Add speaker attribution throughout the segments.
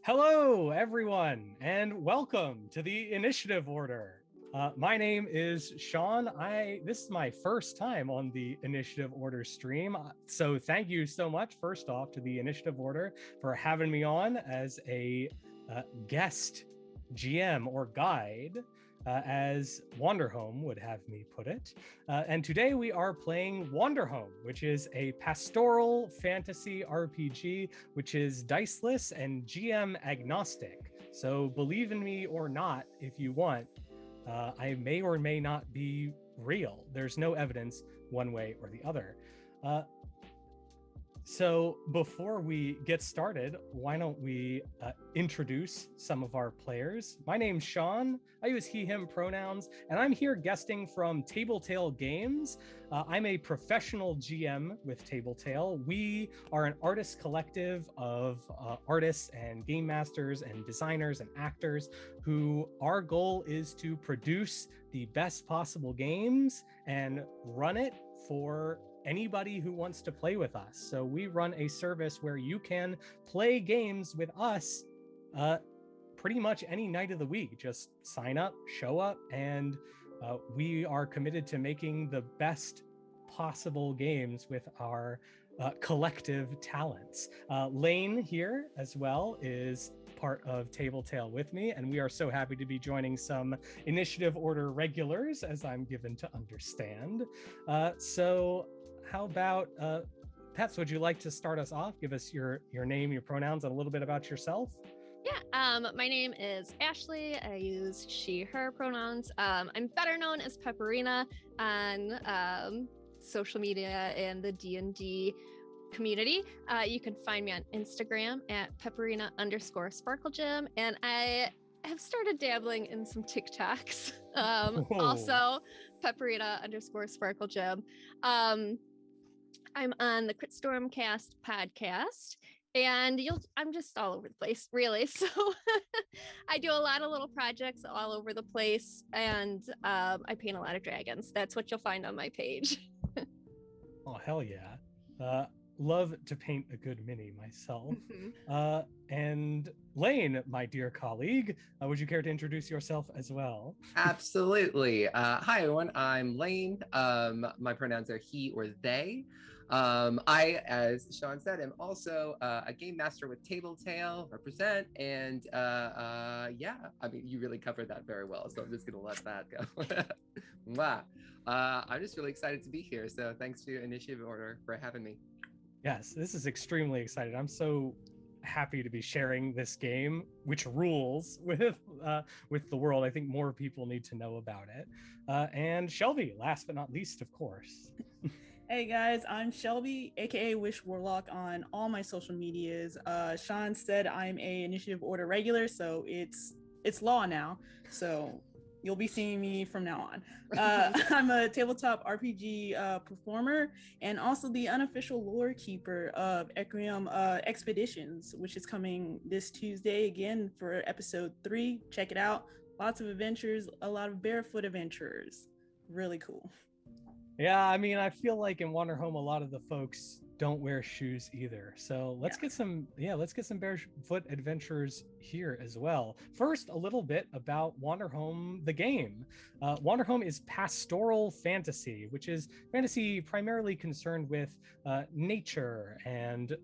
Speaker 1: Hello, everyone, and welcome to the Initiative Order. My name is Sean. This is my first time on the Initiative Order stream, so thank you so much, first off, to the Initiative Order for having me on as a guest GM or guide, as Wanderhome would have me put it. And today we are playing Wanderhome, which is a pastoral fantasy RPG, which is diceless and GM agnostic. So believe in me or not if you want. I may or may not be real. There's no evidence one way or the other. So before we get started, why don't we introduce some of our players? My name's Sean. I use he, him pronouns, and I'm here guesting from TabletaleGames. I'm a professional GM with Tabletale. We are an artist collective of artists and game masters and designers and actors who our goal is to produce the best possible games and run it for anybody who wants to play with us. So we run a service where you can play games with us pretty much any night of the week. Just sign up, show up, and we are committed to making the best possible games with our collective talents. Lane here as well is part of Tabletale with me, and we are so happy to be joining some Initiative Order regulars, as I'm given to understand. So how about Pets, would you like to start us off? Give us your name, your pronouns, and a little bit about yourself.
Speaker 2: Yeah, my name is Ashley. I use she, her pronouns. I'm better known as Pepperina on social media and the D&D community. You can find me on Instagram at Pepperina_SparkleGem, and I have started dabbling in some TikToks. Also, Pepperina_SparkleGem. I'm on the Crit Stormcast podcast, and I'm just all over the place, really. So I do a lot of little projects all over the place, and I paint a lot of dragons. That's what you'll find on my page.
Speaker 1: Oh, hell yeah. Love to paint a good mini myself. And Lane, my dear colleague, would you care to introduce yourself as well?
Speaker 3: Absolutely. Hi, everyone. I'm Lane. My pronouns are he or they. I, as Sean said, am also a game master with Tabletale, represent, and yeah, I mean, you really covered that very well, so I'm just going to let that go. Wow. I'm just really excited to be here, so thanks to Initiative Order for having me.
Speaker 1: Yes, this is extremely exciting. I'm so happy to be sharing this game, which rules with the world. I think more people need to know about it. And Shelby, last but not least, of course.
Speaker 4: Hey guys, I'm Shelby, aka Wish Warlock on all my social medias. Sean said I'm a Initiative Order regular, so it's law now. So you'll be seeing me from now on. I'm a tabletop RPG performer and also the unofficial lore keeper of Equium Expeditions, which is coming this Tuesday again for episode 3. Check it out. Lots of adventures, a lot of barefoot adventurers. Really cool.
Speaker 1: Yeah, I mean, I feel like in Wanderhome, a lot of the folks don't wear shoes either. So let's get some barefoot adventures here as well. First, a little bit about Wanderhome, the game. Wanderhome is pastoral fantasy, which is fantasy primarily concerned with nature and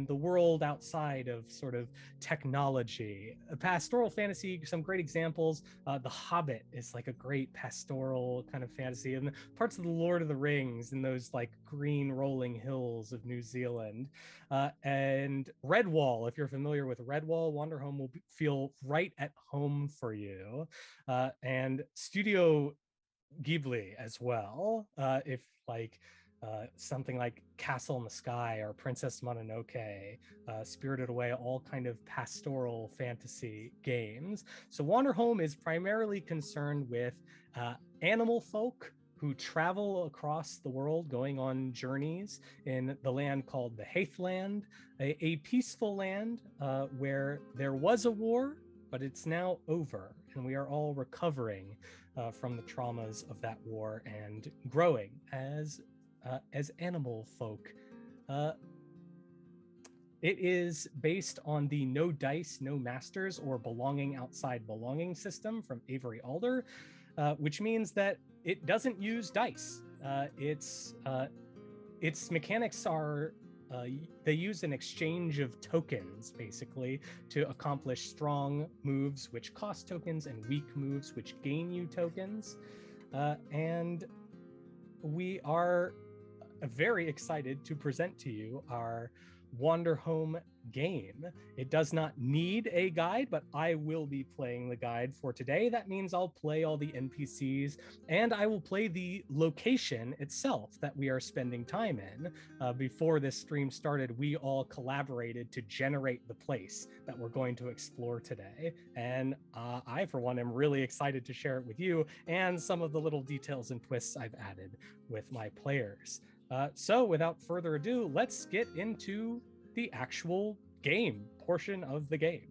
Speaker 1: the world outside of sort of technology. Pastoral fantasy, some great examples. The Hobbit is like a great pastoral kind of fantasy, and parts of the Lord of the Rings in those like green rolling hills of New Zealand. And Redwall, if you're familiar with Redwall, Wanderhome will feel right at home for you. And Studio Ghibli as well, if like something like Castle in the Sky or Princess Mononoke, Spirited Away, all kind of pastoral fantasy games. So Wanderhome is primarily concerned with animal folk who travel across the world going on journeys in the land called the Haithland, a peaceful land where there was a war, but it's now over, and we are all recovering from the traumas of that war and growing as animal folk. It is based on the no dice, no masters, or belonging outside belonging system from Avery Alder, which means that it doesn't use dice. Its mechanics are they use an exchange of tokens, basically, to accomplish strong moves, which cost tokens, and weak moves, which gain you tokens. And we are very excited to present to you our Wanderhome game. It does not need a guide, but I will be playing the guide for today. That means I'll play all the NPCs, and I will play the location itself that we are spending time in. Before this stream started, we all collaborated to generate the place that we're going to explore today. And I, for one, am really excited to share it with you and some of the little details and twists I've added with my players. So without further ado, let's get into the actual game portion of the game.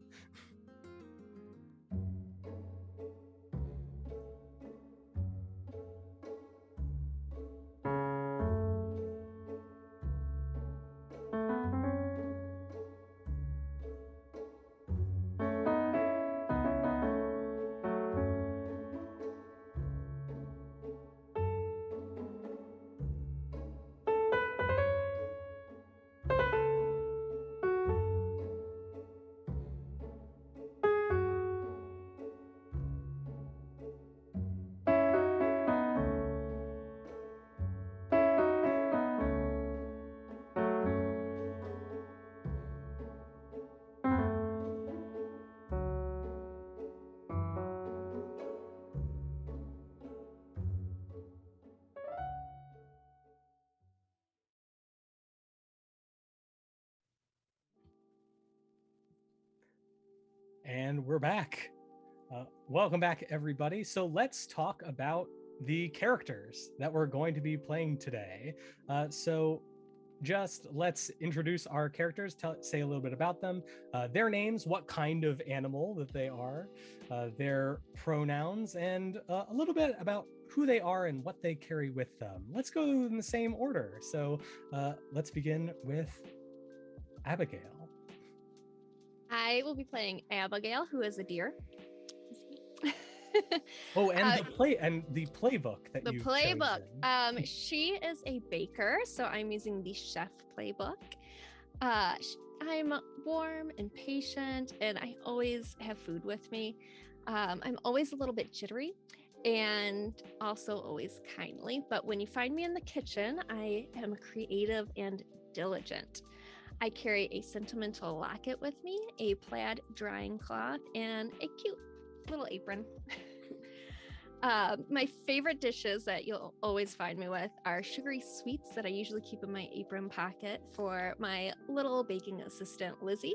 Speaker 1: And we're back. Welcome back, everybody. So let's talk about the characters that we're going to be playing today. So just let's introduce our characters, say a little bit about them, their names, what kind of animal that they are, their pronouns, and a little bit about who they are and what they carry with them. Let's go in the same order. So let's begin with Abigail.
Speaker 2: I will be playing Abigail, who is a deer.
Speaker 1: Oh, and the playbook that
Speaker 2: the
Speaker 1: you've
Speaker 2: playbook.
Speaker 1: chosen.
Speaker 2: She is a baker, so I'm using the chef playbook. I'm warm and patient, and I always have food with me. I'm always a little bit jittery and also always kindly. But when you find me in the kitchen, I am creative and diligent. I carry a sentimental locket with me, a plaid drying cloth, and a cute little apron. My favorite dishes that you'll always find me with are sugary sweets that I usually keep in my apron pocket for my little baking assistant, Lizzy,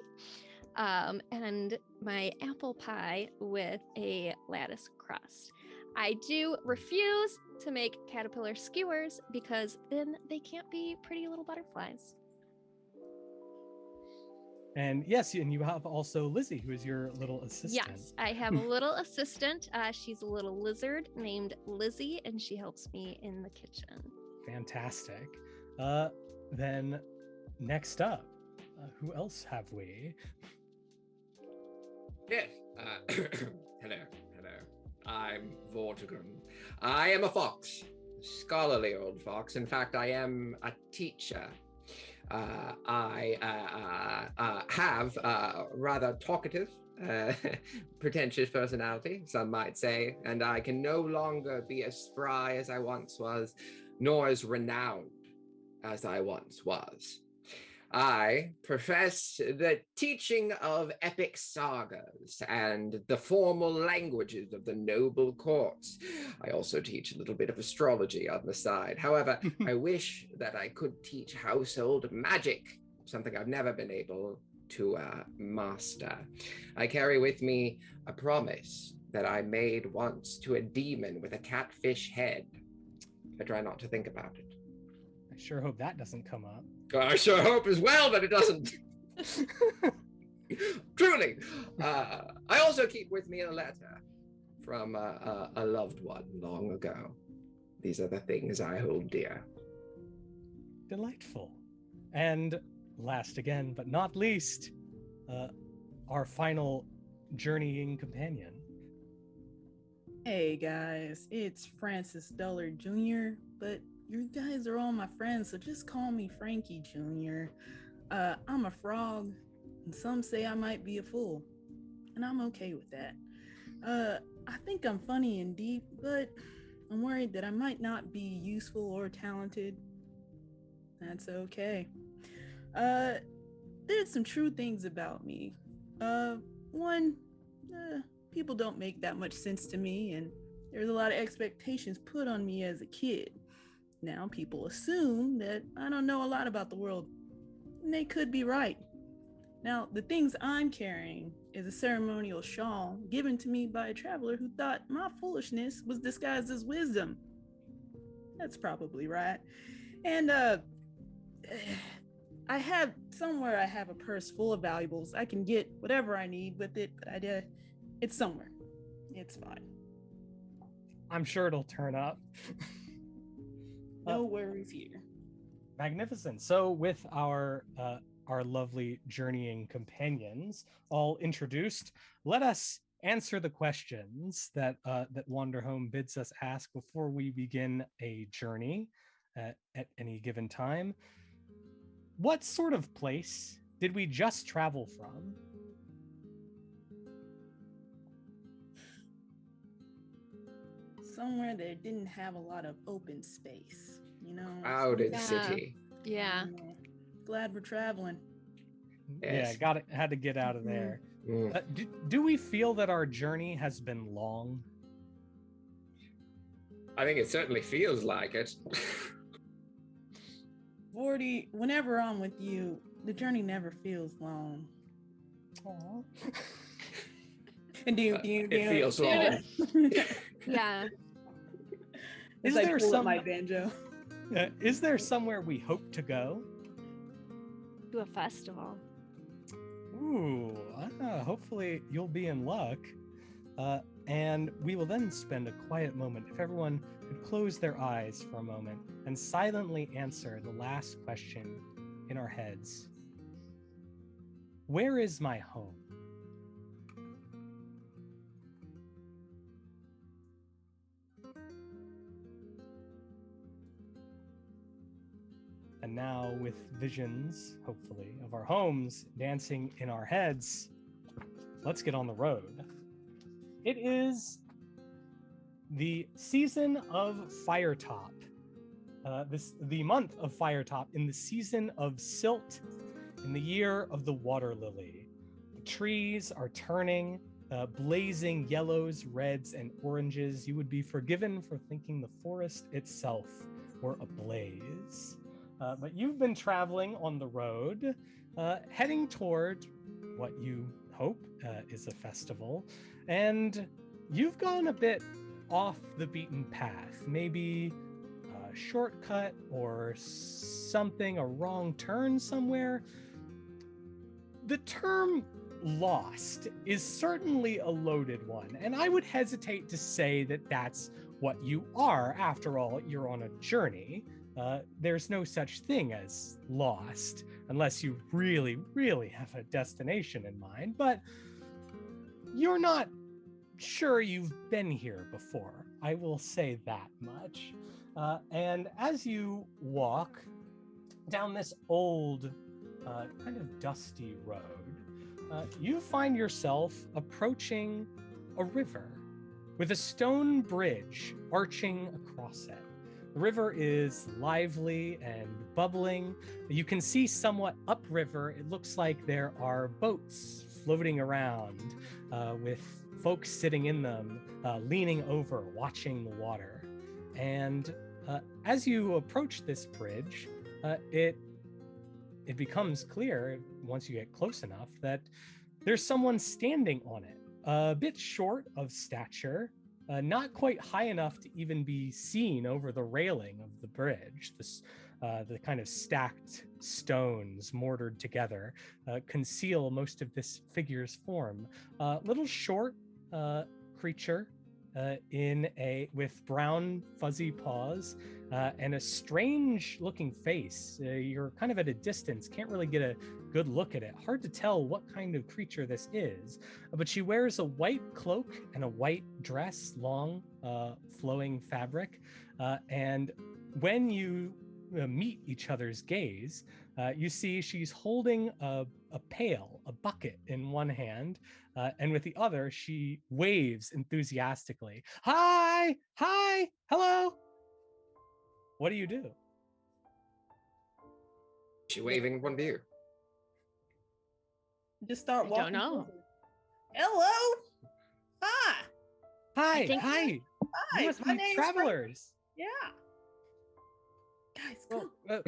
Speaker 2: and my apple pie with a lattice crust. I do refuse to make caterpillar skewers because then they can't be pretty little butterflies.
Speaker 1: And yes, and you have also Lizzy, who is your little assistant.
Speaker 2: Yes, I have a little assistant. She's a little lizard named Lizzy, and she helps me in the kitchen.
Speaker 1: Fantastic. Then next up, who else have we?
Speaker 3: Yes. Hello. I'm Vortigern. I am a fox, a scholarly old fox. In fact, I am a teacher. I have a rather talkative, pretentious personality, some might say, and I can no longer be as spry as I once was, nor as renowned as I once was. I profess the teaching of epic sagas and the formal languages of the noble courts. I also teach a little bit of astrology on the side. However, I wish that I could teach household magic, something I've never been able to master. I carry with me a promise that I made once to a demon with a catfish head. I try not to think about it.
Speaker 1: I sure hope that doesn't come up.
Speaker 3: I sure hope as well that it doesn't. Truly. I also keep with me a letter from a loved one long ago. These are the things I hold dear.
Speaker 1: Delightful. And last again, but not least, our final journeying companion.
Speaker 4: Hey guys, it's Francis Duller Jr., but you guys are all my friends, so just call me Frankie Jr. I'm a frog, and some say I might be a fool, and I'm okay with that. I think I'm funny and deep, but I'm worried that I might not be useful or talented. That's okay. There's some true things about me. One, people don't make that much sense to me, and there's a lot of expectations put on me as a kid. Now people assume that I don't know a lot about the world, and they could be right. Now, the things I'm carrying is a ceremonial shawl given to me by a traveler who thought my foolishness was disguised as wisdom. That's probably right. And I have a purse full of valuables. I can get whatever I need with it, but it's somewhere. It's fine.
Speaker 1: I'm sure it'll turn up.
Speaker 4: No worries here.
Speaker 1: Magnificent. So with our lovely journeying companions all introduced, let us answer the questions that Wanderhome bids us ask before we begin a journey at any given time. What sort of place did we just travel from?
Speaker 4: Somewhere that didn't have a lot of open space,
Speaker 3: Crowded
Speaker 2: Yeah.
Speaker 3: city.
Speaker 2: Yeah.
Speaker 4: Glad we're traveling.
Speaker 3: Yes.
Speaker 1: Yeah, had to get out of there. Do we feel that our journey has been long?
Speaker 3: I think it certainly feels like it.
Speaker 4: Vorty, whenever I'm with you, the journey never feels long.
Speaker 1: Aww.
Speaker 4: And
Speaker 3: It feels long.
Speaker 2: Yeah.
Speaker 4: Is there my banjo?
Speaker 1: Is there somewhere we hope to go?
Speaker 2: To a festival.
Speaker 1: Ooh, hopefully you'll be in luck. And we will then spend a quiet moment. If everyone could close their eyes for a moment and silently answer the last question in our heads. Where is my home? And now, with visions, hopefully, of our homes dancing in our heads, let's get on the road. It is the season of Firetop. The month of Firetop in the season of Silt, in the year of the water lily. The trees are turning, blazing yellows, reds, and oranges. You would be forgiven for thinking the forest itself were ablaze. But you've been traveling on the road, heading toward what you hope is a festival, and you've gone a bit off the beaten path, maybe a shortcut or something, a wrong turn somewhere. The term lost is certainly a loaded one, and I would hesitate to say that that's what you are. After all, you're on a journey. There's no such thing as lost unless you really, really have a destination in mind, but you're not sure you've been here before. I will say that much. And as you walk down this old, kind of dusty road, you find yourself approaching a river with a stone bridge arching across it. The river is lively and bubbling. You can see somewhat upriver. It looks like there are boats floating around with folks sitting in them, leaning over, watching the water. And as you approach this bridge, it becomes clear, once you get close enough, that there's someone standing on it, a bit short of stature, not quite high enough to even be seen over the railing of the bridge. The kind of stacked stones mortared together conceal most of this figure's form. Little short creature, with brown fuzzy paws and a strange looking face. You're kind of at a distance, can't really get a good look at it. Hard to tell what kind of creature this is, but she wears a white cloak and a white dress, long flowing fabric. And when you meet each other's gaze, you see she's holding a pail, a bucket in one hand, and with the other, she waves enthusiastically. Hi, hello. What do you do?
Speaker 3: She waving one to you.
Speaker 4: Just start
Speaker 2: I
Speaker 4: walking.
Speaker 2: don't know.
Speaker 4: closer. Hello. Hi.
Speaker 1: Hi.
Speaker 2: think-
Speaker 1: You must
Speaker 4: My
Speaker 1: be
Speaker 4: name's
Speaker 1: travelers.
Speaker 4: Yeah. Guys,
Speaker 1: Well,
Speaker 4: come.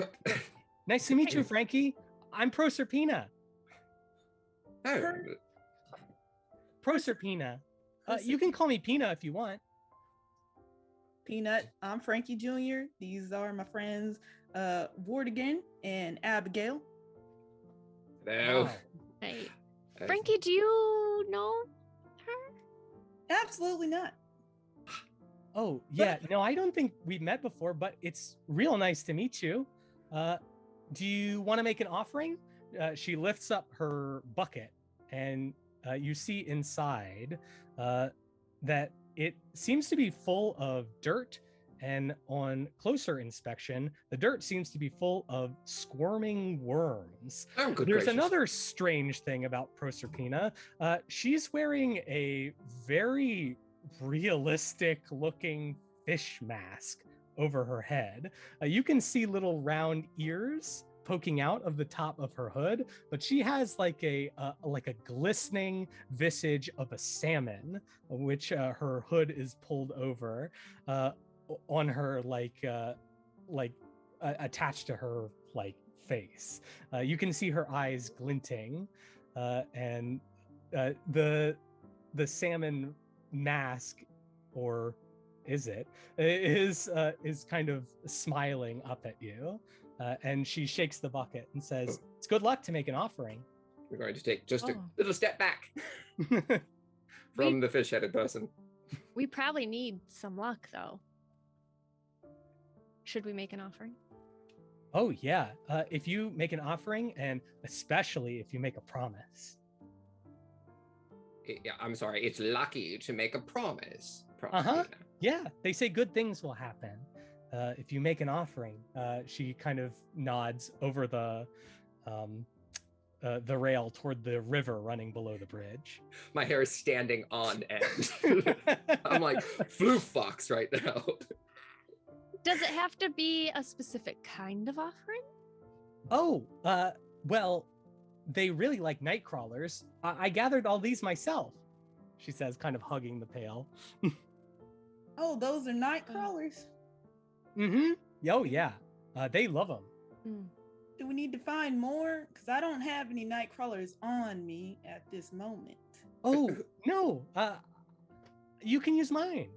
Speaker 1: nice to meet you, Frankie. I'm Proserpina.
Speaker 3: Oh,
Speaker 1: Proserpina. You can call me Pina if you want.
Speaker 4: Peanut. I'm Frankie Jr. These are my friends, Vortigern and Abigail.
Speaker 3: no.
Speaker 1: Wow.
Speaker 2: Hey, Frankie, do you know her?
Speaker 4: Absolutely not.
Speaker 1: Oh, yeah. No, I don't think we've met before, but it's real nice to meet you. Do you want to make an offering? She lifts up her bucket, and you see inside that it seems to be full of dirt. And on closer inspection, the dirt seems to be full of squirming worms.
Speaker 3: Oh, good
Speaker 1: There's
Speaker 3: gracious.
Speaker 1: another strange thing about Proserpina. She's wearing a very realistic looking fish mask over her head. You can see little round ears poking out of the top of her hood, but she has like a glistening visage of a salmon, which her hood is pulled over on her attached to her face. You can see her eyes glinting, and the salmon mask, or is kind of smiling up at you, and she shakes the bucket and says, "It's good luck to make an offering."
Speaker 3: We're going to take just a
Speaker 2: Oh.
Speaker 3: little step back from the fish-headed person.
Speaker 2: We probably need some luck, though. Should we make an offering?
Speaker 1: Oh yeah, if you make an offering, and especially if you make a promise.
Speaker 3: Yeah, I'm sorry. It's lucky to make a promise.
Speaker 1: Uh-huh. Yeah, they say good things will happen if you make an offering. She kind of nods over the rail toward the river running below the bridge.
Speaker 3: My hair is standing on end. I'm like floof fox right now.
Speaker 2: Does it have to be a specific kind of offering?
Speaker 1: Oh, well, they really like night crawlers. I gathered all these myself, she says, kind of hugging the pail.
Speaker 4: Oh, those are night crawlers.
Speaker 1: Mm-hmm. Oh, yeah. They love them.
Speaker 2: Mm.
Speaker 4: Do we need to find more? Because I don't have any night crawlers on me at this moment.
Speaker 1: Oh, no. You can use mine.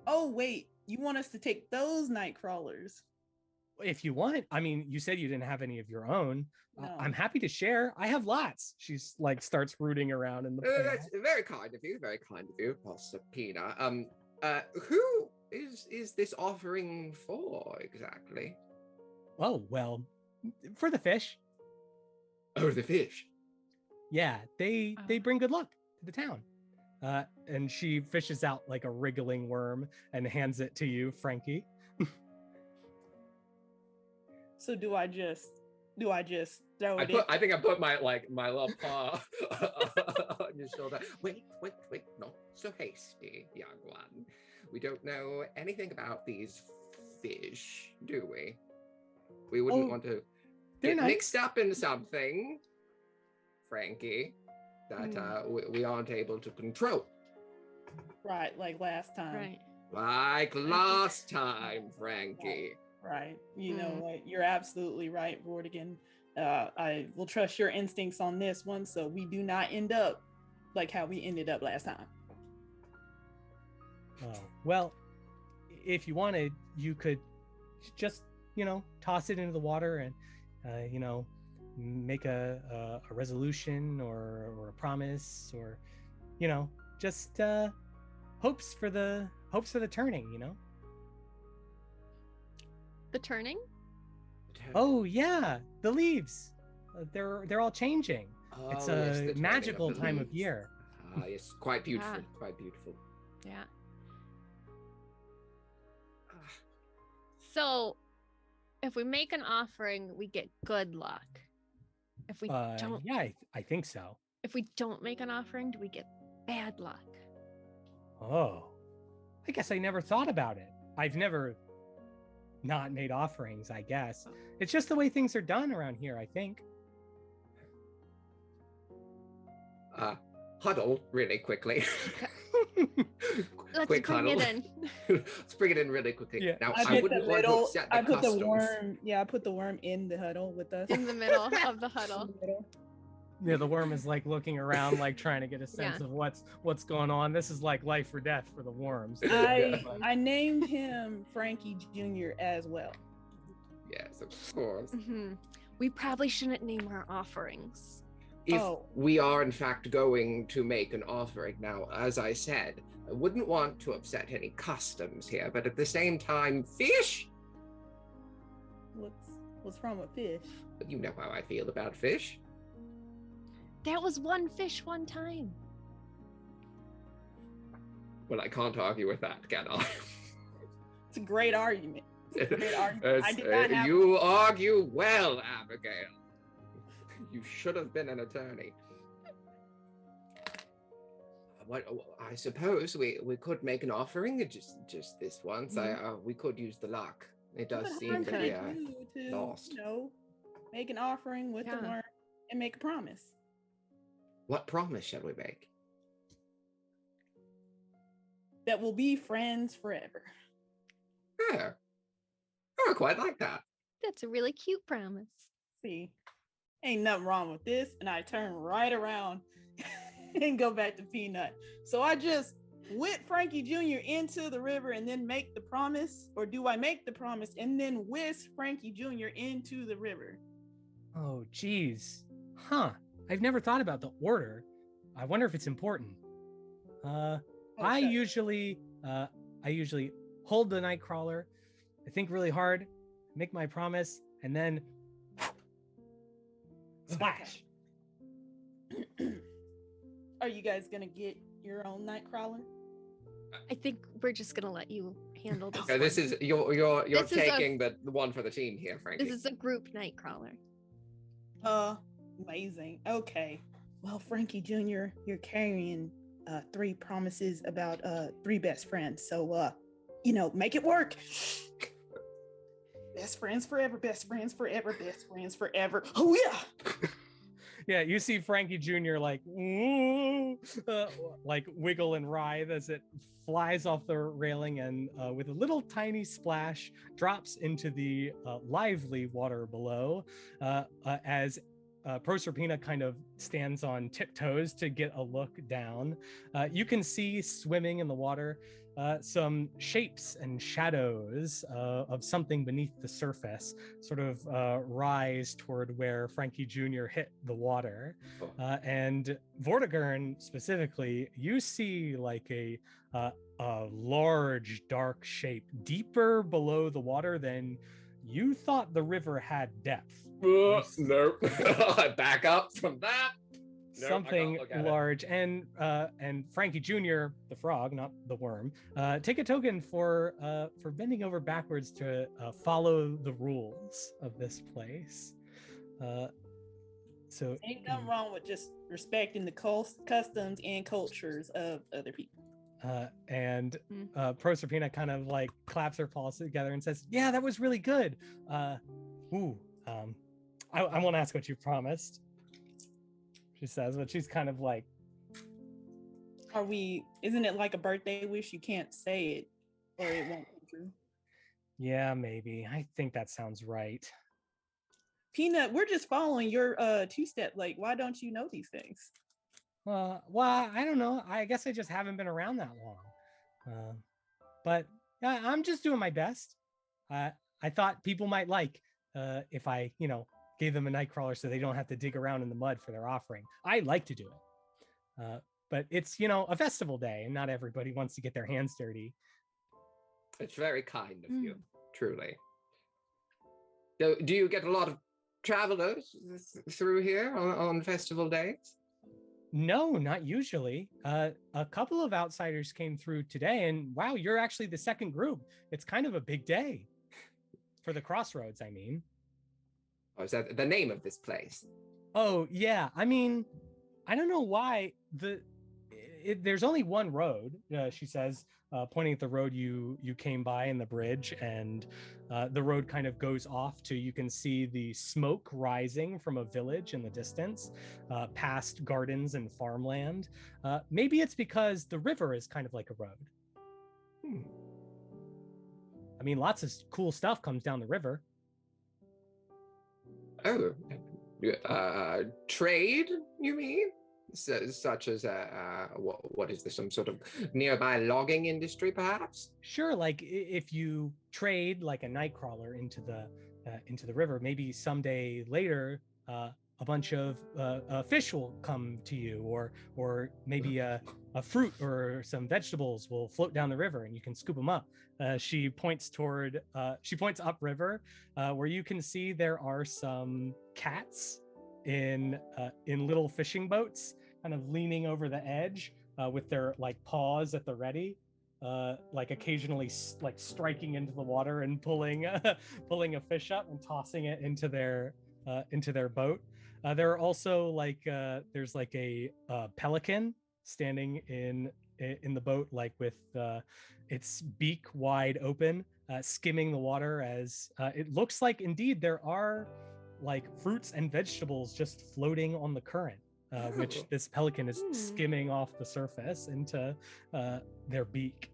Speaker 4: Oh, wait. You want us to take those night crawlers?
Speaker 1: If you want. I mean, you said you didn't have any of your own.
Speaker 4: No.
Speaker 1: I'm happy to share. I have lots. She's starts rooting around in the pail.
Speaker 3: That's very kind of you. Very kind of you, Proserpina. Who is this offering for exactly?
Speaker 1: Oh, well, for the fish.
Speaker 3: Oh, the fish.
Speaker 1: Yeah, they
Speaker 2: Oh.
Speaker 1: bring good luck to the town. And she fishes out like a wriggling worm and hands it to you, Frankie.
Speaker 4: So do I just throw it
Speaker 3: I think I put my little paw on your shoulder. Wait, not so hasty, young one. We don't know anything about these fish, do we? We wouldn't
Speaker 1: Oh,
Speaker 3: want to
Speaker 1: they're
Speaker 3: get
Speaker 1: nice.
Speaker 3: mixed up in something, Frankie, that we aren't able to control.
Speaker 4: right, like last time.
Speaker 2: Right.
Speaker 3: Like last time, Frankie.
Speaker 4: Right. You know what? You're absolutely right, Vortigern. I will trust your instincts on this one, so we do not end up like how we ended up last time.
Speaker 1: Oh, well, if you wanted, you could just, toss it into the water and, make a resolution or a promise, or, just hopes for the turning, you know.
Speaker 2: The turning?
Speaker 1: Oh yeah, the leaves. They're all changing. It's
Speaker 3: Oh, yes,
Speaker 1: a
Speaker 3: the turning of
Speaker 1: magical
Speaker 3: the
Speaker 1: time of
Speaker 3: leaves.
Speaker 1: year.
Speaker 3: Ah, yes, quite beautiful.
Speaker 2: Yeah.
Speaker 3: Quite beautiful.
Speaker 2: Yeah.
Speaker 3: Ah,
Speaker 2: So if we make an offering, we get good luck. If we don't
Speaker 1: Yeah, I think so.
Speaker 2: if we don't make an offering, do we get bad luck?
Speaker 1: Oh, I guess I never thought about it. I've never not made offerings, I guess. It's just the way things are done around here, I think.
Speaker 3: Huddle really quickly.
Speaker 2: Let's
Speaker 3: Quick
Speaker 2: bring
Speaker 3: huddle.
Speaker 2: it in.
Speaker 3: Let's bring it in really quickly.
Speaker 1: Yeah.
Speaker 3: Now,
Speaker 4: I
Speaker 3: I
Speaker 4: put
Speaker 3: wouldn't
Speaker 4: the
Speaker 3: want to
Speaker 4: middle.
Speaker 3: upset the
Speaker 4: I put
Speaker 3: customs.
Speaker 4: the worm. Yeah, I put the worm in the huddle with us.
Speaker 2: In the middle of the
Speaker 4: In
Speaker 2: huddle.
Speaker 4: the middle.
Speaker 1: Yeah, the worm is like looking around, like trying to get a sense of what's going on. This is like life or death for the worms.
Speaker 4: I named him Frankie Jr. as well.
Speaker 3: Yes, of course.
Speaker 2: Mhm. We probably shouldn't name our offerings.
Speaker 3: If
Speaker 4: Oh.
Speaker 3: we are in fact going to make an offering now, as I said, I wouldn't want to upset any customs here, but at the same time, fish?
Speaker 4: What's wrong with fish?
Speaker 3: But you know how I feel about fish.
Speaker 2: That was one fish one time.
Speaker 3: Well, I can't argue with that, can I?
Speaker 4: It's a great argument. It's a great argument. I did not have
Speaker 3: You argue well, Abigail. You should have been an attorney. What I suppose we could make an offering just this once. We could use the luck. It does seem that we are lost.
Speaker 4: Make an offering with the worm and make a promise.
Speaker 3: What promise shall we make?
Speaker 4: That we'll be friends forever.
Speaker 3: Yeah. Oh, I quite like that.
Speaker 2: That's a really cute promise.
Speaker 4: See, ain't nothing wrong with this. And I turn right around and go back to Peanut. So I just whip Frankie Jr. into the river and then make the promise? Or do I make the promise and then whisk Frankie Jr. into the river?
Speaker 1: Oh, geez. Huh. I've never thought about the order. I wonder if it's important. I usually hold the Nightcrawler. I think really hard, make my promise, and then splash.
Speaker 4: Are you guys gonna get your own Nightcrawler?
Speaker 2: I think we're just gonna let you handle this.
Speaker 3: Okay, this is you're
Speaker 2: This is
Speaker 3: taking the one for the team here, Frankie.
Speaker 2: This is a group Nightcrawler.
Speaker 4: Amazing. Okay. Well, Frankie Jr., you're carrying 3 promises about 3 best friends. So make it work. Best friends forever, best friends forever, best friends forever. Oh yeah.
Speaker 1: Yeah, you see Frankie Jr. like wiggle and writhe as it flies off the railing and with a little tiny splash drops into the lively water below as Proserpina kind of stands on tiptoes to get a look down. You can see swimming in the water some shapes and shadows of something beneath the surface sort of rise toward where Frankie Jr. hit the water. And Vortigern specifically, you see like a large dark shape deeper below the water than you thought the river had depth.
Speaker 3: Nope. Back up from that. Nope,
Speaker 1: Something large, and Frankie Jr., the frog, not the worm, take a token for bending over backwards to follow the rules of this place. So
Speaker 4: ain't nothing wrong with just respecting the customs and cultures of other people.
Speaker 1: And Proserpina kind of like claps her paws together and says, "Yeah, that was really good. I won't ask what you promised," she says, but she's kind of like,
Speaker 4: isn't it like a birthday wish? You can't say it or it won't come true.
Speaker 1: Yeah, maybe. I think that sounds right.
Speaker 4: Peanut, we're just following your 2-step. Like, why don't you know these things?
Speaker 1: Well, I don't know. I guess I just haven't been around that long. But yeah, I'm just doing my best. I thought people might like if I, gave them a Nightcrawler so they don't have to dig around in the mud for their offering. I like to do it. but it's, you know, a festival day and not everybody wants to get their hands dirty.
Speaker 3: It's very kind of you, truly. Do you get a lot of travelers through here on festival days?
Speaker 1: No, not usually. A couple of outsiders came through today, and wow, you're actually the second group. It's kind of a big day for the Crossroads, I mean.
Speaker 3: Oh, is that the name of this place?
Speaker 1: Oh, yeah. I mean, I don't know why there's only one road, she says, pointing at the road you came by in the bridge, and the road kind of goes off to, you can see the smoke rising from a village in the distance, past gardens and farmland. Maybe it's because the river is kind of like a road. I mean, lots of cool stuff comes down the river.
Speaker 3: Oh, trade, you mean? Such as what is this? Some sort of nearby logging industry, perhaps?
Speaker 1: Sure, like if you trade like a nightcrawler into the river, maybe someday later a bunch of fish will come to you, or maybe a fruit or some vegetables will float down the river and you can scoop them up. She points upriver, where you can see there are some cats in little fishing boats, kind of leaning over the edge with their like paws at the ready, like occasionally like striking into the water and pulling a fish up and tossing it into their boat. There are also like there's like a pelican standing in the boat, like with its beak wide open, skimming the water, as it looks like indeed there are like fruits and vegetables just floating on the current, which this pelican is skimming off the surface into their beak.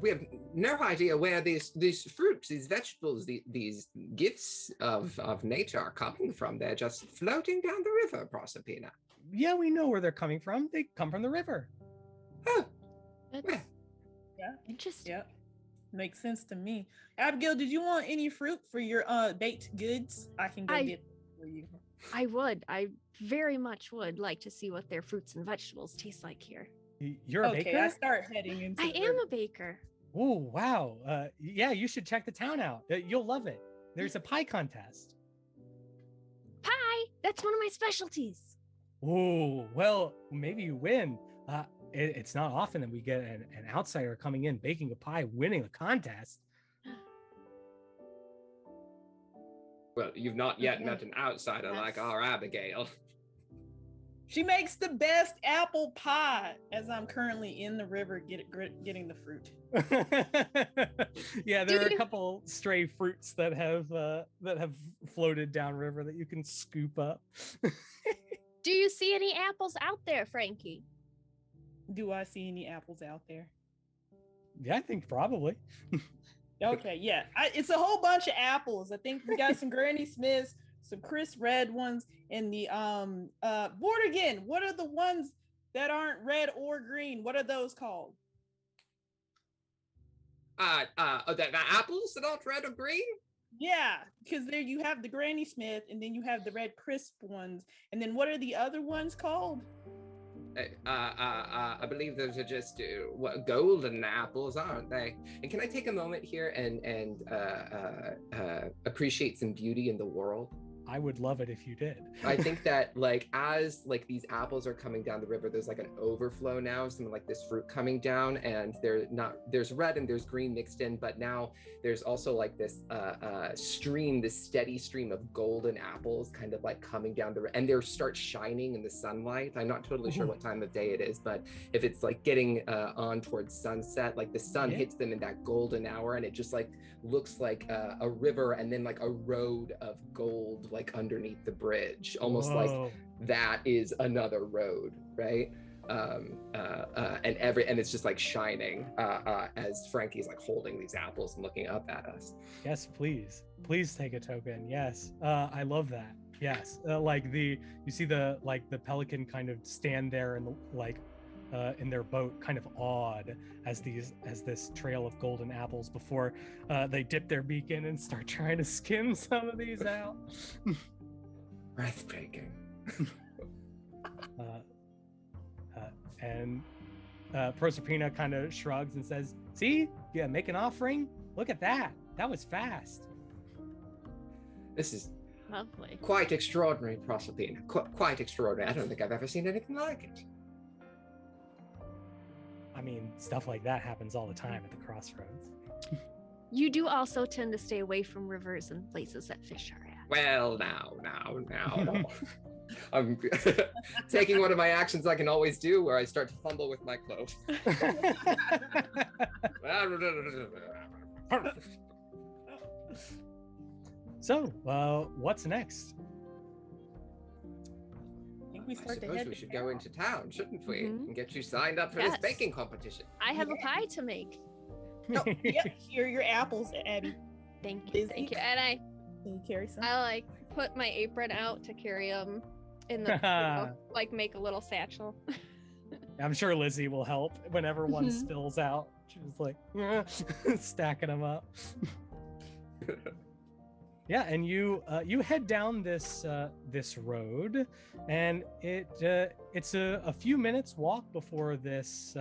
Speaker 3: We have no idea where these fruits, these vegetables, these gifts of nature are coming from. They're just floating down the river, Proserpina.
Speaker 1: Yeah, we know where they're coming from. They come from the river.
Speaker 3: Oh,
Speaker 2: That's
Speaker 4: Yeah,
Speaker 2: interesting.
Speaker 4: yeah, makes sense to me. Abigail, did you want any fruit for your baked goods? I can go get for you.
Speaker 2: I would. I very much would like to see what their fruits and vegetables taste like here.
Speaker 1: You're a baker?
Speaker 4: I start heading into.
Speaker 2: I am a baker.
Speaker 1: Oh, wow. Yeah, you should check the town out. You'll love it. There's a pie contest.
Speaker 2: Pie? That's one of my specialties.
Speaker 1: Oh, well, maybe you win. It's not often that we get an outsider coming in, baking a pie, winning a contest.
Speaker 3: Well, you've not yet met an outsider like our Abigail.
Speaker 4: She makes the best apple pie, as I'm currently in the river getting the fruit.
Speaker 1: Yeah, there are a couple stray fruits that have floated downriver that you can scoop up.
Speaker 2: Do you see any apples out there, Frankie?
Speaker 4: Do I see any apples out there?
Speaker 1: Yeah, I think probably.
Speaker 4: Okay, yeah. It's a whole bunch of apples. I think we got some Granny Smiths, some crisp red ones, and the Vortigern. What are the ones that aren't red or green? What are those called?
Speaker 3: The apples that aren't red or green?
Speaker 4: Yeah, because there you have the Granny Smith, and then you have the red crisp ones, and then what are the other ones called?
Speaker 3: I believe those are just golden apples, aren't they? And can I take a moment here and appreciate some beauty in the world?
Speaker 1: I would love it if you did.
Speaker 3: I think that as these apples are coming down the river, there's like an overflow now, something like this fruit coming down, and there's red and there's green mixed in, but now there's also like this this steady stream of golden apples kind of like coming down and they start shining in the sunlight. I'm not totally sure what time of day it is, but if it's like getting on towards sunset, like the sun hits them in that golden hour, and it just like looks like a river and then like a road of gold like underneath the bridge, almost like that is another road, right? And it's just like shining as Frankie's like holding these apples and looking up at us. Yes,
Speaker 1: please take a token. Yes, I love that. Yes, you see the pelican kind of stand there and in their boat, kind of awed as this trail of golden apples before they dip their beak in and start trying to skim some of these out.
Speaker 3: Breathtaking.
Speaker 1: And Proserpina kind of shrugs and says, "See, yeah, make an offering. Look at that. That was fast."
Speaker 3: This is
Speaker 2: Lovely.
Speaker 3: quite extraordinary, Proserpina. Quite extraordinary. I don't think I've ever seen anything like it.
Speaker 1: I mean, stuff like that happens all the time at the Crossroads.
Speaker 2: You do also tend to stay away from rivers and places that fish are at.
Speaker 3: Well, now. I'm taking one of my actions I can always do where I start to fumble with my clothes.
Speaker 1: So, what's next?
Speaker 4: I think we
Speaker 3: I
Speaker 4: start to
Speaker 3: suppose
Speaker 4: head
Speaker 3: we should go into town, shouldn't we?
Speaker 2: Mhm.
Speaker 3: And get you signed up for
Speaker 2: Yes.
Speaker 3: this baking competition.
Speaker 2: I have a pie to make.
Speaker 4: Oh, yeah, here are your apples, Abby.
Speaker 2: Thank you.
Speaker 4: Lizzy?
Speaker 2: And
Speaker 4: Can you carry some?
Speaker 2: I like put my apron out to carry them in the, like make a little satchel.
Speaker 1: I'm sure Lizzy will help whenever one
Speaker 2: Mhm.
Speaker 1: spills out. She's like stacking them up. Yeah, and you head down this road, and it's a few minutes walk before this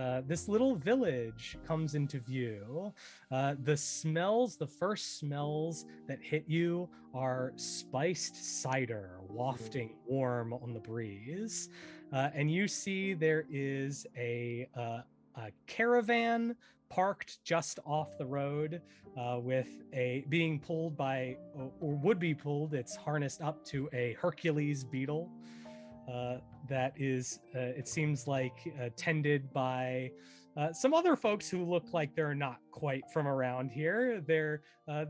Speaker 1: little village comes into view. The first smells that hit you are spiced cider wafting warm on the breeze, and you see there is a caravan parked just off the road, with being pulled by, or would be pulled. It's harnessed up to a Hercules beetle that is, it seems like, tended by some other folks who look like they're not quite from around here. They're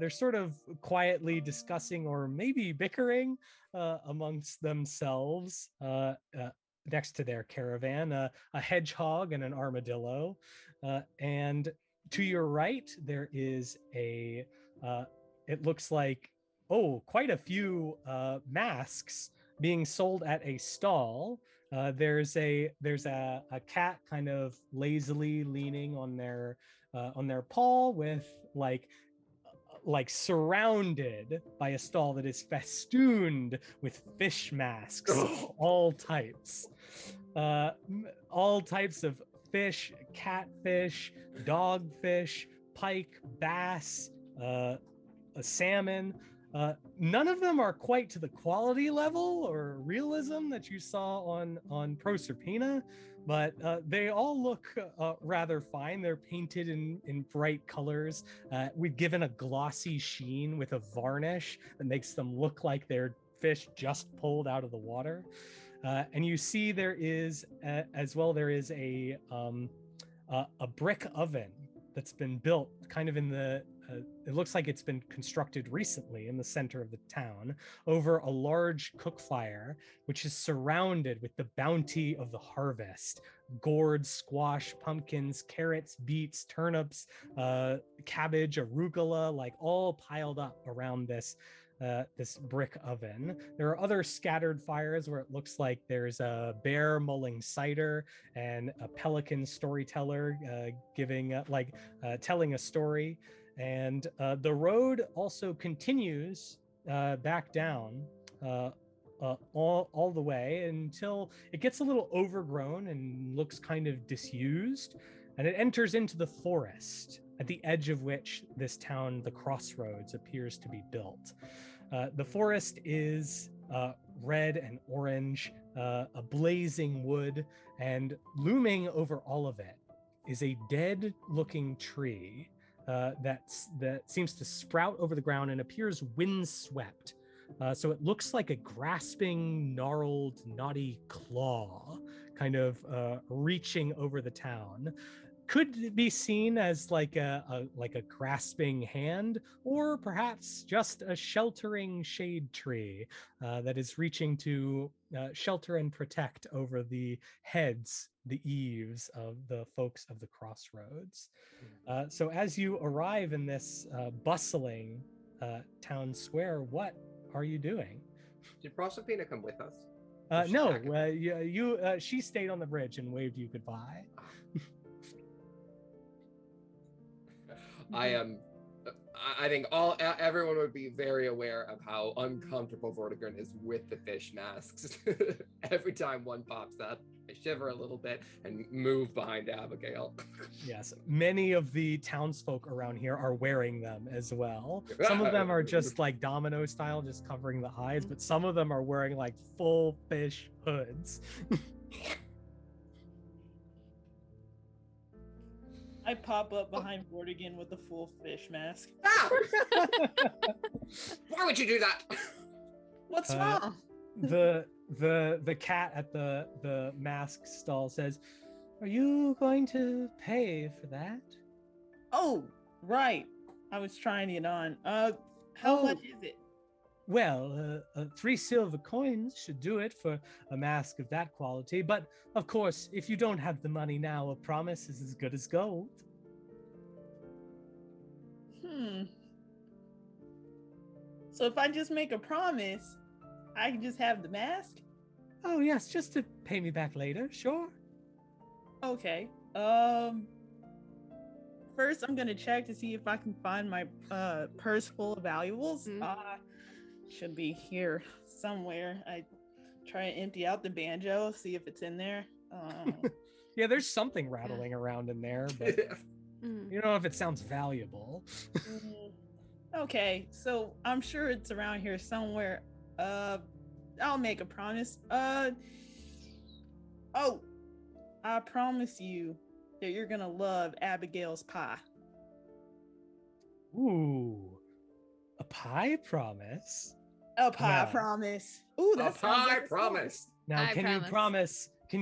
Speaker 1: sort of quietly discussing or maybe bickering amongst themselves. Next to their caravan, a hedgehog and an armadillo, and to your right there is it looks like, quite a few masks being sold at a stall. There's a cat kind of lazily leaning on their paw, with like surrounded by a stall that is festooned with fish masks of all types of fish, catfish, dogfish, pike, bass, a salmon. None of them are quite to the quality level or realism that you saw on Proserpina, but they all look rather fine. They're painted in bright colors. We've given a glossy sheen with a varnish that makes them look like they're fish just pulled out of the water. And you see there is as well, there is a brick oven that's been built kind of in the it looks like it's been constructed recently in the center of the town over a large cook fire, which is surrounded with the bounty of the harvest: gourds, squash, pumpkins, carrots, beets, turnips, cabbage, arugula, like all piled up around this brick oven. There are other scattered fires where it looks like there's a bear mulling cider and a pelican storyteller telling a story. And the road also continues back down all the way until it gets a little overgrown and looks kind of disused, and it enters into the forest, at the edge of which this town, the Crossroads, appears to be built. The forest is red and orange, a blazing wood, and looming over all of it is a dead-looking tree that seems to sprout over the ground and appears windswept. So it looks like a grasping, gnarled, knotty claw kind of reaching over the town. Could be seen as like a grasping hand, or perhaps just a sheltering shade tree that is reaching to shelter and protect over the heads, the eaves of the folks of the Crossroads. So as you arrive in this bustling town square, what are you doing?
Speaker 3: Did Proserpina come with us?
Speaker 1: No, she stayed on the bridge and waved you goodbye.
Speaker 3: I I think everyone would be very aware of how uncomfortable Vortigern is with the fish masks. Every time one pops up, I shiver a little bit and move behind Abigail.
Speaker 1: Yes, many of the townsfolk around here are wearing them as well. Some of them are just like domino style, just covering the eyes, but some of them are wearing like full fish hoods.
Speaker 4: I pop up behind Vortigern with a full fish mask.
Speaker 3: Ah! Why would you do that?
Speaker 4: What's wrong?
Speaker 1: The cat at the mask stall says, "Are you going to pay for that?"
Speaker 4: Oh, right. I was trying it on. How much is it?
Speaker 1: Well, 3 silver coins should do it for a mask of that quality. But of course, if you don't have the money now, a promise is as good as gold.
Speaker 4: So if I just make a promise, I can just have the mask?
Speaker 1: Oh yes, just to pay me back later, sure.
Speaker 4: Okay. First I'm gonna check to see if I can find my purse full of valuables. Should be here somewhere. I try to empty out the banjo, see if it's in there.
Speaker 1: Yeah, there's something rattling around in there, but you don't know if it sounds valuable.
Speaker 4: Okay, so I'm sure it's around here somewhere. I'll make a promise. I promise you that you're gonna love Abigail's pie.
Speaker 1: Ooh, a pie promise?
Speaker 4: A pie promise. Ooh,
Speaker 3: A pie promise.
Speaker 1: Now,
Speaker 2: I
Speaker 1: can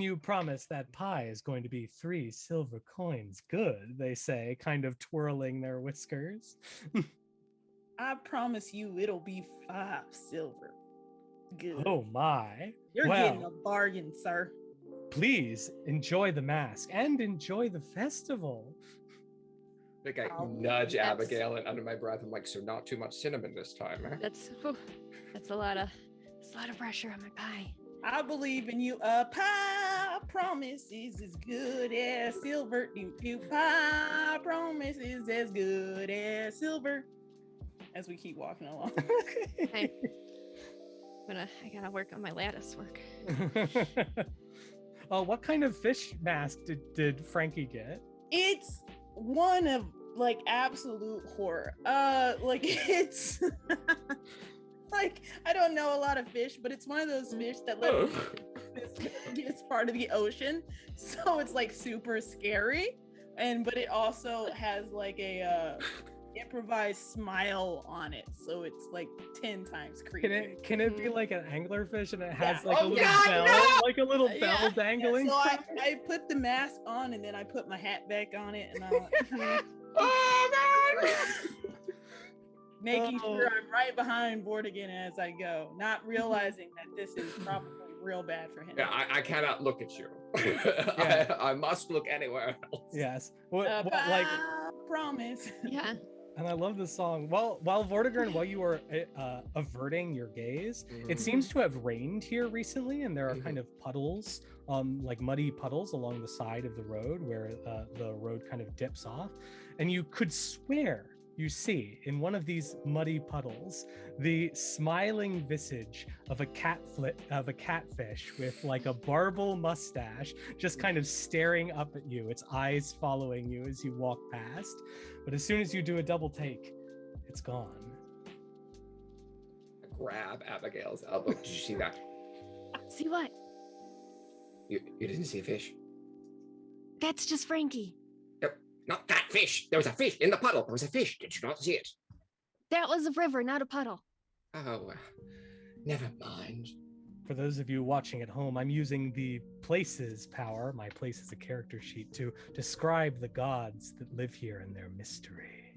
Speaker 1: you promise that pie is going to be 3 silver coins? Good, they say, kind of twirling their whiskers.
Speaker 4: I promise you it'll be 5 silver. Good.
Speaker 1: Oh my.
Speaker 4: You're getting a bargain, sir.
Speaker 1: Please enjoy the mask and enjoy the festival.
Speaker 3: I think I nudge Abigail, and under my breath, I'm like, "So not too much cinnamon this time, eh?"
Speaker 2: That's a lot of pressure on my pie.
Speaker 4: I believe in you. A pie promise is as good as silver. Pie promise is as good as silver. As we keep walking along.
Speaker 2: I gotta work on my lattice work.
Speaker 1: Oh, what kind of fish mask did Frankie get?
Speaker 4: It's one of like absolute horror. Like it's like I don't know a lot of fish, but it's one of those fish that live in this part of the ocean, so it's like super scary. But it also has like a improvised smile on it, so it's like 10 times creepy.
Speaker 1: Can it be like an anglerfish and it has
Speaker 4: Yeah.
Speaker 1: like a little bell, like a little bell dangling?
Speaker 4: So I put the mask on and then I put my hat back on it and I'm
Speaker 3: Oh man!
Speaker 4: making sure I'm right behind Vortigern as I go, not realizing that this is probably real bad for him.
Speaker 3: Yeah, I cannot look at you.
Speaker 1: Yeah.
Speaker 3: I must look anywhere else.
Speaker 1: Yes. What like?
Speaker 4: Promise.
Speaker 2: Yeah.
Speaker 1: And I love this song. While Vortigern, while you were averting your gaze, it seems to have rained here recently, and there are kind of puddles, like muddy puddles along the side of the road where the road kind of dips off, and you could swear you see in one of these muddy puddles the smiling visage of a catfish with like a barbel mustache, just kind of staring up at you, its eyes following you as you walk past. But as soon as you do a double take, it's gone.
Speaker 3: I grab Abigail's elbow. Did you see that?
Speaker 2: See what?
Speaker 3: You didn't see a fish?
Speaker 2: That's just Frankie.
Speaker 3: Yep, not that fish. There was a fish in the puddle. There was a fish. Did you not see it?
Speaker 2: That was a river, not a puddle.
Speaker 3: Oh, never mind.
Speaker 1: For those of you watching at home, I'm using the Places power, my place is a character sheet, to describe the gods that live here and their mystery.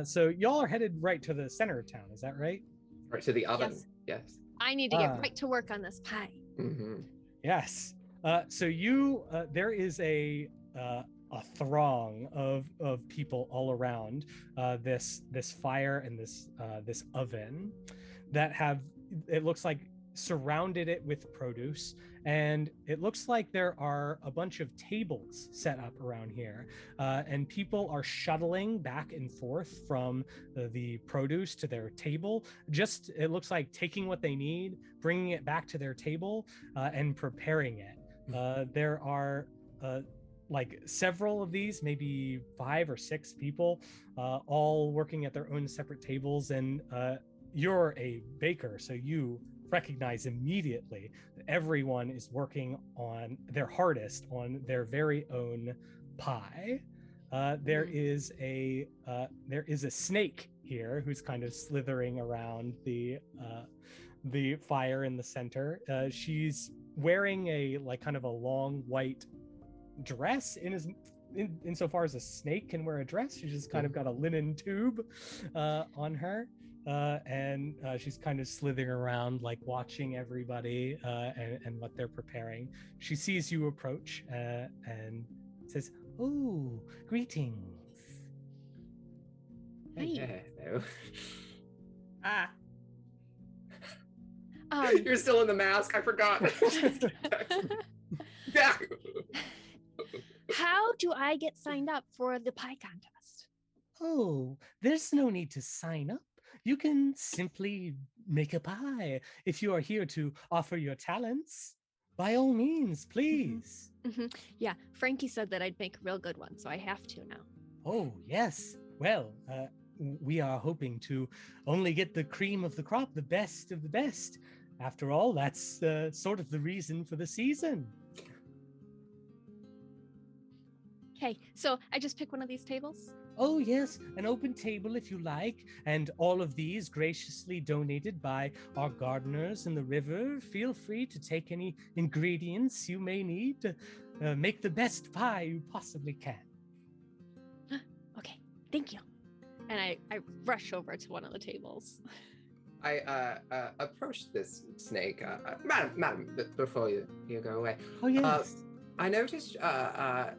Speaker 1: So y'all are headed right to the center of town, is that right?
Speaker 3: Right to the oven. Yes.
Speaker 2: I need to get right to work on this pie.
Speaker 1: Yes. So you, there is a throng of people all around this fire and this oven that have, it looks like, surrounded it with produce and it looks like there are a bunch of tables set up around here, and people are shuttling back and forth from the produce to their table. Just, it looks like taking what they need, bringing it back to their table, and preparing it. There are like several of these, maybe 5 or 6 people, all working at their own separate tables. And you're a baker, so you recognize immediately that everyone is working on their hardest on their very own pie. There is a snake here who's kind of slithering around the fire in the center. She's wearing a like kind of a long white dress insofar as a snake can wear a dress. She's just kind of got a linen tube on her, and she's kind of slithering around, like watching everybody and what they're preparing. She sees you approach and says, "Oh, greetings."
Speaker 3: Hello. You're still in the mask. I forgot.
Speaker 2: How do I get signed up for the pie contest?
Speaker 1: Oh, there's no need to sign up. You can simply make a pie. If you are here to offer your talents, by all means, please.
Speaker 2: Yeah, Frankie said that I'd make a real good one, so I have to now.
Speaker 1: Oh, yes. Well, we are hoping to only get the cream of the crop, the best of the best. After all, that's sort of the reason for the season.
Speaker 2: Okay, so I just pick one of these tables?
Speaker 1: Oh, yes, an open table if you like, and all of these graciously donated by our gardeners in the river. Feel free to take any ingredients you may need to make the best pie you possibly can.
Speaker 2: Okay, thank you. And I rush over to one of the tables.
Speaker 3: I approached this snake, madam, before you go away.
Speaker 1: Oh, yes.
Speaker 3: I noticed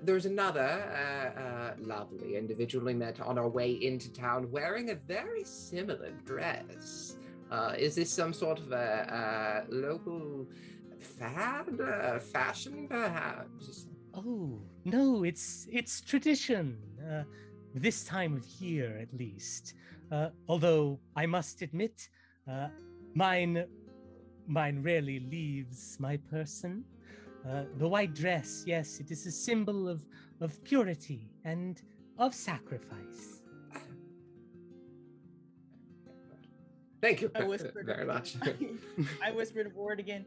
Speaker 3: there's another lovely individual we met on our way into town wearing a very similar dress. Is this some sort of a local fad, fashion, perhaps?
Speaker 1: Oh, no, it's tradition. This time of year, at least. Although I must admit, mine rarely leaves my person. The white dress, yes, it is a symbol of purity and of sacrifice.
Speaker 3: Thank you
Speaker 4: I whispered
Speaker 3: very much.
Speaker 4: I whispered a word again.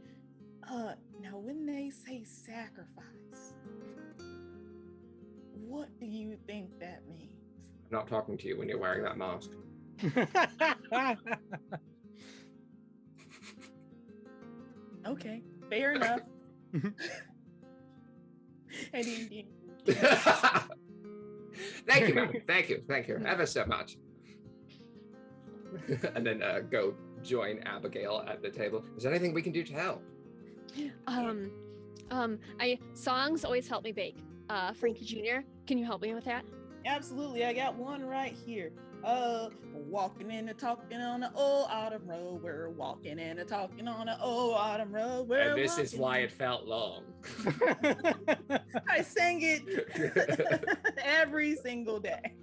Speaker 4: Now when they say sacrifice, what do you think that means?
Speaker 3: I'm not talking to you when you're wearing that mask.
Speaker 4: Okay, fair enough.
Speaker 3: Thank you, ma'am. Thank you ever so much. And then go join Abigail at the table. Is there anything we can do to help?
Speaker 2: Songs always help me bake. Frankie Jr., can you help me with that?
Speaker 4: Absolutely, I got one right here. Walking and talking on the old autumn road. We're walking and talking on the old autumn road.
Speaker 3: And this is why it felt long.
Speaker 4: I sang it every single day.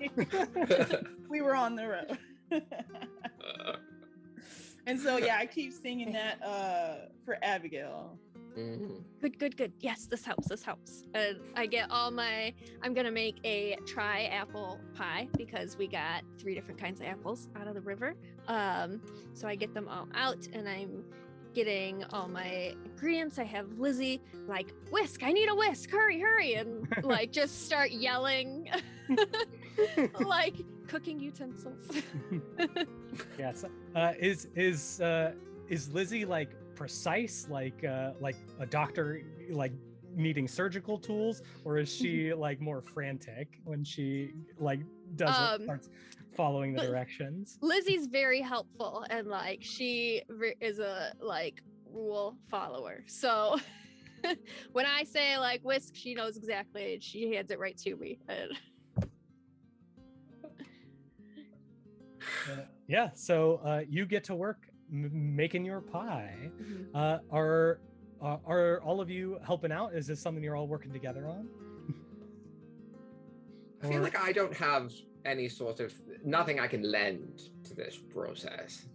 Speaker 4: We were on the road. And so, yeah, I keep singing that for Abigail.
Speaker 2: Mm-hmm. Good. Yes, this helps. I get I'm gonna make a tri-apple pie because we got 3 different kinds of apples out of the river. So I get them all out and I'm getting all my ingredients. I have Lizzy like, whisk, I need a whisk, hurry, and like just start yelling like cooking utensils.
Speaker 1: Yes. Is Lizzy like precise, like a doctor, like needing surgical tools, or is she like more frantic when she like starts following the directions?
Speaker 2: Lizzy's very helpful and like she is a like rule follower. So when I say like whisk, she knows exactly. She hands it right to me.
Speaker 1: Yeah. So you get to work making your pie.
Speaker 2: Mm-hmm.
Speaker 1: are all of you helping out? Is this something you're all working together on?
Speaker 3: I feel like I don't have any sort of nothing I can lend to this process.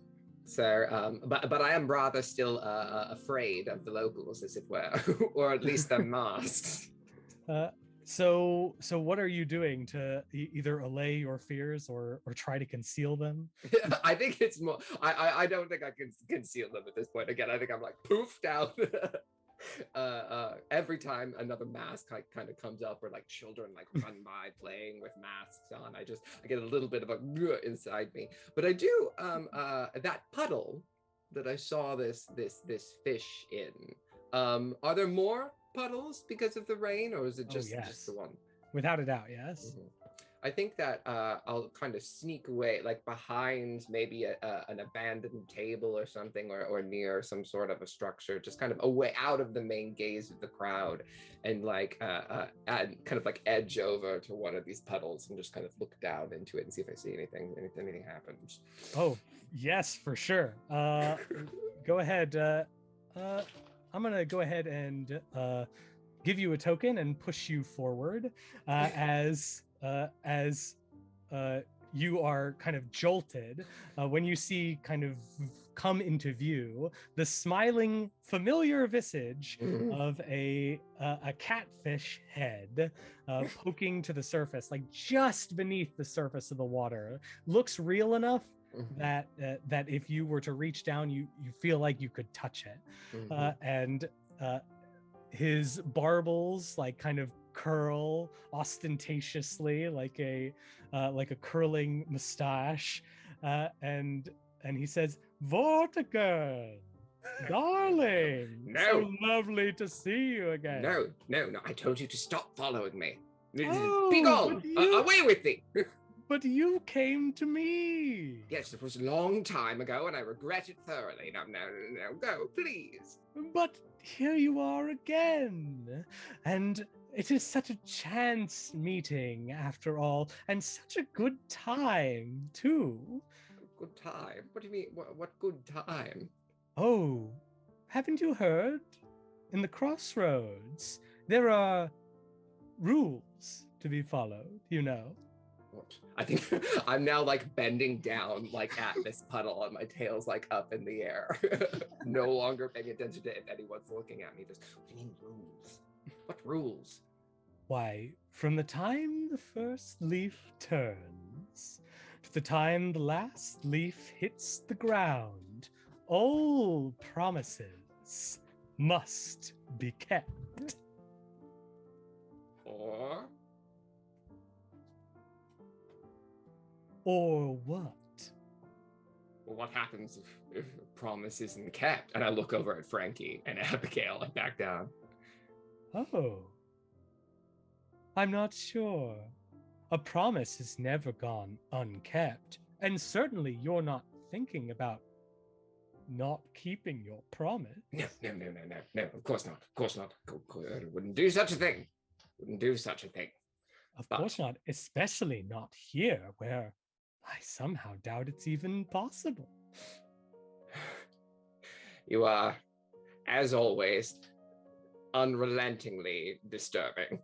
Speaker 3: So, but I am rather still afraid of the locals, as it were, or at least their masks.
Speaker 1: So what are you doing to either allay your fears or try to conceal them?
Speaker 3: I think it's more. I don't think I can conceal them at this point. Again, I think I'm like poofed out. Every time another mask kind of comes up, or like children like run by playing with masks on, I get a little bit of a inside me. But I do that puddle that I saw this fish in. Are there more puddles because of the rain, or is it just the one?
Speaker 1: Without a doubt, yes.
Speaker 3: Mm-hmm. I think that I'll kind of sneak away, like behind maybe an abandoned table or something, or near some sort of a structure, just kind of away out of the main gaze of the crowd, and like kind of like edge over to one of these puddles and just kind of look down into it and see if I see anything happens.
Speaker 1: Oh, yes, for sure. Go ahead. I'm gonna go ahead and give you a token and push you forward as you are kind of jolted when you see kind of come into view the smiling, familiar visage of a catfish head poking to the surface, like just beneath the surface of the water. Looks real enough that if you were to reach down, you feel like you could touch it. And his barbels like kind of curl ostentatiously like a curling mustache, and he says, "Vortigern, darling,
Speaker 3: No.
Speaker 1: So lovely to see you again."
Speaker 3: No, I told you to stop following me.
Speaker 1: Oh,
Speaker 3: be gone, away with thee.
Speaker 1: But you came to me.
Speaker 3: Yes, it was a long time ago, and I regret it thoroughly. No, go, please.
Speaker 1: But here you are again, and it is such a chance meeting after all, and such a good time too.
Speaker 3: Good time? What do you mean? What good time?
Speaker 1: Oh, haven't you heard? In the Crossroads, there are rules to be followed, you know.
Speaker 3: What? I think I'm now like bending down like at this puddle, and my tail's like up in the air. No longer paying attention to if anyone's looking at me. Just, what do you mean rules? What rules?
Speaker 1: Why, from the time the first leaf turns to the time the last leaf hits the ground, all promises must be kept. Or what?
Speaker 3: Well, what happens if a promise isn't kept? And I look over at Frankie and Abigail and back down.
Speaker 1: Oh, I'm not sure. A promise has never gone unkept, and certainly you're not thinking about not keeping your promise.
Speaker 3: No, of course not. I wouldn't do such a thing.
Speaker 1: Of course not, especially not here, where I somehow doubt it's even possible.
Speaker 3: You are, as always, unrelentingly disturbing.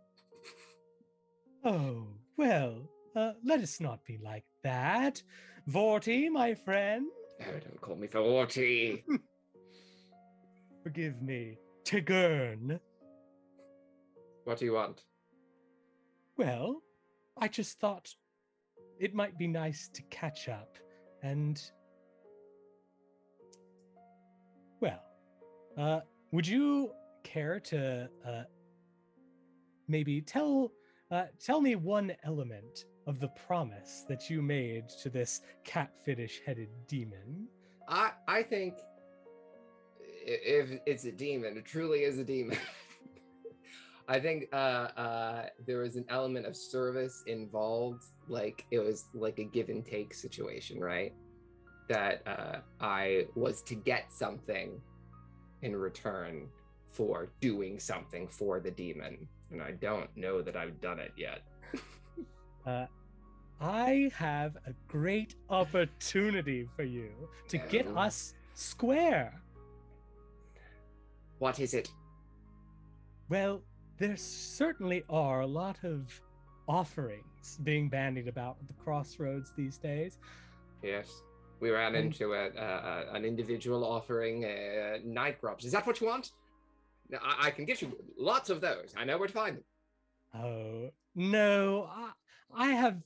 Speaker 1: Oh, well, let us not be like that. Vorty, my friend.
Speaker 3: Oh, don't call me Vorty.
Speaker 1: Forgive me, Tigern.
Speaker 3: What do you want?
Speaker 1: Well, I just thought it might be nice to catch up and, well, would you care to maybe tell me one element of the promise that you made to this catfish-headed demon?
Speaker 3: I think if it's a demon, it truly is a demon. I think there was an element of service involved, like it was like a give and take situation, right? That I was to get something in return for doing something for the demon, and I don't know that I've done it yet.
Speaker 1: I have a great opportunity for you to get us square.
Speaker 3: What is it?
Speaker 1: Well, there certainly are a lot of offerings being bandied about at the Crossroads these days.
Speaker 3: Yes. We ran
Speaker 1: And-
Speaker 3: into an individual offering night grubs. Is that what you want? I can get you lots of those. I know where to find them.
Speaker 1: Oh, no, I have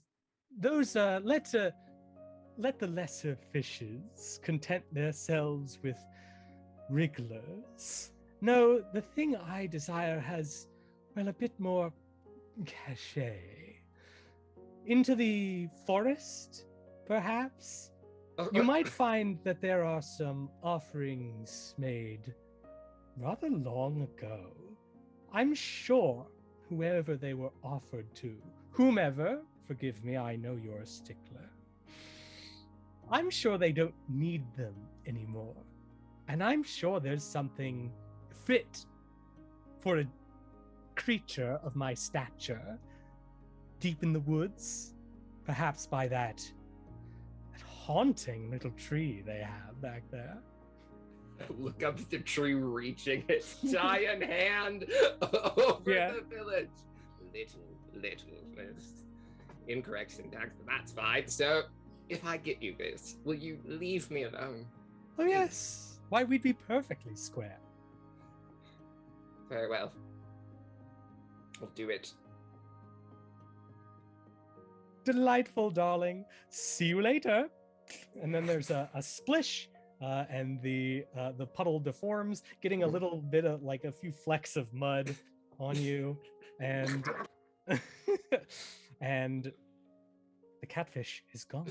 Speaker 1: those, let the lesser fishes content themselves with wrigglers. No, the thing I desire has, well, a bit more cachet. Into the forest, perhaps? You might find that there are some offerings made rather long ago. I'm sure whoever they were offered to, whomever, forgive me, I know you're a stickler, I'm sure they don't need them anymore. And I'm sure there's something fit for a creature of my stature deep in the woods, perhaps by that haunting little tree they have back there.
Speaker 3: Look up at the tree, reaching its giant hand over the village. Little. Incorrect syntax, but that's fine. So, if I get you this, will you leave me alone?
Speaker 1: Oh, yes. Why, we'd be perfectly square.
Speaker 3: Very well. I'll do it.
Speaker 1: Delightful, darling. See you later. And then there's a splish, and the puddle deforms, getting a little bit of like a few flecks of mud on you, and and the catfish is gone.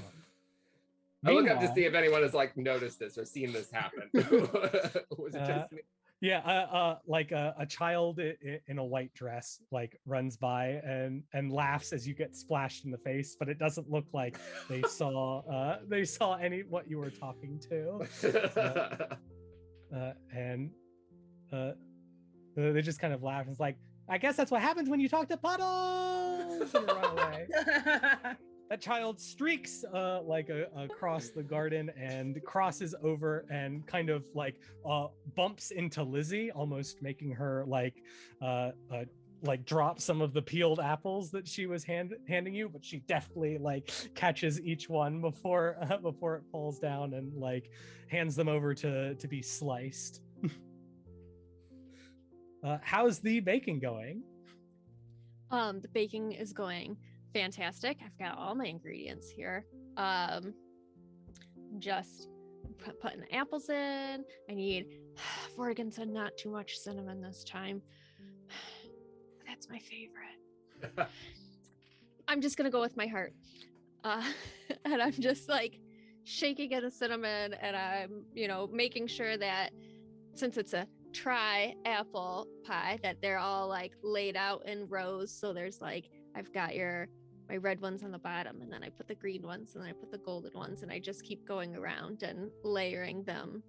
Speaker 3: I look up to
Speaker 1: Meanwhile-
Speaker 3: see if anyone has like noticed this or seen this happen. Was it just me?
Speaker 1: Yeah, like a child in a white dress like runs by and laughs as you get splashed in the face, but it doesn't look like they saw any what you were talking to, and they just kind of laugh. It's like, I guess that's what happens when you talk to puddles, and run away. That child streaks across the garden and crosses over and kind of bumps into Lizzy, almost making her drop some of the peeled apples that she was handing you, but she definitely catches each one before it falls down and hands them over to be sliced. How's the baking going?
Speaker 2: The baking is going fantastic. I've got all my ingredients here. Just putting the apples in. I need Vortigern said not too much cinnamon this time. That's my favorite. I'm just gonna go with my heart. And I'm just shaking in the cinnamon, and I'm making sure that since it's a tri-apple pie that they're all laid out in rows. So there's I've got my red ones on the bottom, and then I put the green ones, and then I put the golden ones, and I just keep going around and layering them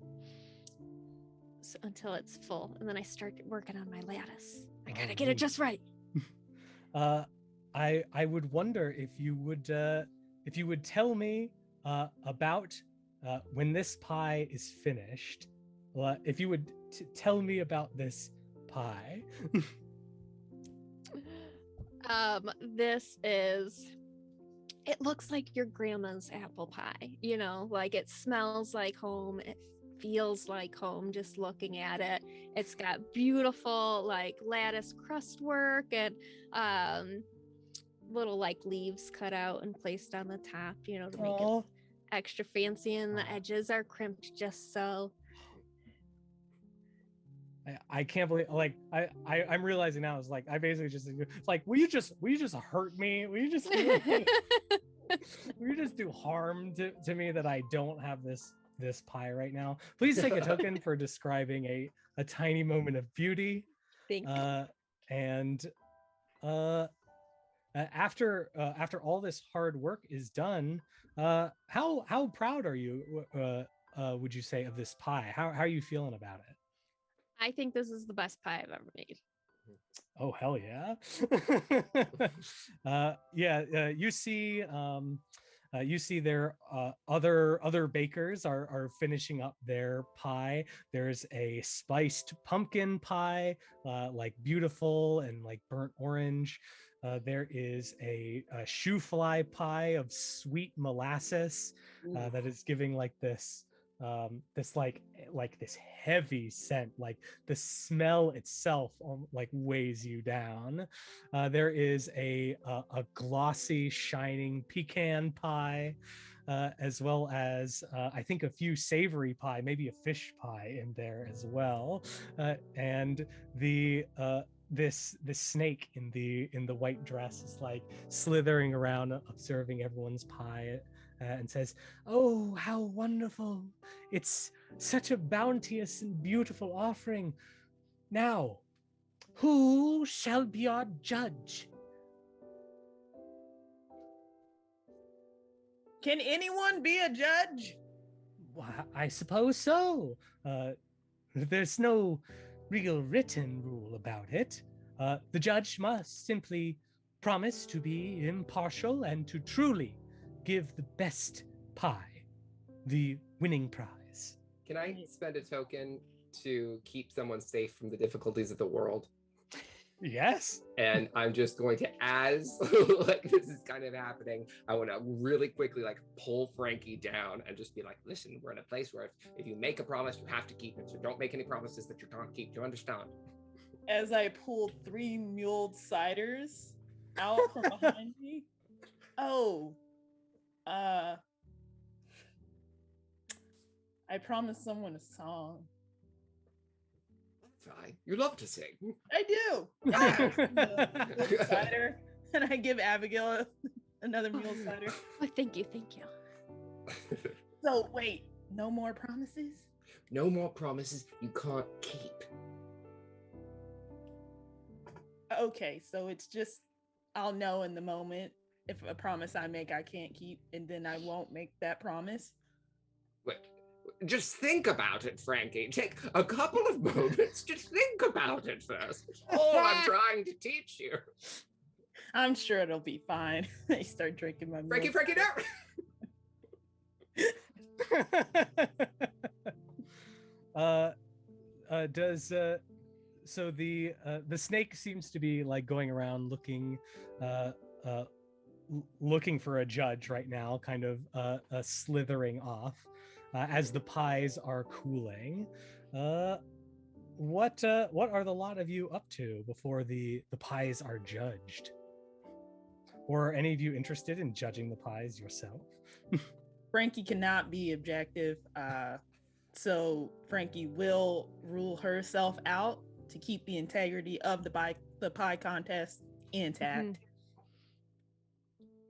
Speaker 2: until it's full, and then I start working on my lattice. I gotta get it just right.
Speaker 1: I would wonder if you would tell me about when this pie is finished. If you would tell me about this pie.
Speaker 2: It looks like your grandma's apple pie, it smells like home. It feels like home just looking at it. It's got beautiful lattice crust work and little leaves cut out and placed on the top, to make it extra fancy, and the edges are crimped just so.
Speaker 1: I can't believe I'm realizing now, I basically just will you just hurt me? Will you just do harm to me that I don't have this pie right now? Please take a token for describing a tiny moment of beauty.
Speaker 2: Thank you.
Speaker 1: And after all this hard work is done, how proud are you, would you say, of this pie? How are you feeling about it?
Speaker 2: I think this is the best pie I've ever made.
Speaker 1: Oh, hell yeah. You see You see there other bakers are finishing up their pie. There's a spiced pumpkin pie, like beautiful and like burnt orange. There is a shoe fly pie of sweet molasses that is giving like this this like this heavy scent, like the smell itself like weighs you down. There is a glossy shining pecan pie, as well as I think a few savory pie, maybe a fish pie in there as well, and the this snake in the white dress is like slithering around observing everyone's pie, and says, "Oh, how wonderful. It's such a bounteous and beautiful offering. Now, who shall be our judge?"
Speaker 4: Can anyone be a judge?
Speaker 1: Well, I suppose so. There's no real written rule about it. The judge must simply promise to be impartial and to truly give the best pie, the winning prize.
Speaker 3: Can I spend a token to keep someone safe from the difficulties of the world?
Speaker 1: Yes.
Speaker 3: And I'm just going to, as like this is kind of happening, I want to really quickly like pull Frankie down and just be like, listen, we're in a place where if you make a promise, you have to keep it. So don't make any promises that you can't keep. Do you understand?
Speaker 4: As I pull 3 muled ciders out from behind me. Oh, I promised someone a song.
Speaker 3: Fine. You love to sing.
Speaker 4: I do. The cider, and I give Abigail another mule cider.
Speaker 2: Oh, thank you.
Speaker 4: So wait, no more promises?
Speaker 3: No more promises you can't keep.
Speaker 4: Okay, so it's just I'll know in the moment if a promise I make I can't keep, and then I won't make that promise.
Speaker 3: Wait. Just think about it, Frankie. Take a couple of moments. Just think about it first. That's all I'm trying to teach you.
Speaker 4: I'm sure it'll be fine. I start drinking my milk.
Speaker 3: Frankie,
Speaker 1: no. So the snake seems to be like going around looking for a judge right now, kind of slithering off. As the pies are cooling. What are the lot of you up to before the pies are judged? Or are any of you interested in judging the pies yourself?
Speaker 4: Frankie cannot be objective, so Frankie will rule herself out to keep the integrity of the pie contest intact.
Speaker 2: Mm-hmm.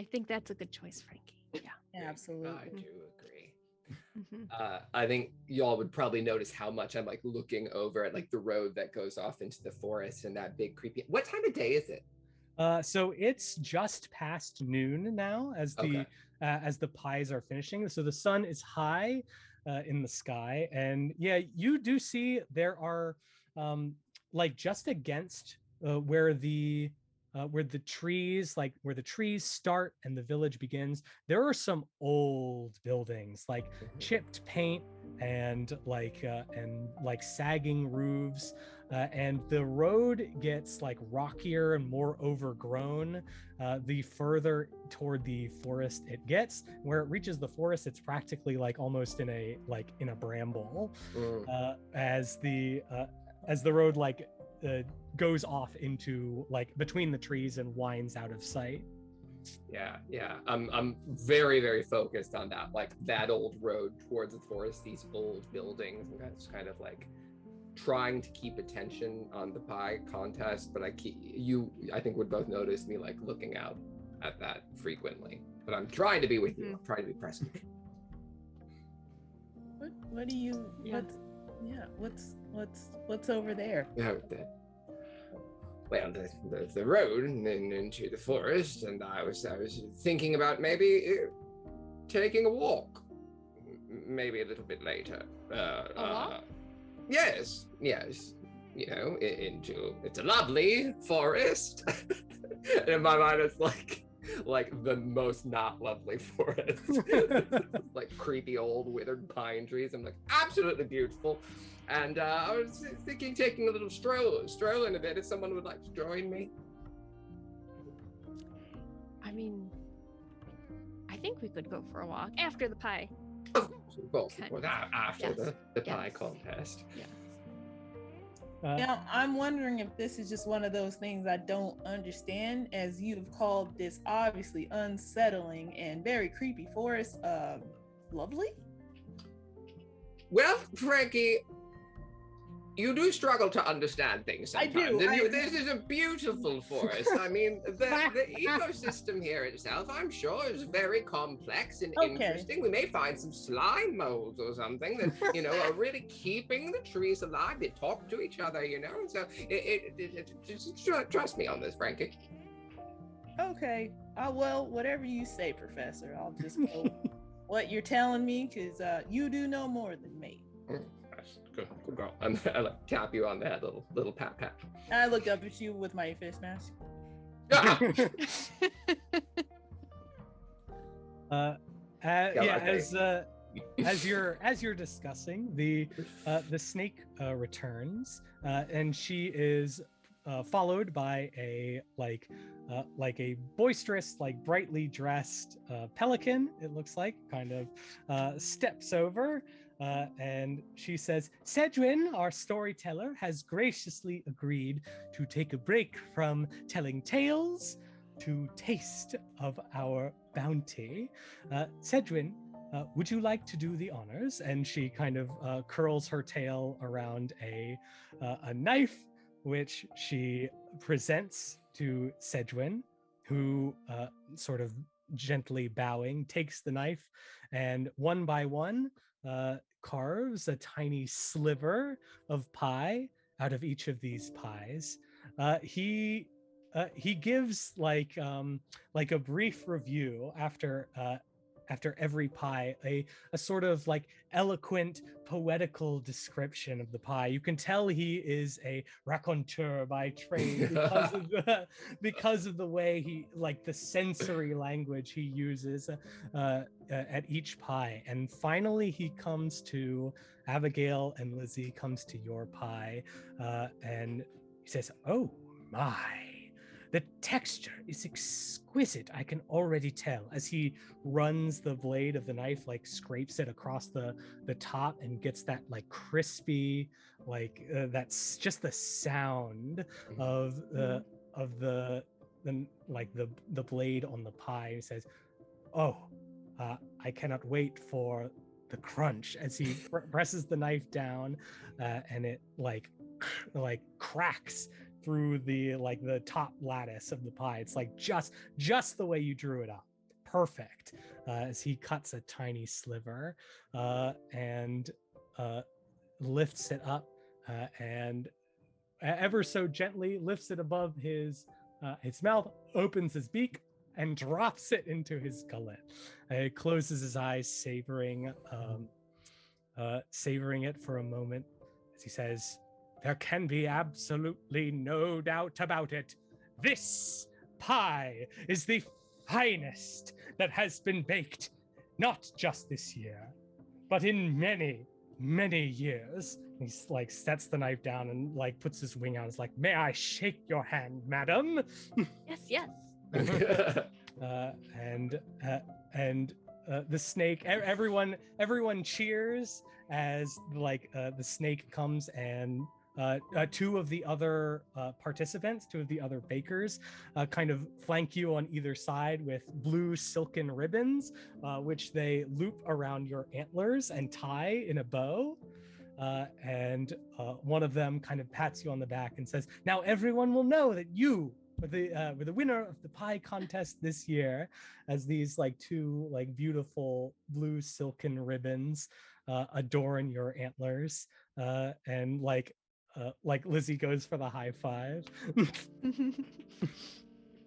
Speaker 2: I think that's a good choice, Frankie. Yeah,
Speaker 4: absolutely.
Speaker 3: I do agree. I think y'all would probably notice how much I'm like looking over at like the road that goes off into the forest and that big creepy. What time of day is it?
Speaker 1: So it's just past noon now as the pies are finishing. So the sun is high in the sky, and yeah, you do see there are like just against where the trees start and the village begins, there are some old buildings, like chipped paint and like sagging roofs, and the road gets like rockier and more overgrown the further toward the forest it gets. Where it reaches the forest, it's practically like almost in a bramble, as the road like goes off into like between the trees and winds out of sight.
Speaker 3: Yeah. I'm very, very focused on that, like that old road towards the forest, these old buildings, and that's kind of like trying to keep attention on the pie contest, but I think would both notice me like looking out at that frequently. But I'm trying to be with you. I'm trying to be present.
Speaker 4: What do you? What's over there?
Speaker 3: Yeah, the road and then into the forest, and I was thinking about maybe taking a walk, maybe a little bit later.
Speaker 2: A walk?
Speaker 3: Yes. You know, it's a lovely forest. And in my mind, it's like like the most not lovely forest. Like creepy old withered pine trees. I'm like, absolutely beautiful. And I was thinking taking a little stroll in a bit if someone would like to join me.
Speaker 2: I mean, I think we could go for a walk after the pie.
Speaker 3: After
Speaker 2: Yes.
Speaker 3: the pie
Speaker 2: Yes.
Speaker 3: contest.
Speaker 2: Yes.
Speaker 4: I'm wondering if this is just one of those things I don't understand, as you've called this obviously unsettling and very creepy forest lovely?
Speaker 3: Well, Frankie, you do struggle to understand things
Speaker 4: I
Speaker 3: sometimes.
Speaker 4: do.
Speaker 3: And this is a beautiful forest. I mean, the ecosystem here itself, I'm sure, is very complex and interesting. We may find some slime molds or something that, you know, are really keeping the trees alive. They talk to each other, you know. So just trust me on this, Frankie.
Speaker 4: Okay. Well, whatever you say, Professor. I'll just go what you're telling me, because you do know more than me.
Speaker 3: Good girl. I like tap you on the head, little pat.
Speaker 4: I look up at you with my face mask.
Speaker 1: As you're discussing, the snake returns, and she is followed by a boisterous, like brightly dressed pelican. It looks like kind of steps over. And she says, Sedwin, our storyteller, has graciously agreed to take a break from telling tales to taste of our bounty. Sedwin, would you like to do the honors? And she kind of curls her tail around a knife, which she presents to Sedwin, who sort of gently bowing, takes the knife and one by one carves a tiny sliver of pie out of each of these pies. He gives like a brief review after every pie, a sort of like eloquent, poetical description of the pie. You can tell he is a raconteur by trade because of the way he, like the sensory language he uses at each pie. And finally, he comes to Abigail and Lizzy, comes to your pie, and he says, "Oh my. The texture is exquisite, I can already tell," as he runs the blade of the knife, like scrapes it across the top and gets that like crispy, like that's just the sound of the blade on the pie. He says, "Oh, I cannot wait for the crunch," as he presses the knife down, and it like cracks through the top lattice of the pie. It's like just the way you drew it up, perfect, as he cuts a tiny sliver and lifts it up and ever so gently lifts it above his mouth, opens his beak and drops it into his gullet. He closes his eyes, savoring it for a moment as he says, "There can be absolutely no doubt about it. This pie is the finest that has been baked, not just this year, but in many, many years." He's like sets the knife down and like puts his wing out. It's like, "May I shake your hand, madam?"
Speaker 2: Yes.
Speaker 1: And the snake, everyone cheers as the snake comes, and two of the other participants, two of the other bakers, kind of flank you on either side with blue silken ribbons, which they loop around your antlers and tie in a bow. And one of them kind of pats you on the back and says, "Now everyone will know that you were the winner of the pie contest this year," as these like two like beautiful blue silken ribbons adorn your antlers, and like Lizzy goes for the high five.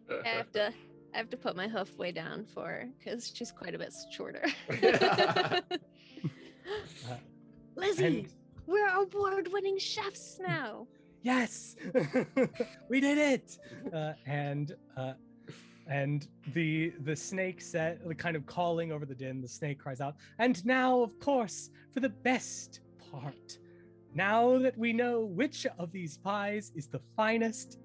Speaker 2: I have to put my hoof way down for her because she's quite a bit shorter. Lizzy, we're award-winning chefs now.
Speaker 1: Yes, we did it. And And the snake said, kind of calling over the din, the snake cries out, "And now, of course, for the best part. Now that we know which of these pies is the finest,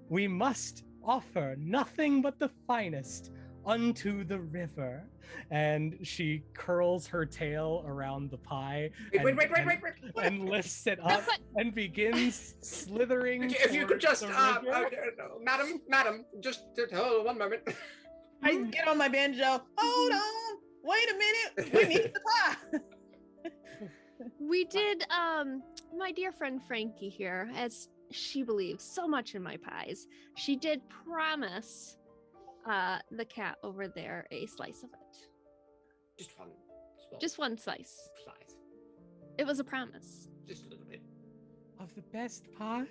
Speaker 1: we must offer nothing but the finest unto the river." And she curls her tail around the pie
Speaker 3: Wait.
Speaker 1: and lifts it up and begins slithering.
Speaker 3: If you could
Speaker 1: towards
Speaker 3: just,
Speaker 1: the river.
Speaker 3: madam, just hold 1 moment.
Speaker 4: I get on my banjo. Hold on. Wait a minute. We need the pie.
Speaker 2: We did, my dear friend Frankie here, as she believes so much in my pies, she did promise the cat over there a slice of it.
Speaker 3: Just one.
Speaker 2: Just one slice.
Speaker 3: Slice.
Speaker 2: It was a promise.
Speaker 3: Just a little bit.
Speaker 1: Of the best pie?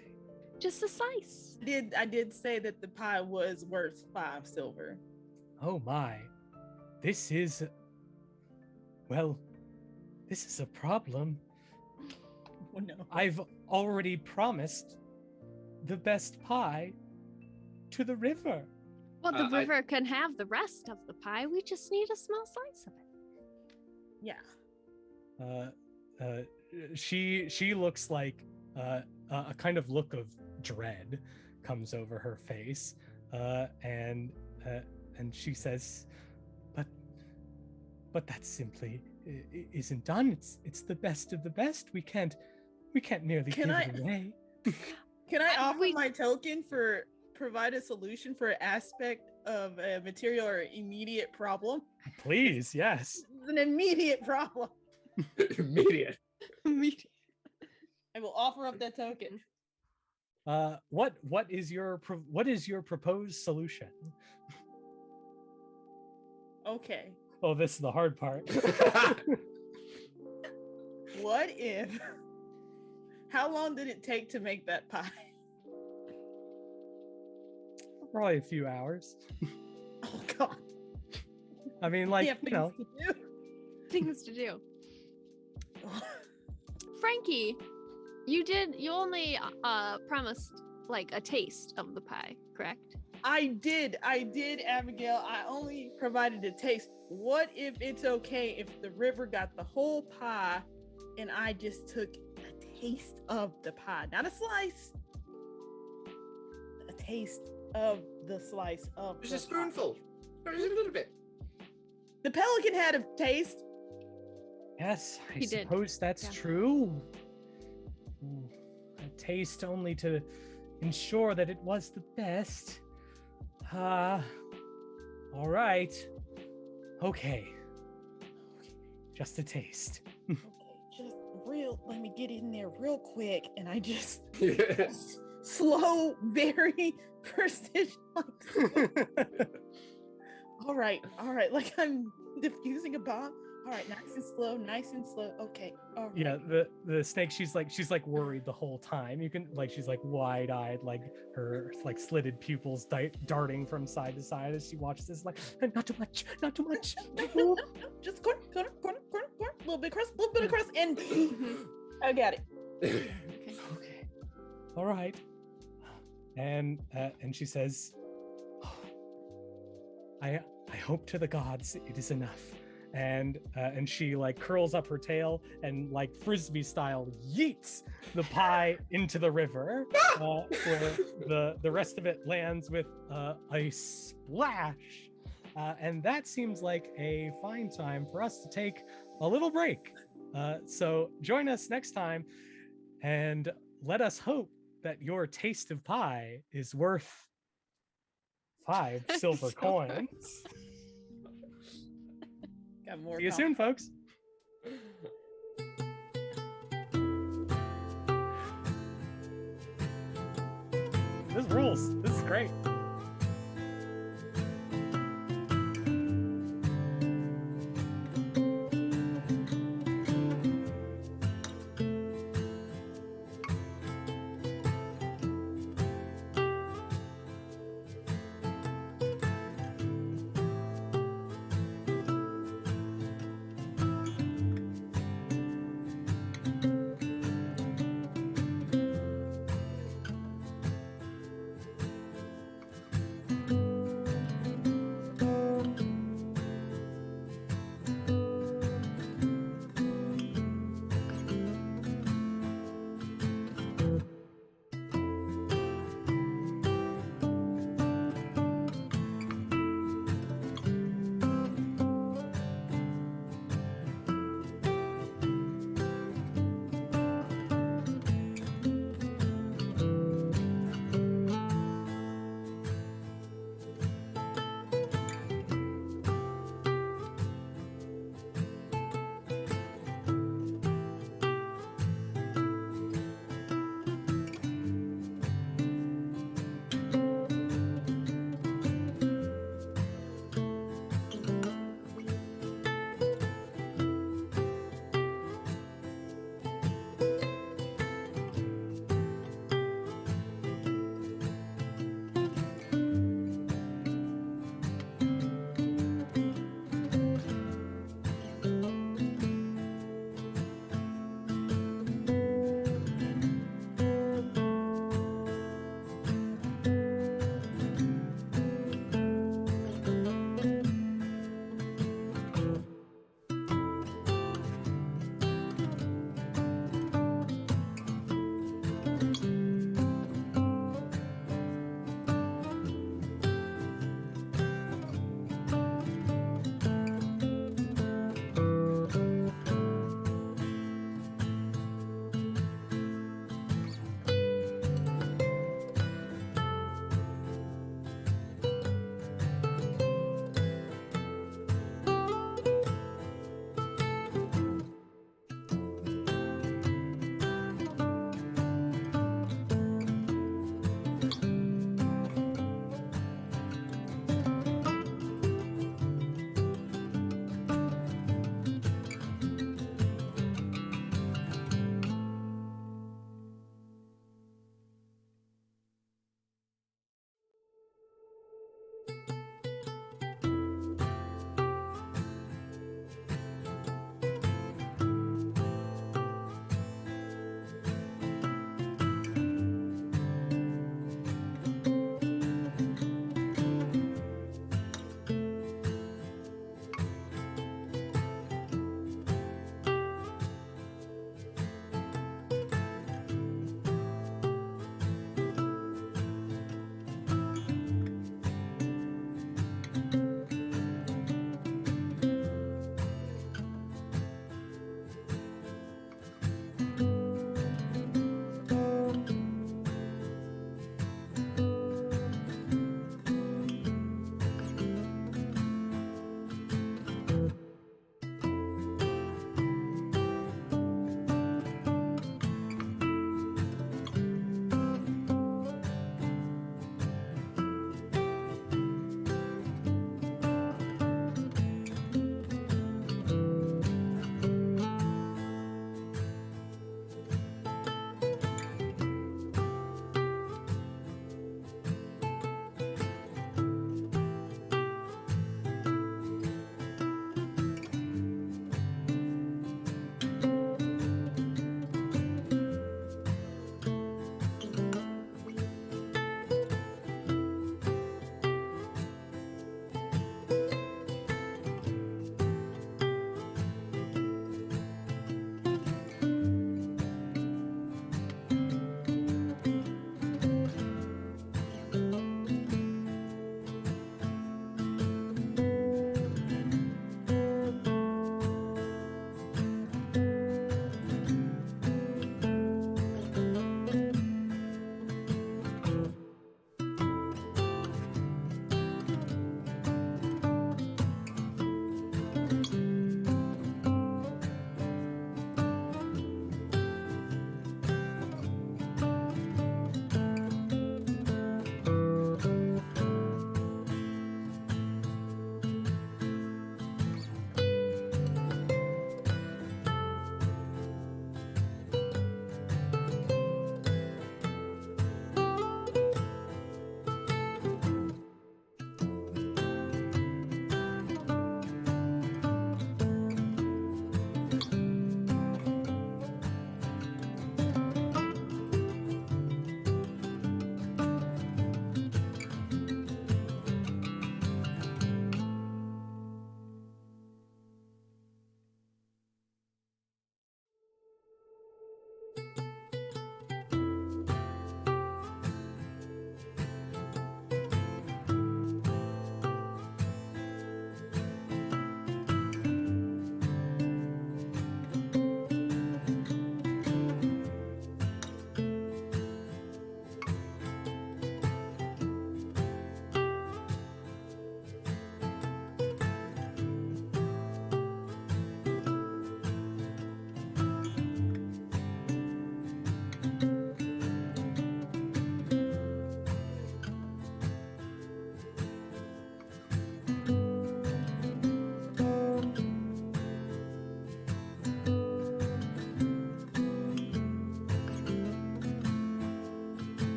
Speaker 2: Just a slice.
Speaker 4: I did say that the pie was worth 5 silver.
Speaker 1: Oh my. This is a problem.
Speaker 4: Oh no.
Speaker 1: I've already promised the best pie to the river.
Speaker 2: Well, the river can have the rest of the pie. We just need a small slice of it.
Speaker 4: Yeah.
Speaker 1: She looks like a kind of look of dread comes over her face, and she says, but that simply isn't done. It's the best of the best. We can't merely give it away.
Speaker 4: Can I offer my token for provide a solution for an aspect of a material or immediate problem?
Speaker 1: Please, yes.
Speaker 4: It's an immediate problem.
Speaker 3: Immediate.
Speaker 4: I will offer up that token.
Speaker 1: What is your proposed solution?
Speaker 4: Okay.
Speaker 1: Oh, this is the hard part.
Speaker 4: What if? How long did it take to make that pie?
Speaker 1: Probably a few hours.
Speaker 4: Oh God.
Speaker 1: I mean, like,
Speaker 2: Things to do. Frankie, you only promised like a taste of the pie, correct?
Speaker 4: I did, Abigail. I only provided a taste. What if it's okay if the river got the whole pie and I just took a taste of the pie? Not a slice. A taste of the slice of
Speaker 3: Just
Speaker 4: the
Speaker 3: a spoonful. Or just a little bit.
Speaker 4: The pelican had a taste.
Speaker 1: Yes, I
Speaker 2: He did.
Speaker 1: suppose that's true. A taste only to ensure that it was the best. All right. Okay. Just a taste.
Speaker 4: Okay, just let me get in there real quick, and I just slow, very precision. All right, like I'm diffusing a bomb. All right, nice and slow. Okay. All right.
Speaker 1: Yeah, the snake, she's like worried the whole time. You can she's like wide-eyed, like her like slitted pupils darting from side to side as she watches this, like, not too much.
Speaker 4: No, just corner, a little bit of crust, and I got it.
Speaker 1: Okay. All right. And she says, I hope to the gods it is enough. And she like curls up her tail and like frisbee style yeets the pie into the river, where the rest of it lands with a splash. And that seems like a fine time for us to take a little break. So join us next time, and let us hope that your taste of pie is worth 5 silver coins.
Speaker 4: Got more.
Speaker 1: See you soon, folks. This rules. This is great.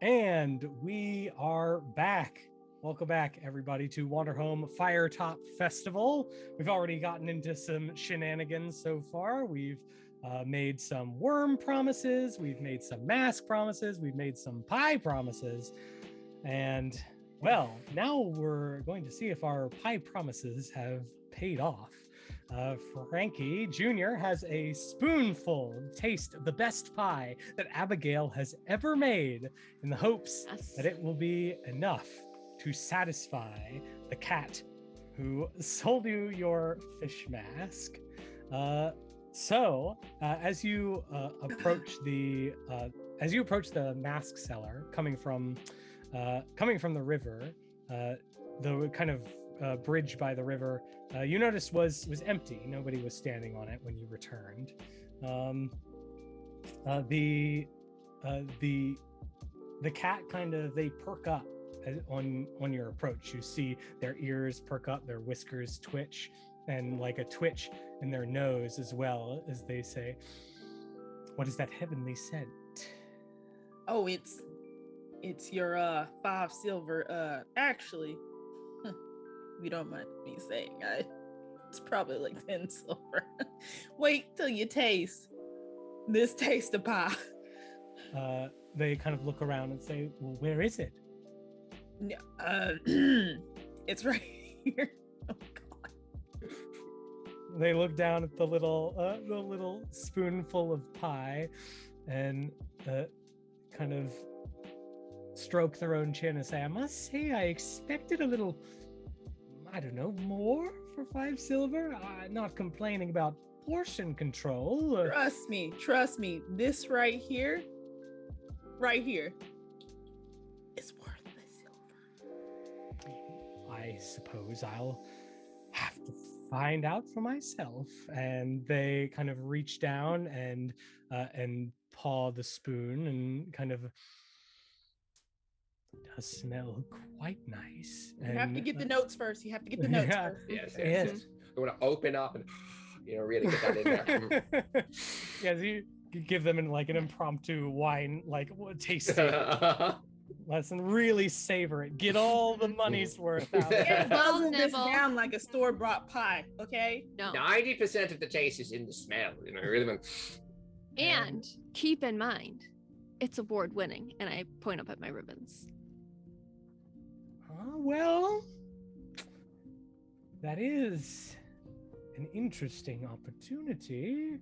Speaker 1: And we are back. Welcome back, everybody, to Wanderhome Firetop Festival. We've already gotten into some shenanigans so far. We've made some worm promises. We've made some mask promises. We've made some pie promises. And, well, now we're going to see if our pie promises have paid off. Frankie Jr. has a spoonful to taste the best pie that Abigail has ever made in the hopes that it will be enough to satisfy the cat who sold you your fish mask. So as you approach the mask seller coming from the river, the kind of bridge by the river, you noticed was empty. Nobody was standing on it when you returned. The cat they perk up on your approach. You see their ears perk up, their whiskers twitch, and like a twitch in their nose as well as they say, "What is that heavenly scent?"
Speaker 4: Oh, it's your 5 silver. Actually, if you don't mind me saying, it's probably like 10 silver. Wait till you taste this taste of pie.
Speaker 1: They kind of look around and say, "Well, where is it?"
Speaker 4: It's right here. Oh God.
Speaker 1: They look down at the little spoonful of pie and kind of stroke their own chin and say, "I must say, I expected a little, I don't know, more for 5 silver. Not complaining about portion control."
Speaker 4: Trust me. This right here, is worth the silver.
Speaker 1: I suppose I'll have to find out for myself. And they kind of reach down and paw the spoon, and kind of does smell quite nice.
Speaker 4: You have to get the notes first. Yes.
Speaker 3: Yes. I want to open up and really get that in there.
Speaker 1: Yes, you give them an impromptu wine tasting lesson. Really savor it. Get all the money's worth out.
Speaker 4: Guzzle this down like a store-bought pie, okay?
Speaker 2: No.
Speaker 3: 90% of the taste is in the smell. Really.
Speaker 2: And keep in mind, it's award-winning, and I point up at my ribbons.
Speaker 1: Well, that is an interesting opportunity.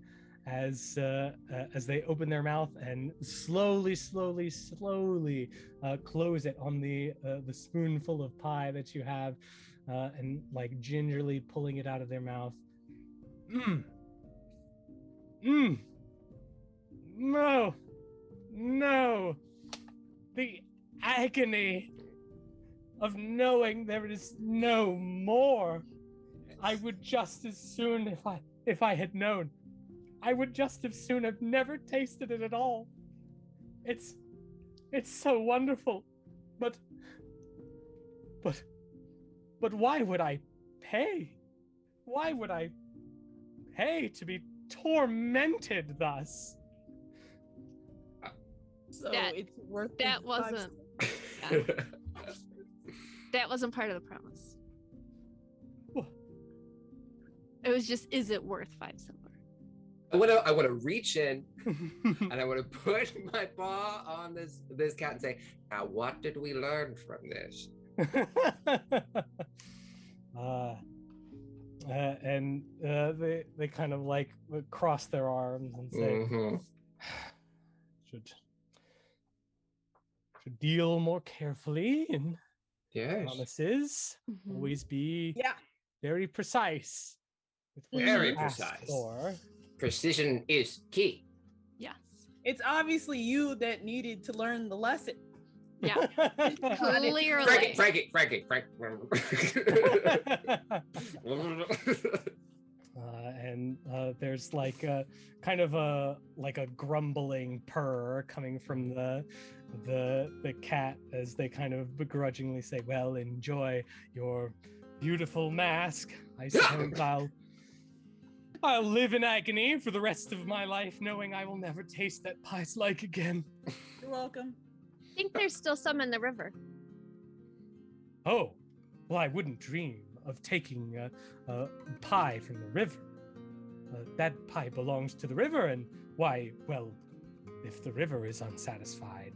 Speaker 1: As they open their mouth and slowly close it on the spoonful of pie that you have, and gingerly pulling it out of their mouth. No, the agony of knowing there is no more. I would just as soon, if I had known, I would just as soon have never tasted it at all. It's so wonderful, but why would I pay? Why would I pay to be tormented thus?
Speaker 4: So it's worth
Speaker 2: that wasn't that wasn't part of the promise.
Speaker 1: What?
Speaker 2: It was just, is it worth 5 silver?
Speaker 3: I want to reach in and I want to put my paw on this cat and say, "Now, what did we learn from this?"
Speaker 1: And they kind of cross their arms and say, should deal more carefully in promises. Always be very precise.
Speaker 3: Very precise. Precision is key.
Speaker 2: Yes.
Speaker 4: It's obviously you that needed to learn the lesson.
Speaker 2: Yeah. Clearly.
Speaker 3: Frankie.
Speaker 1: And there's a kind of a grumbling purr coming from the cat as they kind of begrudgingly say, "Well, enjoy your beautiful mask. I suppose I'll live in agony for the rest of my life, knowing I will never taste that pie's like again."
Speaker 4: You're welcome.
Speaker 2: think there's still some in the river.
Speaker 1: Oh, well, I wouldn't dream of taking a pie from the river. That pie belongs to the river, and why, well, if the river is unsatisfied,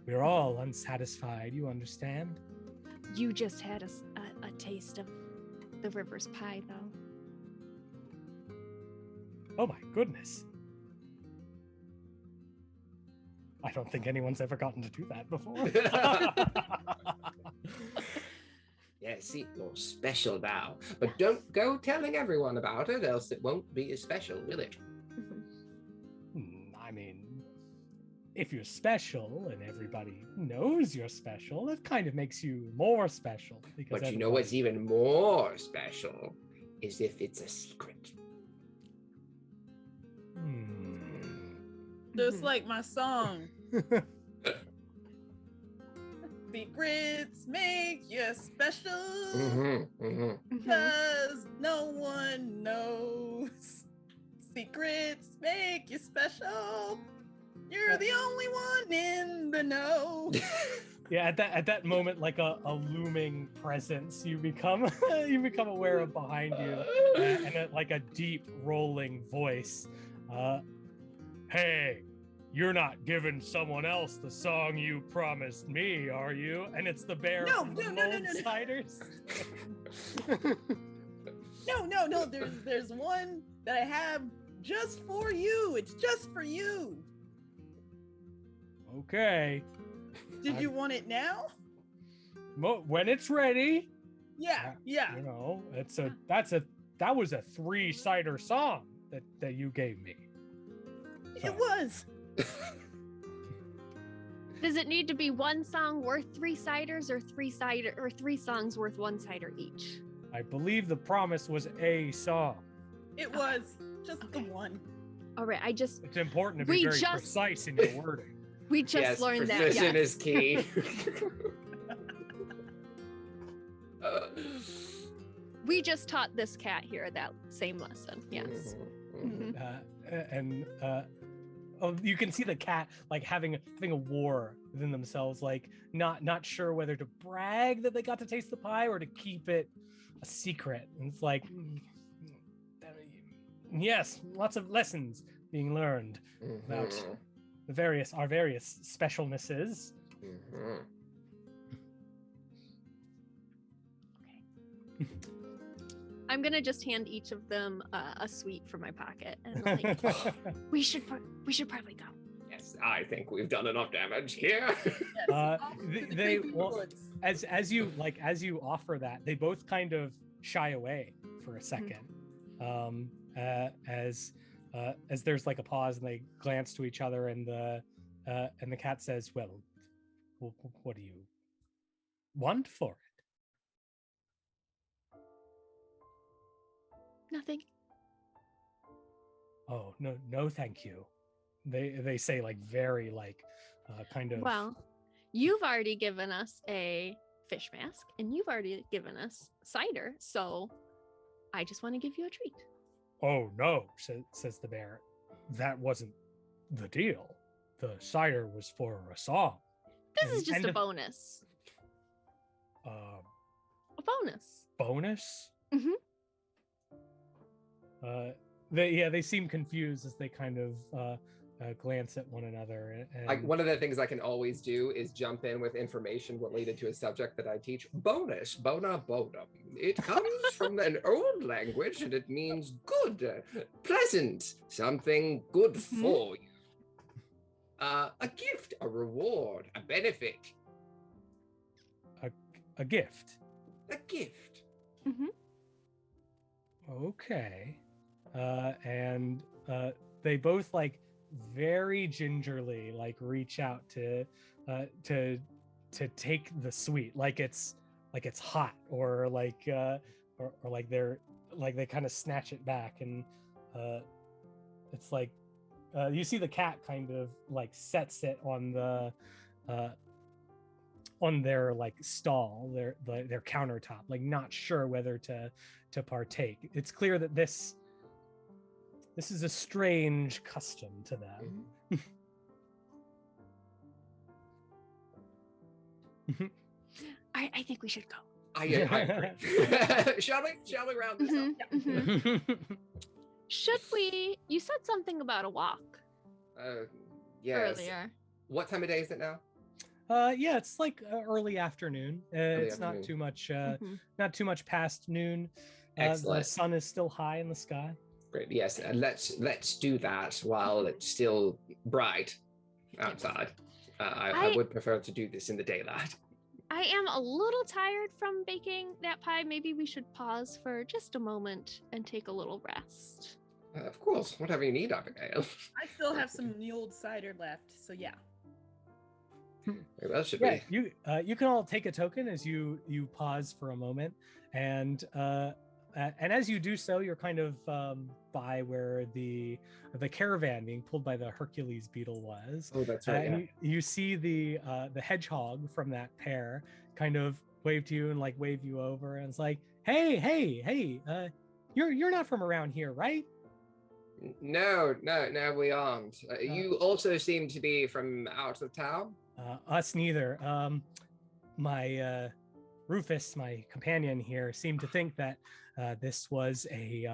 Speaker 1: we're all unsatisfied, you understand?
Speaker 2: You just had a taste of the river's pie, though.
Speaker 1: Oh my goodness. I don't think anyone's ever gotten to do that before.
Speaker 3: Yeah, see, you're special now. But don't go telling everyone about it, else it won't be as special, will it?
Speaker 1: I mean, if you're special and everybody knows you're special, that kind of makes you more special. Because
Speaker 3: But you know what's even more special is if it's a secret.
Speaker 4: Just like my song. Secrets make you special because no one knows. Secrets make you special. You're the only one in the know.
Speaker 1: Yeah, at that moment, like a looming presence, you become aware of behind you, and like a deep rolling voice. Hey, you're not giving someone else the song you promised me, are you? And it's the bear from the Mold Ciders.
Speaker 4: No. There's one that I have just for you. It's just for you.
Speaker 1: Okay.
Speaker 4: Did you want it now?
Speaker 1: When it's ready.
Speaker 4: Yeah.
Speaker 1: You know, that was a 3-cider song that you gave me.
Speaker 4: It was.
Speaker 2: Does it need to be one song worth 3 ciders or 3 songs worth 1 cider each?
Speaker 1: I believe the promise was a song.
Speaker 4: It was just the one.
Speaker 2: All right,
Speaker 1: It's important to be very precise in your wording.
Speaker 2: We just learned that.
Speaker 3: Precision is key.
Speaker 2: We just taught this cat here that same lesson. Yes.
Speaker 1: You can see the cat like having a war within themselves, like not sure whether to brag that they got to taste the pie or to keep it a secret. And it's like, yes, lots of lessons being learned about our various specialnesses.
Speaker 2: Okay. I'm gonna just hand each of them a sweet from my pocket, and like, we should probably go.
Speaker 3: Yes, I think we've done enough damage here.
Speaker 1: As you offer that, they both kind of shy away for a second, as there's like a pause, and they glance to each other, and the cat says, "Well, what do you want for it?"
Speaker 2: Nothing.
Speaker 1: Oh, no, thank you. They say like very like kind of.
Speaker 2: Well, you've already given us a fish mask, and you've already given us cider, so I just want to give you a treat.
Speaker 1: Oh no, says the bear. That wasn't the deal. The cider was for a song.
Speaker 2: This is just a bonus. A bonus.
Speaker 1: Bonus? They seem confused as they kind of glance at one another. And
Speaker 3: one of the things I can always do is jump in with information related to a subject that I teach. Bonus, bona bodum. It comes from an old language, and it means good, pleasant, something good for you. A gift, a reward, a benefit.
Speaker 1: A gift.
Speaker 3: A gift.
Speaker 1: Okay. And they both like very gingerly like reach out to take the sweet, like it's hot, or like they kind of snatch it back, and it's like you see the cat kind of like sets it on the on their like stall, their countertop, like not sure whether to partake. It's clear that this is a strange custom to them.
Speaker 2: I think we should go.
Speaker 3: I agree. Shall we round this up?
Speaker 2: Should we? You said something about a walk
Speaker 3: Yes.
Speaker 2: earlier.
Speaker 3: What time of day is it now?
Speaker 1: Yeah, it's like early afternoon. It's not too much not too much past noon. The
Speaker 3: Excellent.
Speaker 1: sun is still high in the sky.
Speaker 3: Great. Yes, let's do that while it's still bright outside. I would prefer to do this in the daylight.
Speaker 2: I am a little tired from baking that pie. Maybe we should pause for just a moment and take a little rest.
Speaker 3: Of course, whatever you need, Abigail.
Speaker 4: I still have some mulled cider left, so yeah.
Speaker 3: Very well, should
Speaker 1: Yeah,
Speaker 3: we?
Speaker 1: you can all take a token as you pause for a moment, and as you do so, you're kind of by where the caravan being pulled by the Hercules beetle was.
Speaker 3: Oh, that's right.
Speaker 1: And you see the hedgehog from that pair kind of wave to you and like wave you over, and it's like, hey, you're not from around here, right?
Speaker 3: No, we aren't. You also seem to be from out of town.
Speaker 1: Us neither. My Rufus, my companion here, seemed to think that this was a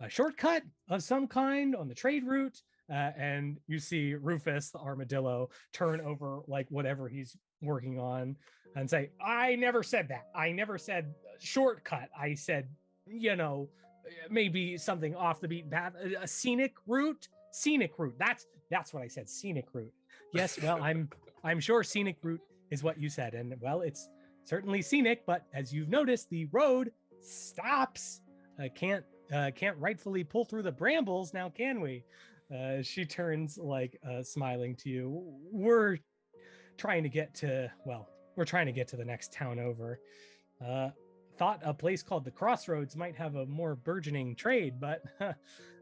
Speaker 1: shortcut of some kind on the trade route. And you see Rufus, the armadillo, turn over like whatever he's working on and say, I never said that. I never said shortcut. I said, maybe something off the beaten path, a scenic route. That's what I said. Scenic route. Yes. Well, I'm sure scenic route is what you said. And well, it's certainly scenic, but as you've noticed, the road stops. Can't rightfully pull through the brambles now, can we? She turns like smiling to you. We're trying to get to the next town over. Thought a place called the Crossroads might have a more burgeoning trade, but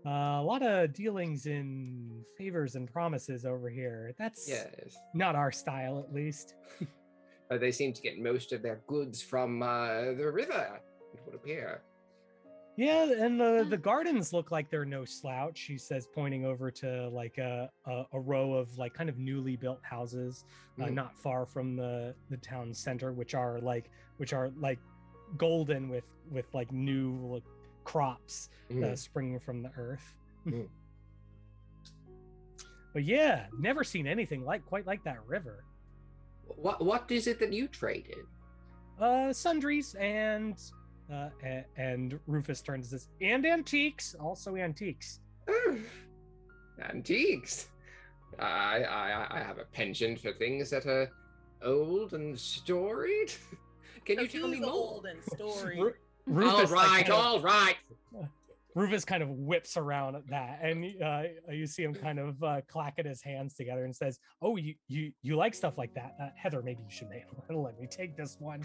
Speaker 1: a lot of dealings in favors and promises over here. That's not our style, at least.
Speaker 3: They seem to get most of their goods from the river, it would appear.
Speaker 1: Yeah, and the gardens look like they're no slouch, she says, pointing over to like a row of like kind of newly built houses, not far from the town center, which are like golden with like new crops springing from the earth. But yeah, never seen anything quite like that river.
Speaker 3: What is it that you traded?
Speaker 1: Sundries and Rufus turns to this, and antiques, also antiques.
Speaker 3: Antiques. I have a penchant for things that are old and storied. Can you tell me more?
Speaker 4: Old and storied.
Speaker 1: Rufus,
Speaker 3: all right.
Speaker 1: Rufus kind of whips around at that, and you see him kind of clacking his hands together and says, "Oh, you like stuff like that, Heather? Maybe you should let me take this one.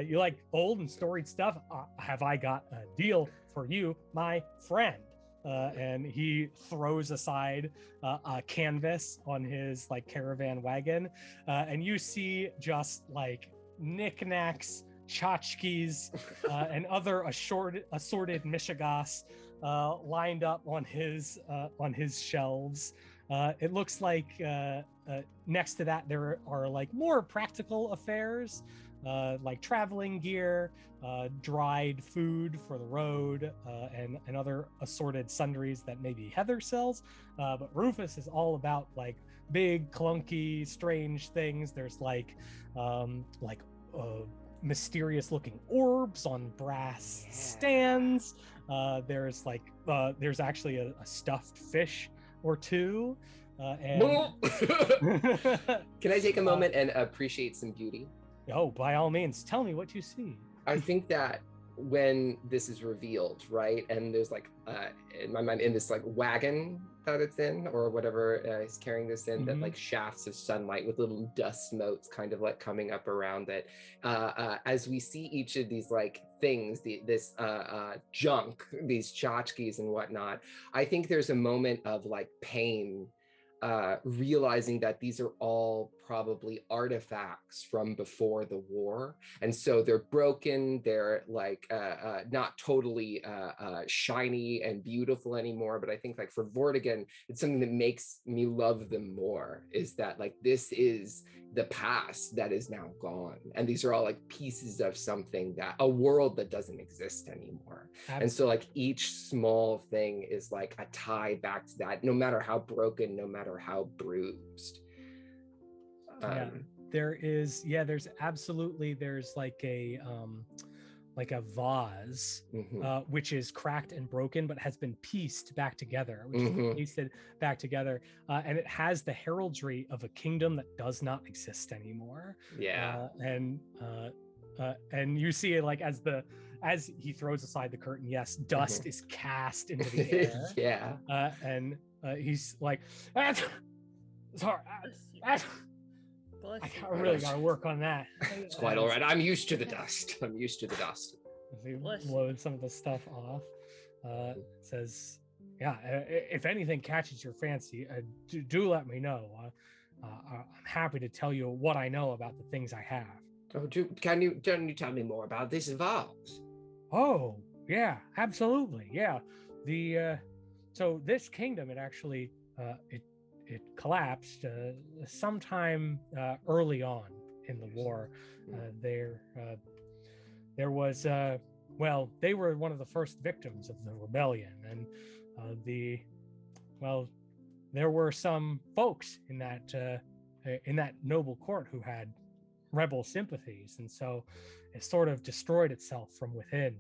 Speaker 1: You like old and storied stuff? Have I got a deal for you, my friend?" And he throws aside a canvas on his like caravan wagon, and you see just like knickknacks, tchotchkes, and other assorted mishigas lined up on his shelves. It looks like next to that there are like more practical affairs, like traveling gear, dried food for the road, and other assorted sundries that maybe Heather sells. But Rufus is all about like big, clunky, strange things. There's like mysterious looking orbs on brass stands. There's actually a stuffed fish or two. And
Speaker 3: Can I take a moment and appreciate some beauty?
Speaker 1: Oh, by all means, tell me what you see.
Speaker 3: I think that when this is revealed, right, and there's like in my mind, in this like wagon that it's in or whatever is carrying this in, that like shafts of sunlight with little dust motes kind of like coming up around it, as we see each of these like things, this junk, these tchotchkes and whatnot, I think there's a moment of like pain, realizing that these are all probably artifacts from before the war, and so they're broken. They're like not totally shiny and beautiful anymore. But I think like for Vortigern, it's something that makes me love them more. Is that like this is the past that is now gone, and these are all like pieces of something, that a world that doesn't exist anymore.
Speaker 1: Absolutely.
Speaker 3: And so like each small thing is like a tie back to that, no matter how broken, no matter how bruised.
Speaker 1: There's absolutely, there's like a vase, which is cracked and broken, but has been pieced back together, pasted back together, and it has the heraldry of a kingdom that does not exist anymore. And you see it like as he throws aside the curtain, yes, dust is cast into the air. And he's like, sorry, I really got to work on that.
Speaker 3: It's quite all right. I'm used to the dust.
Speaker 1: He blows some of the stuff off. Says, if anything catches your fancy, do let me know. I'm happy to tell you what I know about the things I have.
Speaker 3: Oh, can you tell me more about this vase?
Speaker 1: Oh, yeah, absolutely. Yeah. So this kingdom, it actually, it collapsed sometime early on in the war. There was, they were one of the first victims of the rebellion, and there were some folks in that noble court who had rebel sympathies, and so it sort of destroyed itself from within.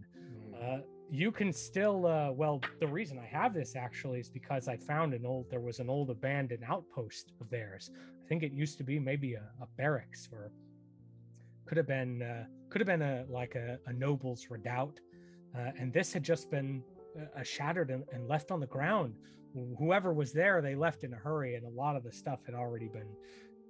Speaker 1: You can still the reason I have this actually is because I found there was an old abandoned outpost of theirs. I think it used to be maybe a barracks, or could have been a noble's redoubt, and this had just been shattered and left on the ground. Whoever was there, they left in a hurry, and a lot of the stuff had already been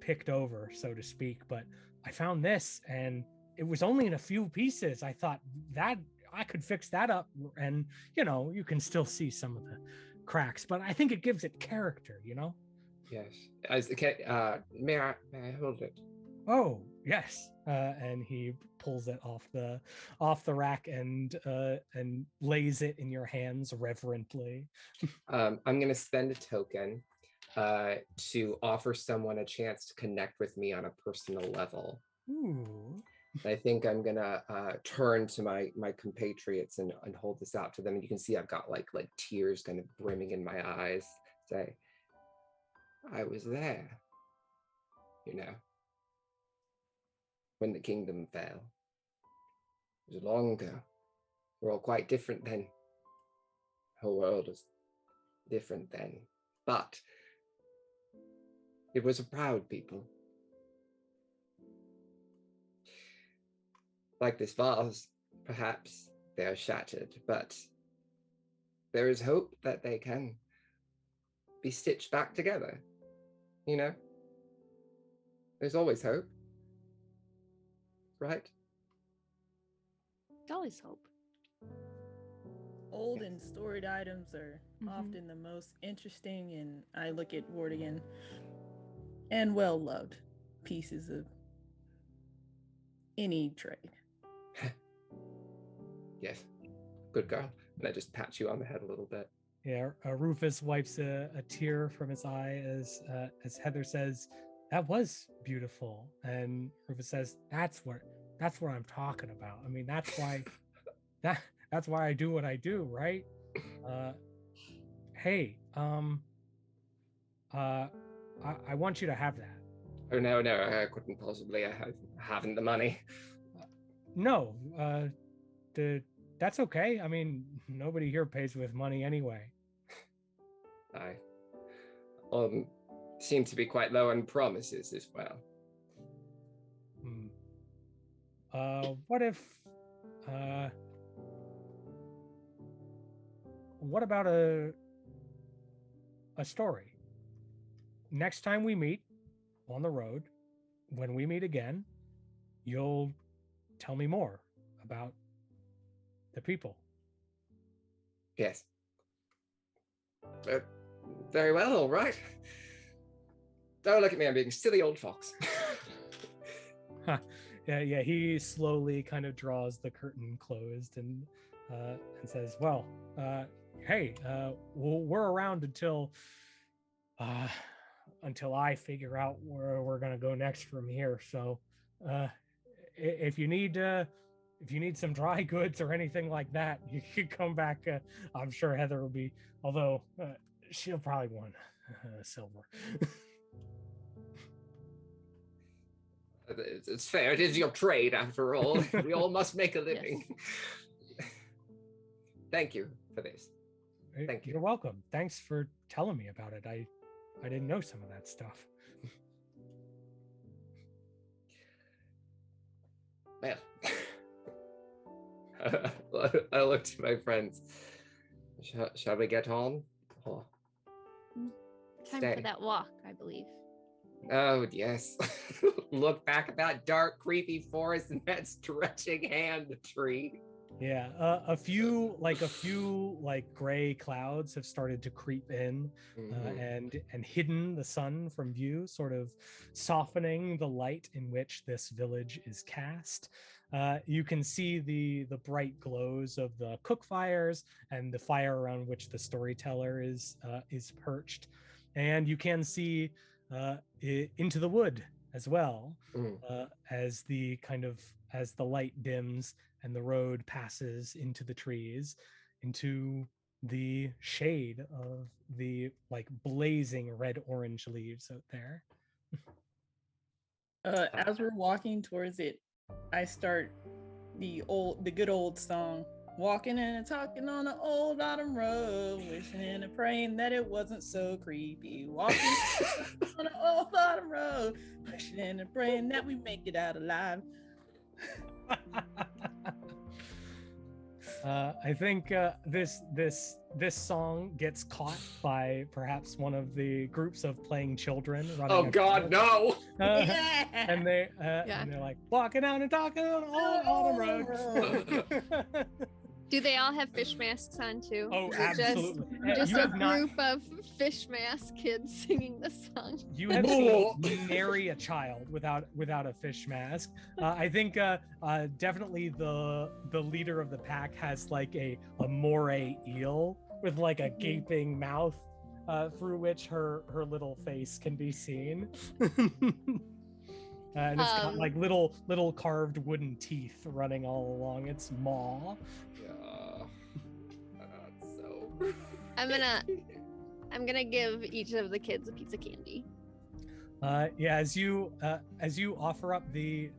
Speaker 1: picked over, so to speak. But I found this, and it was only in a few pieces. I thought that I could fix that up, and you can still see some of the cracks, but I think it gives it character.
Speaker 3: Yes. May I hold it?
Speaker 1: Oh yes. And he pulls it off the rack and lays it in your hands reverently.
Speaker 3: I'm going to spend a token to offer someone a chance to connect with me on a personal level.
Speaker 1: Ooh.
Speaker 3: I think I'm gonna turn to my compatriots and hold this out to them. And you can see I've got like tears kind of brimming in my eyes. Say, I was there, when the kingdom fell. It was long ago. We're all quite different then. The whole world was different then. But it was a proud people. Like this vase, perhaps they are shattered, but there is hope that they can be stitched back together. There's always hope, right?
Speaker 2: Always hope.
Speaker 4: Old and storied items are often the most interesting, and I look at Vortigern and well-loved pieces of any trade.
Speaker 3: Yes, good girl. And I just pat you on the head a little bit.
Speaker 1: Yeah, Rufus wipes a tear from his eye as Heather says, "That was beautiful." And Rufus says, "That's what I'm talking about. I mean, that's why that's why I do what I do, right? Hey, I want you to have that."
Speaker 3: Oh no, I couldn't possibly. I haven't the money.
Speaker 1: No, that's okay. I mean, nobody here pays with money anyway.
Speaker 3: I seem to be quite low on promises as well.
Speaker 1: What about a story? Next time we meet on the road, when we meet again, you'll tell me more about the people.
Speaker 3: Yes. Very well, all right. Don't look at me, I'm being a silly old fox.
Speaker 1: Yeah. He slowly kind of draws the curtain closed and says, "Well, hey, we're around until I figure out where we're gonna go next from here. So, if you need some dry goods or anything like that, you can come back. I'm sure Heather will be, although she'll probably want silver."
Speaker 3: It's fair. It is your trade, after all. We all must make a living. Yes. Thank you for this. Thank you.
Speaker 1: You're welcome. Thanks for telling me about it. I didn't know some of that stuff.
Speaker 3: Man. I looked at my friends. Shall we get on? Oh.
Speaker 2: Time for that walk, I believe.
Speaker 3: Oh, yes. Look back at that dark, creepy forest and that stretching hand tree.
Speaker 1: Yeah, a few gray clouds have started to creep in and hidden the sun from view, sort of softening the light in which this village is cast. You can see the bright glows of the cook fires and the fire around which the storyteller is perched, and you can see into the wood as well, as the light dims and the road passes into the trees, into the shade of the blazing red-orange leaves out there.
Speaker 4: As we're walking towards it, I start the good old song. Walking and talking on an old autumn road, wishing and praying that it wasn't so creepy. Walking on an old autumn road, wishing and praying that we make it out alive.
Speaker 1: I think this song gets caught by perhaps one of the groups of playing children.
Speaker 3: Oh God, no!
Speaker 1: And they're like walking out and talking on an autumn road.
Speaker 2: Do they all have fish masks on too?
Speaker 1: Oh, absolutely.
Speaker 2: Just a group of fish mask kids singing the song.
Speaker 1: You have seen nary a child without a fish mask. I think definitely the leader of the pack has like a moray eel with like a gaping mouth through which her little face can be seen. And it's got like little carved wooden teeth running all along its maw.
Speaker 2: I'm gonna give each of the kids a piece of candy.
Speaker 1: As you offer up the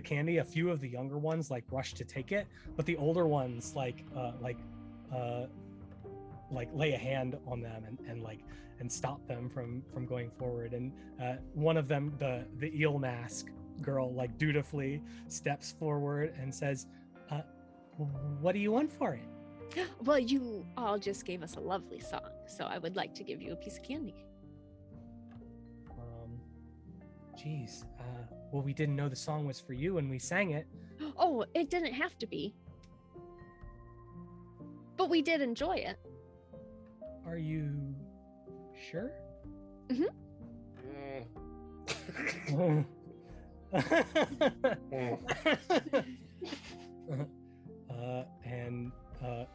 Speaker 1: candy, a few of the younger ones like rush to take it, but the older ones like lay a hand on them and stop them from going forward. And one of them, the eel mask girl, like dutifully steps forward and says, "What do you want for it?"
Speaker 2: Well, you all just gave us a lovely song, so I would like to give you a piece of candy.
Speaker 1: Geez. Well, we didn't know the song was for you and we sang it.
Speaker 2: Oh, it didn't have to be. But we did enjoy it.
Speaker 1: Are you sure?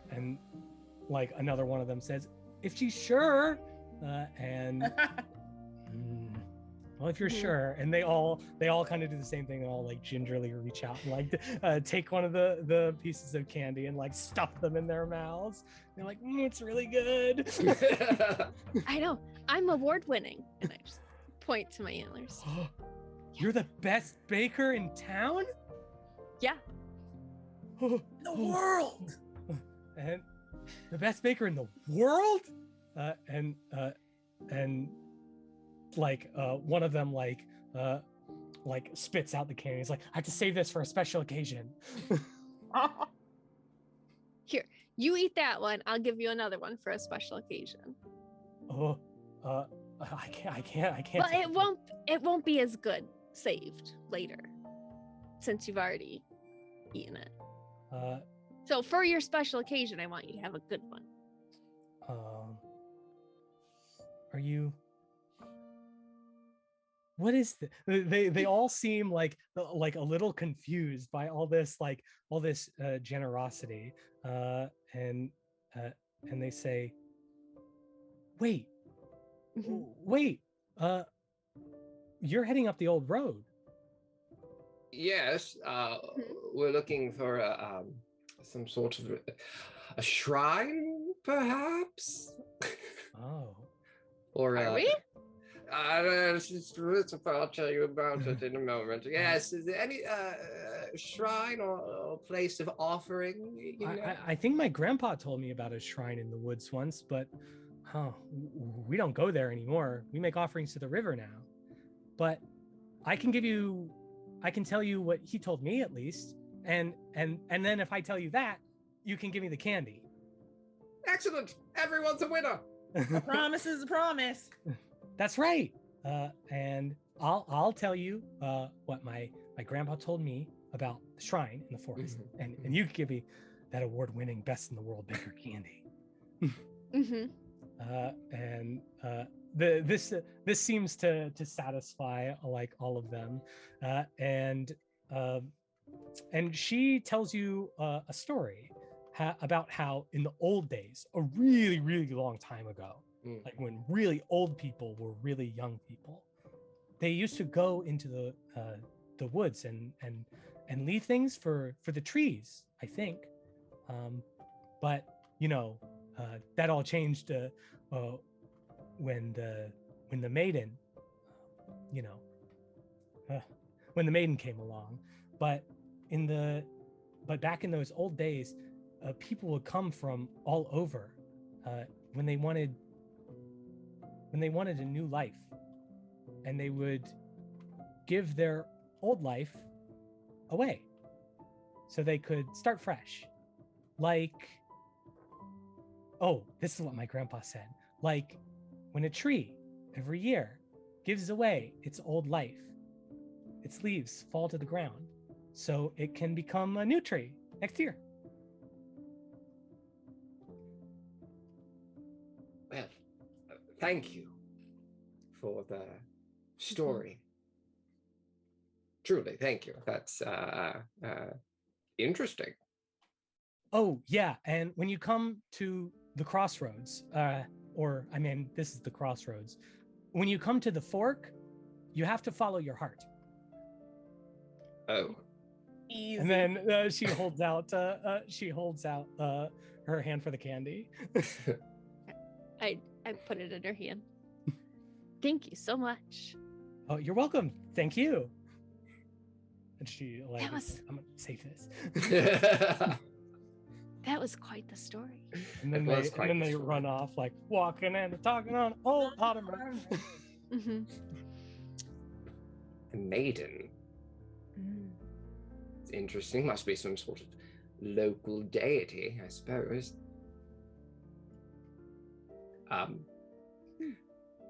Speaker 1: And like another one of them says, "If she's sure," well, if you're sure. And they all kind of do the same thing. They all like gingerly reach out and like take one of the pieces of candy and like stuff them in their mouths. They're like, "It's really good."
Speaker 2: I know. I'm award winning. And I just point to my antlers.
Speaker 1: You're the best baker in town?
Speaker 2: Yeah.
Speaker 4: In the world.
Speaker 1: And the best baker in the world? And like one of them like spits out the candy. He's like, "I have to save this for a special occasion."
Speaker 2: Here, you eat that one. I'll give you another one for a special occasion.
Speaker 1: I can't.
Speaker 2: But it won't be as good saved later, since you've already eaten it. So for your special occasion, I want you to have a good one.
Speaker 1: Are you what is they all seem like a little confused by all this generosity, and uh, and they say, wait, wait, uh, you're heading up the old road.
Speaker 3: Yes, we're looking for some sort of a shrine, perhaps.
Speaker 1: Oh,
Speaker 3: Or
Speaker 2: Are we?
Speaker 3: I'll tell you about it in a moment. Yes, is there any shrine or place of offering? You know?
Speaker 1: I think my grandpa told me about a shrine in the woods once, but we don't go there anymore. We make offerings to the river now. But I can tell you what he told me at least, and then if I tell you that, you can give me the candy.
Speaker 3: Excellent! Everyone's a winner.
Speaker 4: A promise is a promise.
Speaker 1: That's right. And I'll tell you what my grandpa told me about the shrine in the forest, and you can give me that award-winning best in the world baker candy. This seems to satisfy like all of them, and she tells you a story about how in the old days, a really really long time ago, like when really old people were really young people, they used to go into the woods and leave things for the trees, I think, but that all changed when the maiden when the maiden came along. But back in those old days, people would come from all over when they wanted a new life, and they would give their old life away so they could start fresh. Like, oh, this is what my grandpa said. Like, when a tree every year gives away its old life, its leaves fall to the ground so it can become a new tree next year.
Speaker 3: Well, thank you for the story. Truly, thank you. That's interesting.
Speaker 1: Oh, yeah. And when you come to the crossroads, this is the crossroads. When you come to the fork, you have to follow your heart.
Speaker 3: Oh.
Speaker 4: Easy.
Speaker 1: And then she holds out her hand for the candy.
Speaker 2: I put it in her hand. Thank you so much.
Speaker 1: Oh, you're welcome. Thank you. And she I'm gonna save this.
Speaker 2: That was quite the story.
Speaker 1: And then they run off, like walking and talking on old Ottoman.
Speaker 3: A maiden. It's interesting. Must be some sort of local deity, I suppose. I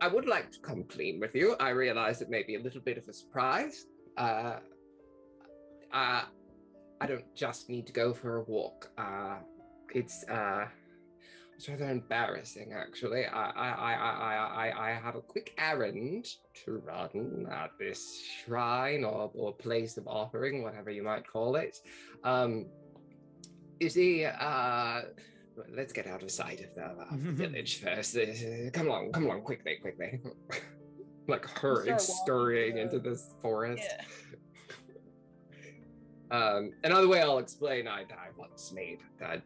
Speaker 3: would like to come clean with you. I realize it may be a little bit of a surprise. I don't just need to go for a walk. It's rather embarrassing, actually. I have a quick errand to run at this shrine or place of offering, whatever you might call it. You see, let's get out of sight of the village first. Come along, quickly. Like scurrying into this forest.
Speaker 4: Yeah.
Speaker 3: Another way I'll explain, I once made I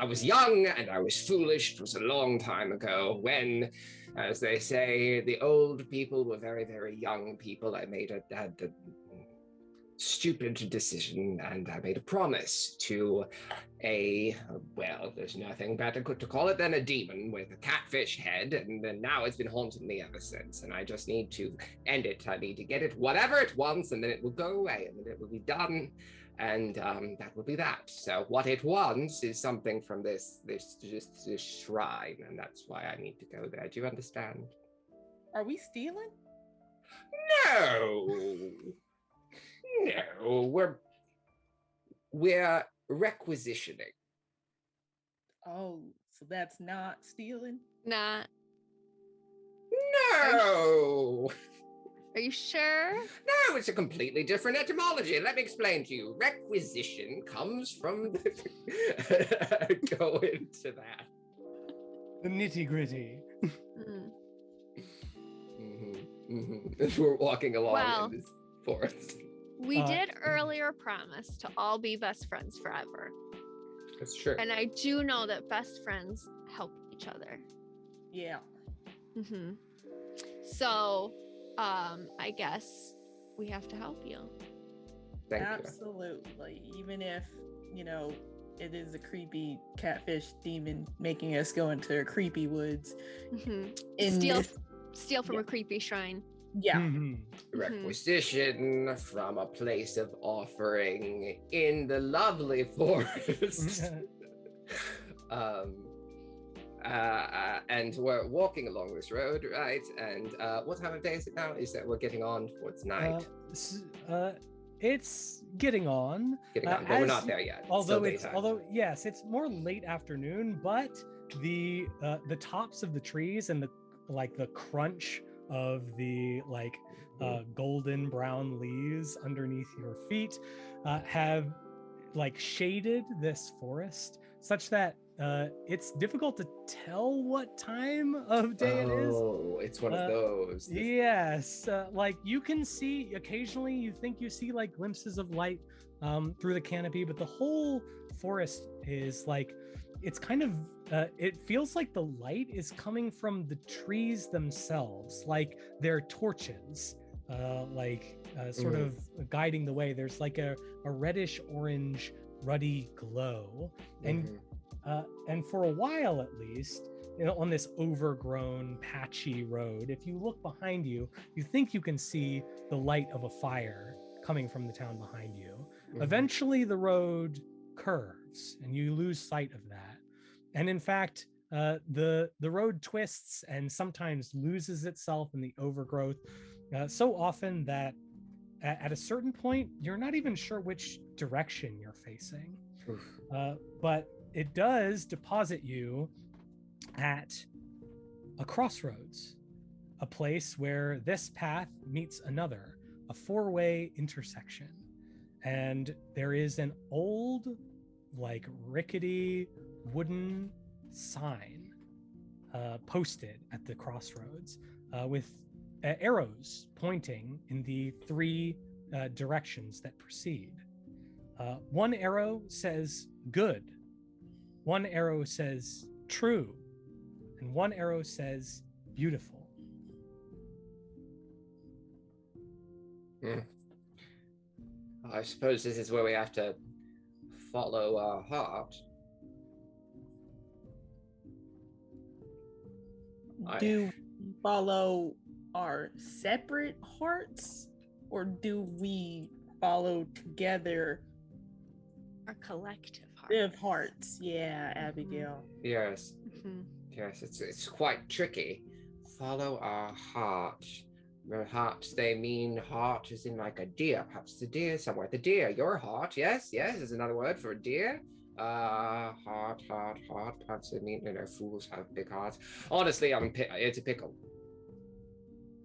Speaker 3: was young and I was foolish. It was a long time ago when, as they say, the old people were very, very young people. I made a stupid decision, and I made a promise to there's nothing better to call it than a demon with a catfish head, and then now it's been haunting me ever since, and I just need to end it. I need to get it whatever it wants, and then it will go away, and then it will be done, and that will be that. So what it wants is something from this shrine, and that's why I need to go there. Do you understand?
Speaker 4: Are we stealing?
Speaker 3: No, we're requisitioning.
Speaker 4: Oh, so that's not stealing?
Speaker 2: Nah.
Speaker 3: No.
Speaker 2: Are you sure?
Speaker 3: No, it's a completely different etymology. Let me explain to you. Requisition comes from go into that.
Speaker 1: The nitty-gritty.
Speaker 3: As we're walking along
Speaker 2: Well,
Speaker 3: in this forest.
Speaker 2: We did earlier promise to all be best friends forever.
Speaker 3: That's true.
Speaker 2: And I do know that best friends help each other.
Speaker 4: Yeah.
Speaker 2: So, I guess we have to help you.
Speaker 3: Thank you.
Speaker 4: Absolutely. Even if, it is a creepy catfish demon making us go into creepy woods.
Speaker 2: Steal from a creepy shrine.
Speaker 4: Yeah.
Speaker 3: Requisition from a place of offering in the lovely forest. And we're walking along this road, right? And what time of day is it now? Is that we're getting on towards night?
Speaker 1: It's getting on.
Speaker 3: But we're not there yet.
Speaker 1: Although yes, it's more late afternoon, but the tops of the trees and the crunch of the golden brown leaves underneath your feet have shaded this forest such that it's difficult to tell what time of day it is.
Speaker 3: Oh, it's one of those.
Speaker 1: Yes, you can see occasionally. You think you see glimpses of light through the canopy, but the whole forest is it's kind of. It feels like the light is coming from the trees themselves, like they're torches, sort of guiding the way. There's a reddish orange, ruddy glow, and for a while at least, on this overgrown, patchy road, if you look behind you, you think you can see the light of a fire coming from the town behind you. Eventually, the road curves, and you lose sight of that. And in fact, the road twists and sometimes loses itself in the overgrowth so often that at a certain point, you're not even sure which direction you're facing. But it does deposit you at a crossroads, a place where this path meets another, a four-way intersection. And there is an old, rickety wooden sign posted at the crossroads with arrows pointing in the three directions that proceed. One arrow says good, one arrow says true, and one arrow says beautiful.
Speaker 3: I suppose this is where we have to follow our heart.
Speaker 4: Do we follow our separate hearts, or do we follow together
Speaker 2: our collective
Speaker 4: hearts? Yeah, Abigail.
Speaker 3: Yes. Yes, it's quite tricky. Follow our heart. Perhaps they mean heart as in a deer. Perhaps the deer somewhere. The deer, your heart. Yes, is another word for a deer. Heart. Perhaps they mean, fools have big hearts. Honestly, it's a pickle.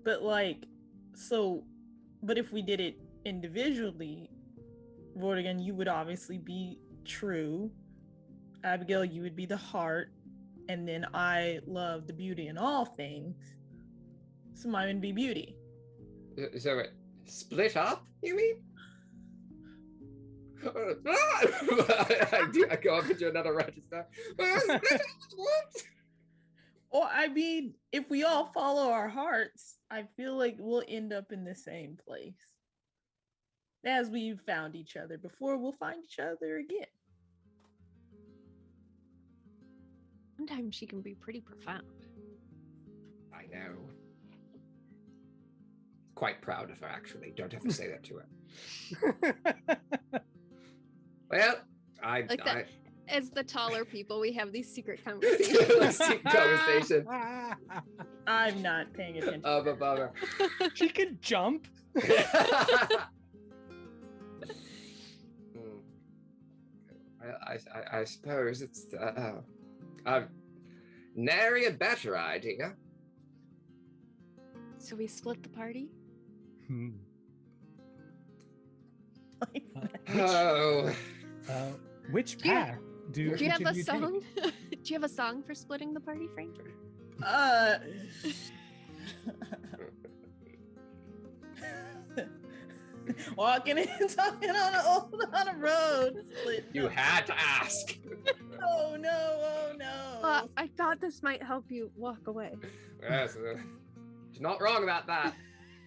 Speaker 4: But but if we did it individually, Vortigern, you would obviously be true. Abigail, you would be the heart. And then I love the beauty in all things. So mine would be beauty.
Speaker 3: So it split up, you mean? I go up into another register.
Speaker 4: Or if we all follow our hearts, I feel like we'll end up in the same place. As we've found each other before, we'll find each other again.
Speaker 2: Sometimes she can be pretty profound.
Speaker 3: I know. Quite proud of her, actually. Don't have to say that to her. Well,
Speaker 2: as the taller people, we have these secret conversations.
Speaker 4: I'm not paying attention.
Speaker 3: Bummer.
Speaker 1: She can jump.
Speaker 3: I suppose it's nary a better idea.
Speaker 2: So we split the party?
Speaker 1: Hmm.
Speaker 4: Like,
Speaker 3: Oh,
Speaker 1: Which
Speaker 2: Do you-
Speaker 1: path do
Speaker 2: Do you have
Speaker 1: each
Speaker 2: a
Speaker 1: of you
Speaker 2: song?
Speaker 1: take?
Speaker 2: Do you have a song for splitting the party, Frank?
Speaker 4: walking and talking on a road. Split.
Speaker 3: you had to ask.
Speaker 4: Oh no! Oh no!
Speaker 2: I thought this might help you walk away.
Speaker 3: Yes, she's not wrong about that.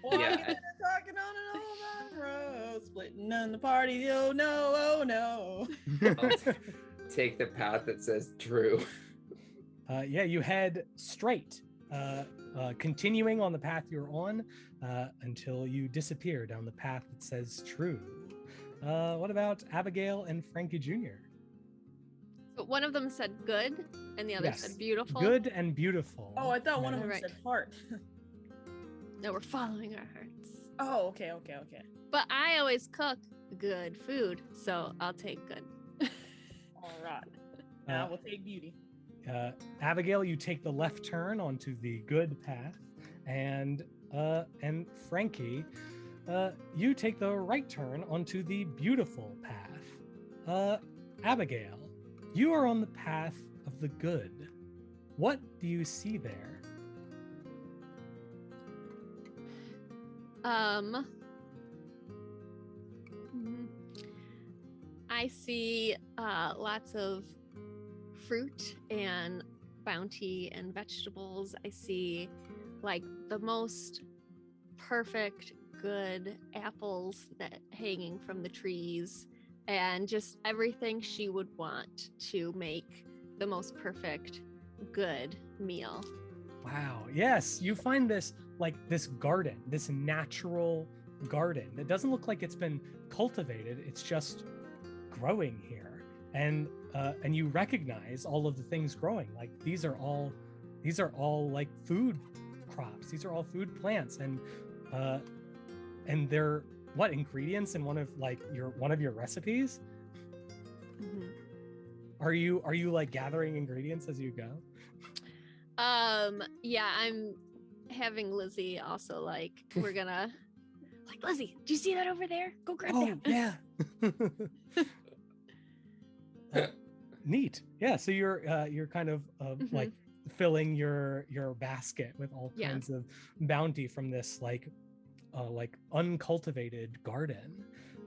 Speaker 4: Walking
Speaker 3: Yeah.
Speaker 4: and talking on an old road, splitting on the party. Oh no! Oh no!
Speaker 3: I'll take the path that says true.
Speaker 1: Yeah, you head straight, continuing on the path you're on until you disappear down the path that says true. What about Abigail and Frankie Jr.?
Speaker 2: So one of them said good, and the other
Speaker 1: Yes.
Speaker 2: said beautiful.
Speaker 1: Good and beautiful.
Speaker 4: Oh, I thought one of them
Speaker 2: Alright.
Speaker 4: said heart.
Speaker 2: No, we're following our hearts.
Speaker 4: Oh, okay.
Speaker 2: But I always cook good food, so I'll take good.
Speaker 4: All right. Now
Speaker 1: Uh,
Speaker 4: we'll take beauty.
Speaker 1: Abigail, you take the left turn onto the good path, and Frankie, you take the right turn onto the beautiful path. Abigail, you are on the path of the good. What do you see there?
Speaker 2: I see lots of fruit and bounty and vegetables. I see like the most perfect good apples that hanging from the trees, and just everything she would want to make the most perfect good meal.
Speaker 1: Wow. Yes, you find this this garden, this natural garden that doesn't look like it's been cultivated. It's just growing here, and you recognize all of the things growing. Like these are all like food crops. These are all food plants, and they're what ingredients in one of your recipes?
Speaker 2: Mhm.
Speaker 1: Are you like gathering ingredients as you go?
Speaker 2: Yeah, I'm having Lizzy also we're gonna Lizzy, do you see that over there? Go grab that.
Speaker 1: Yeah. Neat. Yeah. So you're kind of like filling your basket with all
Speaker 2: Yeah.
Speaker 1: kinds of bounty from this like uncultivated garden.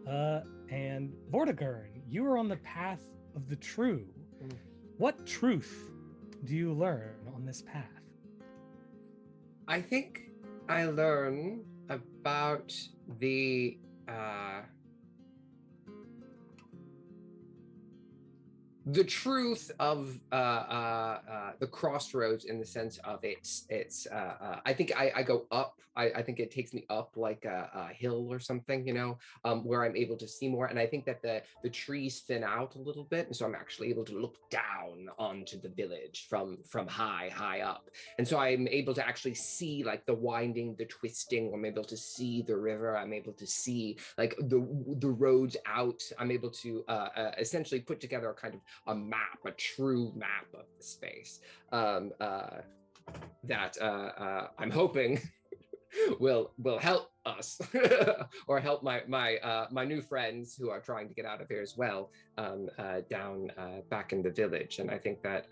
Speaker 1: And Vortigern, you are on the path of the true. What truth do you learn on this path?
Speaker 3: I think I learn about the truth of the crossroads, in the sense of it's I think I go up. I think it takes me up like a hill or something, where I'm able to see more. And I think that the trees thin out a little bit, and so I'm actually able to look down onto the village from high up. And so I'm able to actually see like the winding, the twisting. I'm able to see the river. I'm able to see like the roads out. I'm able to essentially put together a kind of a map, a true map of the space that I'm hoping will help us or help my new friends who are trying to get out of here as well, down back in the village. And I think that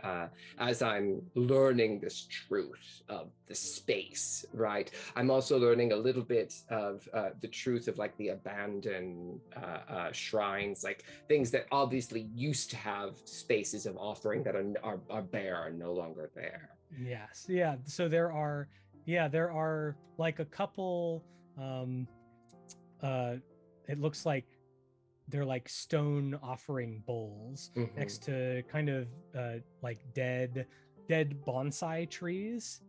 Speaker 3: as I'm learning this truth of the space, right, I'm also learning a little bit of the truth of like the abandoned shrines, like things that obviously used to have spaces of offering that are bare, are no longer there.
Speaker 1: Yes. Yeah. So there are like a couple it looks like they're like stone offering bowls next to kind of like dead bonsai trees,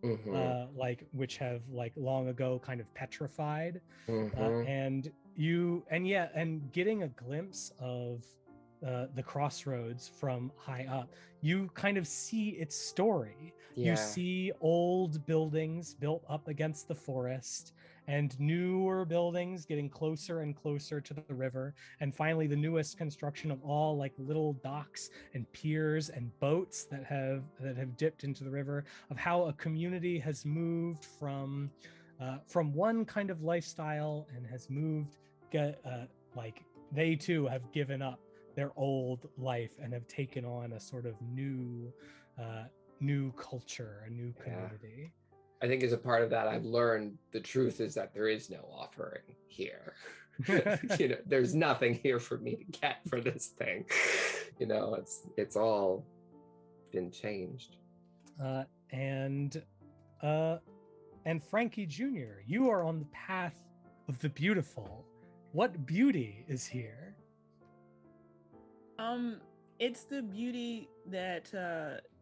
Speaker 1: like which have like long ago kind of petrified, and getting a glimpse of the crossroads from high up, you kind of see its story. You see old buildings built up against the forest, and newer buildings getting closer and closer to the river, and finally the newest construction of all, like little docks and piers and boats that have dipped into the river, of how a community has moved from from one kind of lifestyle and has moved, like they too have given up their old life and have taken on a sort of new culture, a new community.
Speaker 3: I think as a part of that, I've learned the truth is that there is no offering here. There's nothing here for me to get for this thing. It's all been changed.
Speaker 1: And Frankie Jr., you are on the path of the beautiful. What beauty is here?
Speaker 4: It's the beauty that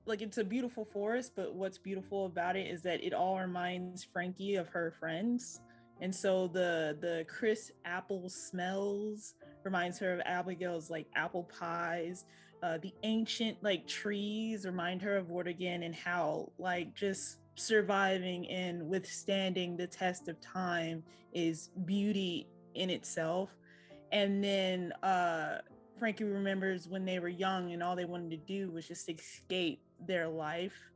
Speaker 4: it's a beautiful forest, but what's beautiful about it is that it all reminds Frankie of her friends. And so the crisp apple smells reminds her of Abigail's apple pies. The ancient trees remind her of Vortigern and how just surviving and withstanding the test of time is beauty in itself. And then Frankie remembers when they were young and all they wanted to do was just escape their life,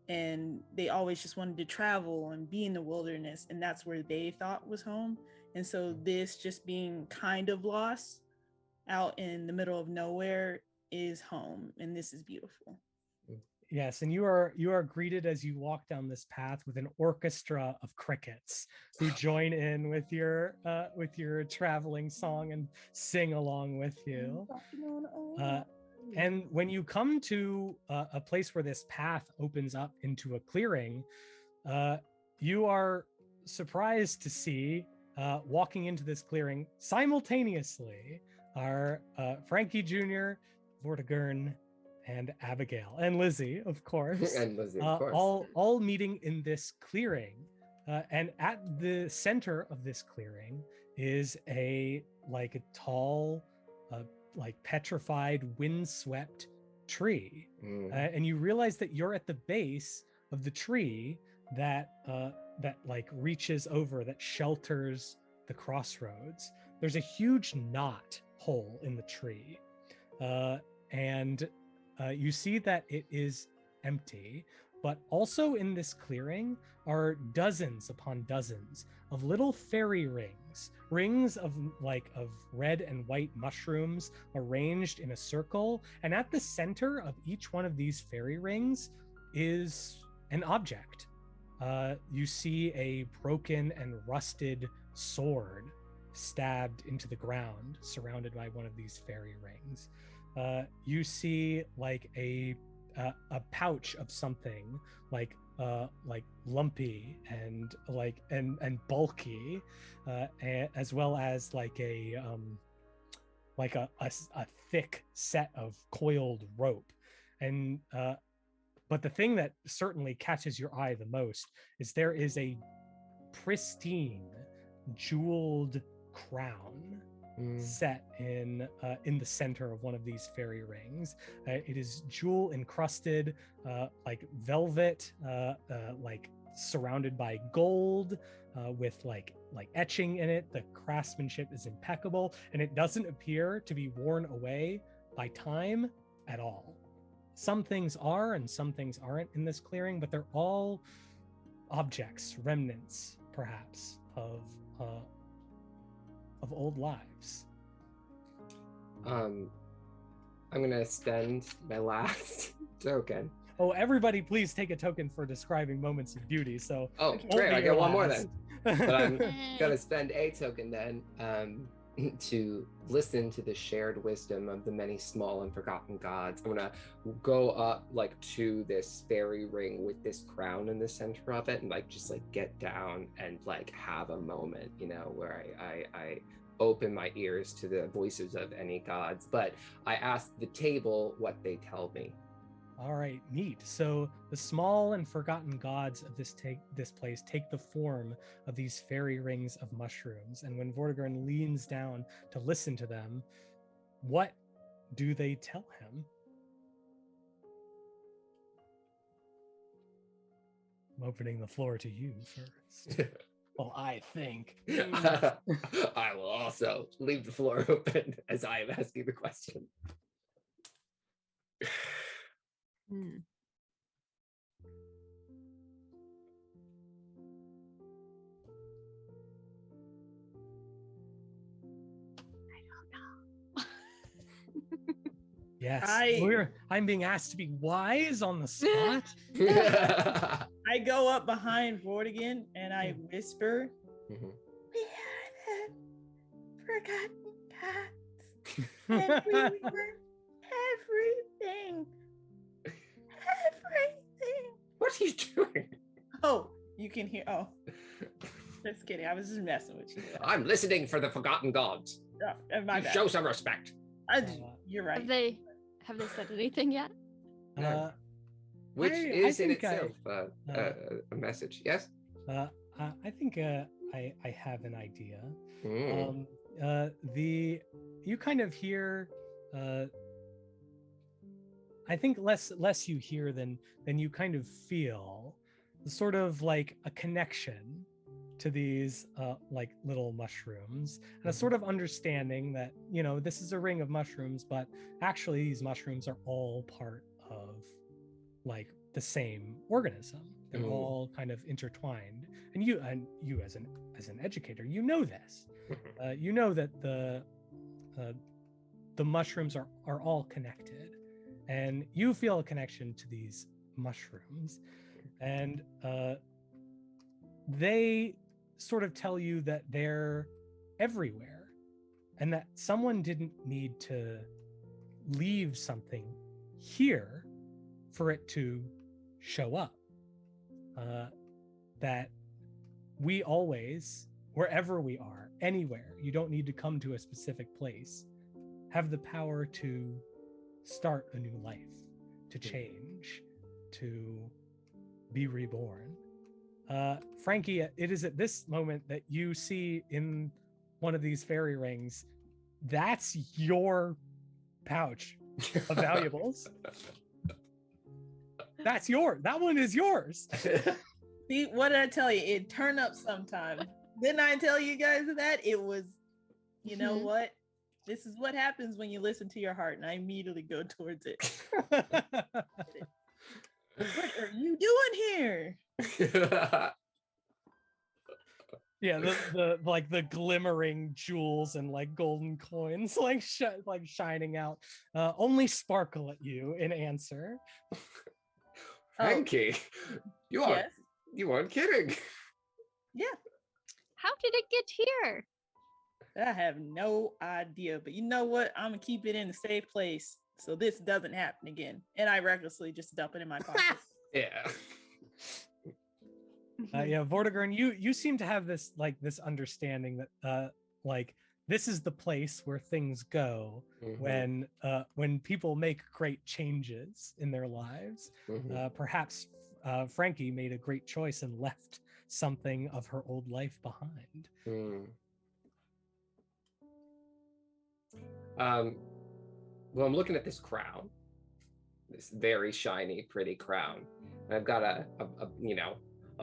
Speaker 4: and they always just wanted to travel and be in the wilderness, and that's where they thought was home. And so this just being kind of lost out in the middle of nowhere is home, and this is beautiful.
Speaker 1: Yes, and you are greeted as you walk down this path with an orchestra of crickets who join in with your traveling song and sing along with you. And when you come to a place where this path opens up into a clearing, you are surprised to see walking into this clearing simultaneously are Frankie Jr., Vortigern, and Abigail and Lizzy, of course, all meeting in this clearing. And at the center of this clearing is a tall, petrified, windswept tree. And you realize that you're at the base of the tree that reaches over, that shelters the crossroads. There's a huge knot hole in the tree. And you see that it is empty, but also in this clearing are dozens upon dozens of little fairy rings of red and white mushrooms arranged in a circle. And at the center of each one of these fairy rings is an object. You see a broken and rusted sword stabbed into the ground, surrounded by one of these fairy rings. You see a pouch of something lumpy and bulky, as well as a thick set of coiled rope. And but the thing that certainly catches your eye the most is there is a pristine jeweled crown set in the center of one of these fairy rings. It is jewel encrusted, velvet, surrounded by gold, with etching in it. The craftsmanship is impeccable, and it doesn't appear to be worn away by time at all. Some things are and some things aren't in this clearing, but they're all objects, remnants perhaps of old lives.
Speaker 3: I'm gonna spend my last token.
Speaker 1: Oh, everybody please take a token for describing moments of beauty. So
Speaker 3: great, I get one more then. But I'm gonna spend a token then to listen to the shared wisdom of the many small and forgotten gods. I'm gonna go up to this fairy ring with this crown in the center of it and just get down and have a moment, where I open my ears to the voices of any gods, but I ask the table what they tell me.
Speaker 1: All right, neat. So the small and forgotten gods of this place take the form of these fairy rings of mushrooms. And when Vortigern leans down to listen to them, what do they tell him? I'm opening the floor to you first. Well, I think.
Speaker 3: I will also leave the floor open as I am asking the question.
Speaker 1: Yes,
Speaker 4: I-
Speaker 1: I'm being asked to be wise on the spot.
Speaker 4: I go up behind Vortigern and I whisper,
Speaker 3: Mhm.
Speaker 4: "We are the forgotten cats, and we were everything, everything."
Speaker 3: What are you doing?
Speaker 4: Oh, you can hear. Oh, just kidding. I was just messing with you.
Speaker 3: I'm listening for the forgotten gods.
Speaker 4: My bad.
Speaker 3: Show some respect.
Speaker 4: You're right.
Speaker 2: Have they said anything yet?
Speaker 3: Which
Speaker 1: I
Speaker 3: is in
Speaker 1: think
Speaker 3: itself a message. Yes.
Speaker 1: I think I have an idea.
Speaker 3: Mm.
Speaker 1: You kind of hear. I think less you hear than you kind of feel, sort of like a connection to these like little mushrooms, and a sort of understanding that this is a ring of mushrooms, but actually these mushrooms are all part of like the same organism. They're all kind of intertwined, and you as an educator, this. You know that the mushrooms are all connected, and you feel a connection to these mushrooms, and they sort of tell you that they're everywhere, and that someone didn't need to leave something here for it to show up. That we always, wherever we are, anywhere, you don't need to come to a specific place, have the power to start a new life, to change, to be reborn. Frankie, it is at this moment that you see in one of these fairy rings, that's your pouch of valuables. That one is yours.
Speaker 4: See, what did I tell you? It turned up sometime. Didn't I tell you guys that? It was, you know what? This is what happens when you listen to your heart, and I immediately go towards it. What are you doing here?
Speaker 1: Yeah, the glimmering jewels and like golden coins like shining out, only sparkle at you in answer.
Speaker 3: Frankie, you aren't kidding.
Speaker 4: Yeah.
Speaker 2: How did it get here?
Speaker 4: I have no idea, but you know what? I'm gonna keep it in a safe place so this doesn't happen again. And I recklessly just dump it in my pocket.
Speaker 3: Yeah.
Speaker 1: Yeah, Vortigern, you seem to have this understanding that like this is the place where things go when people make great changes in their lives. Perhaps Frankie made a great choice and left something of her old life behind.
Speaker 3: Well, I'm looking at this crown, this very shiny, pretty crown, and I've got a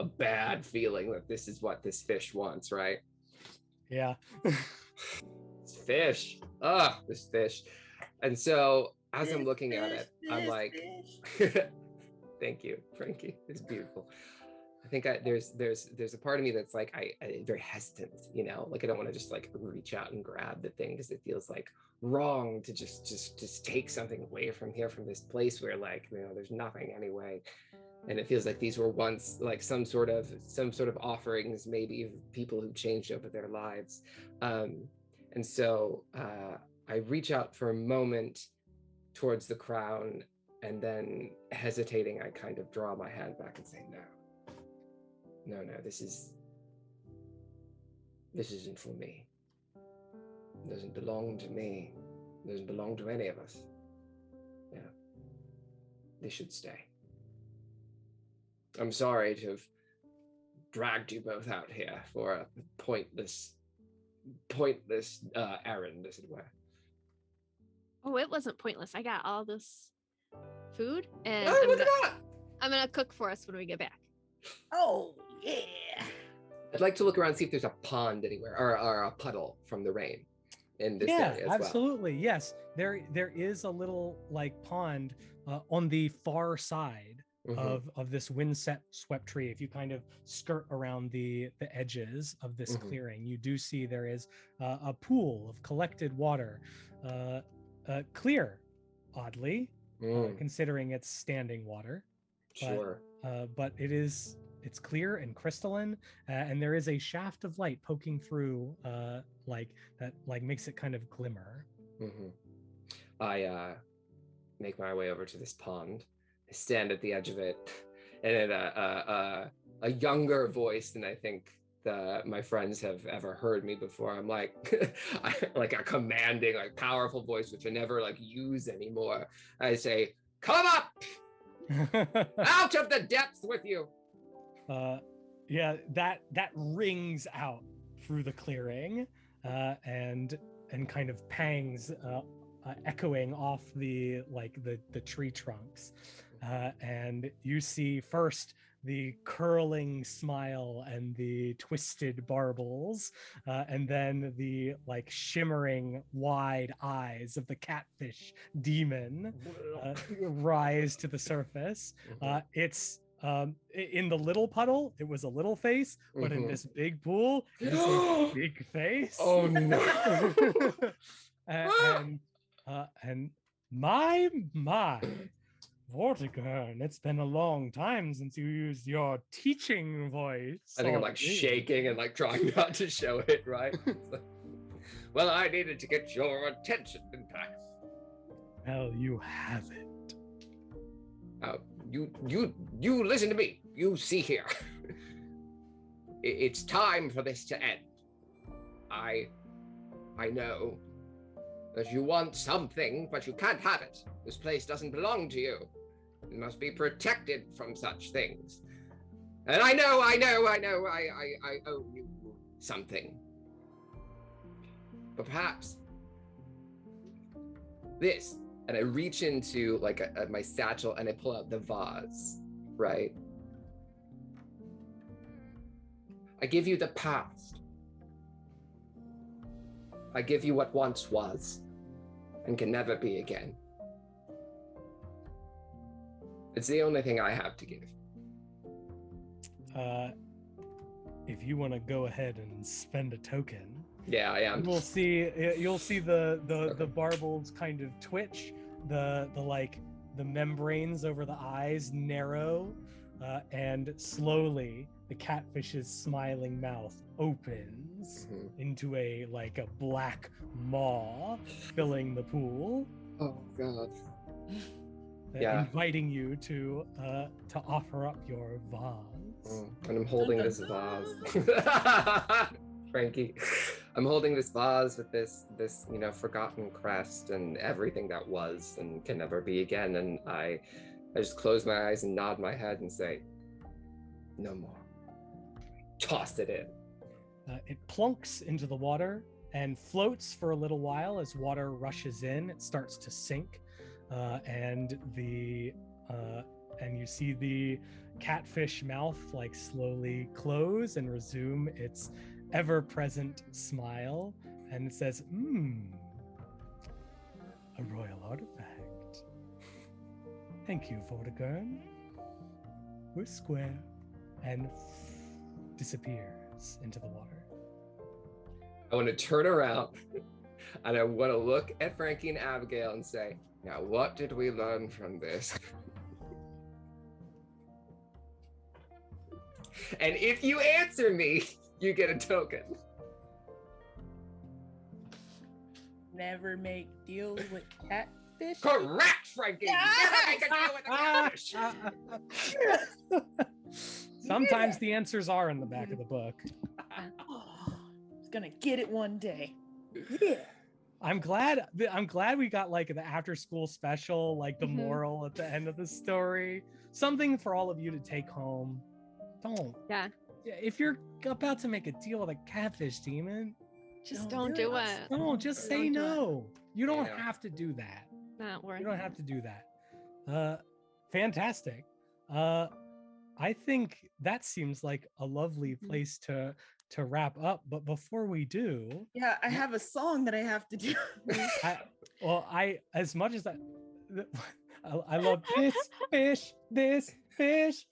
Speaker 3: bad feeling that this is what this fish wants, right?
Speaker 1: Yeah.
Speaker 3: This fish. This fish. And so as I'm looking at it, I'm like, thank you, Frankie. It's beautiful. I think there's a part of me that's like I very hesitant, like I don't want to just like reach out and grab the thing because it feels like wrong to just take something away from here, from this place where like there's nothing anyway. And it feels like these were once like some sort of offerings, maybe of people who changed over their lives. And so I reach out for a moment towards the crown, and then hesitating, I kind of draw my hand back and say, no, this isn't for me. It doesn't belong to me. It doesn't belong to any of us. Yeah, they should stay. I'm sorry to have dragged you both out here for a pointless errand, as it were.
Speaker 2: Oh, it wasn't pointless. I got all this food, and
Speaker 3: Look at that!
Speaker 2: I'm gonna cook for us when we get back.
Speaker 4: Oh yeah.
Speaker 3: I'd like to look around and see if there's a pond anywhere or a puddle from the rain in this area as
Speaker 1: absolutely. Well. Yes, there is a little like pond on the far side of this wind-swept tree. If you kind of skirt around the edges of this clearing, you do see there is a pool of collected water, clear, oddly, considering it's standing water.
Speaker 3: Sure.
Speaker 1: But it's clear and crystalline, and there is a shaft of light poking through, like that, like makes it kind of glimmer.
Speaker 3: I make my way over to this pond. I stand at the edge of it, and in a younger voice than I think my friends have ever heard me before. I'm like, like a commanding, like powerful voice, which I never like use anymore. I say, "Come up, out of the depths with you."
Speaker 1: Yeah, that rings out through the clearing, and kind of pangs, echoing off the tree trunks, and you see first the curling smile and the twisted barbels, and then the like shimmering wide eyes of the catfish demon rise to the surface. It's in the little puddle, it was a little face, but in this big pool, it's a big face.
Speaker 3: Oh no!
Speaker 1: And my Vortigern, it's been a long time since you used your teaching voice.
Speaker 3: I think I'm like shaking and like trying not to show it, right? Well, I needed to get your attention, didn't I?
Speaker 1: Well, you haven't.
Speaker 3: You listen to me. You see here. It's time for this to end. I know that you want something, but you can't have it. This place doesn't belong to you. It must be protected from such things. And I know, I owe you something. But perhaps this, and I reach into like my satchel and I pull out the vase, right? I give you the past. I give you what once was and can never be again. It's the only thing I have to give.
Speaker 1: If you want to go ahead and spend a token,
Speaker 3: yeah, I am.
Speaker 1: You'll see the barbels kind of twitch, the membranes over the eyes narrow, and slowly the catfish's smiling mouth opens into a black maw filling the pool.
Speaker 3: Oh God.
Speaker 1: Inviting you to offer up your vase.
Speaker 3: And I'm holding this vase. Frankie, I'm holding this vase with this forgotten crest and everything that was and can never be again. And I just close my eyes and nod my head and say, no more. Toss it in.
Speaker 1: It plunks into the water and floats for a little while. As water rushes in, it starts to sink. And you see the catfish mouth slowly close and resume its ever-present smile, and it says, a royal artifact. Thank you, Vortigern. We're square. And disappears into the water.
Speaker 3: I want to turn around and I want to look at Frankie and Abigail and say, now, what did we learn from this? And if you answer me, you get a token.
Speaker 4: Never make deals with catfish.
Speaker 3: Correct, Frankie. Yeah! Never make a deal with a catfish.
Speaker 1: Sometimes the answers are in the back of the book.
Speaker 4: He's gonna get it one day. Yeah.
Speaker 1: I'm glad we got the after school special, the moral at the end of the story. Something for all of you to take home. Don't.
Speaker 2: Yeah.
Speaker 1: If you're about to make a deal with a catfish demon,
Speaker 2: just don't do it.
Speaker 1: No, just say no. You don't have to do that.
Speaker 2: Not worth it.
Speaker 1: You don't have to do that. Fantastic. I think that seems like a lovely place to wrap up, but before we do,
Speaker 4: I have a song that I have to do.
Speaker 1: As much as I love this fish.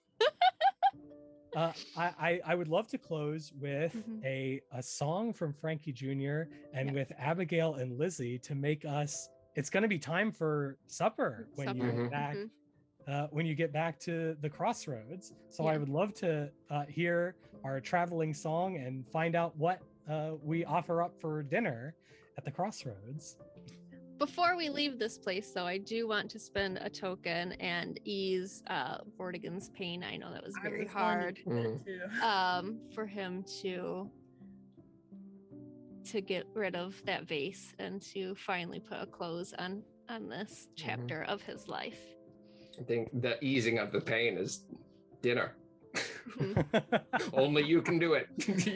Speaker 1: I would love to close with a song from Frankie Jr. and with Abigail and Lizzy to make us it's going to be time for supper when you
Speaker 2: Supper.
Speaker 1: get back.
Speaker 2: Mhm.
Speaker 1: When you get back to the Crossroads. So
Speaker 2: Yeah.
Speaker 1: I would love to hear our traveling song and find out what we offer up for dinner at the Crossroads.
Speaker 2: Before we leave this place, though, I do want to spend a token and ease Vortigern's pain. I know that was very hard for him to get rid of that vase and to finally put a close on this chapter of his life.
Speaker 3: I think the easing of the pain is dinner.
Speaker 2: Mhm.
Speaker 3: Only you can do it.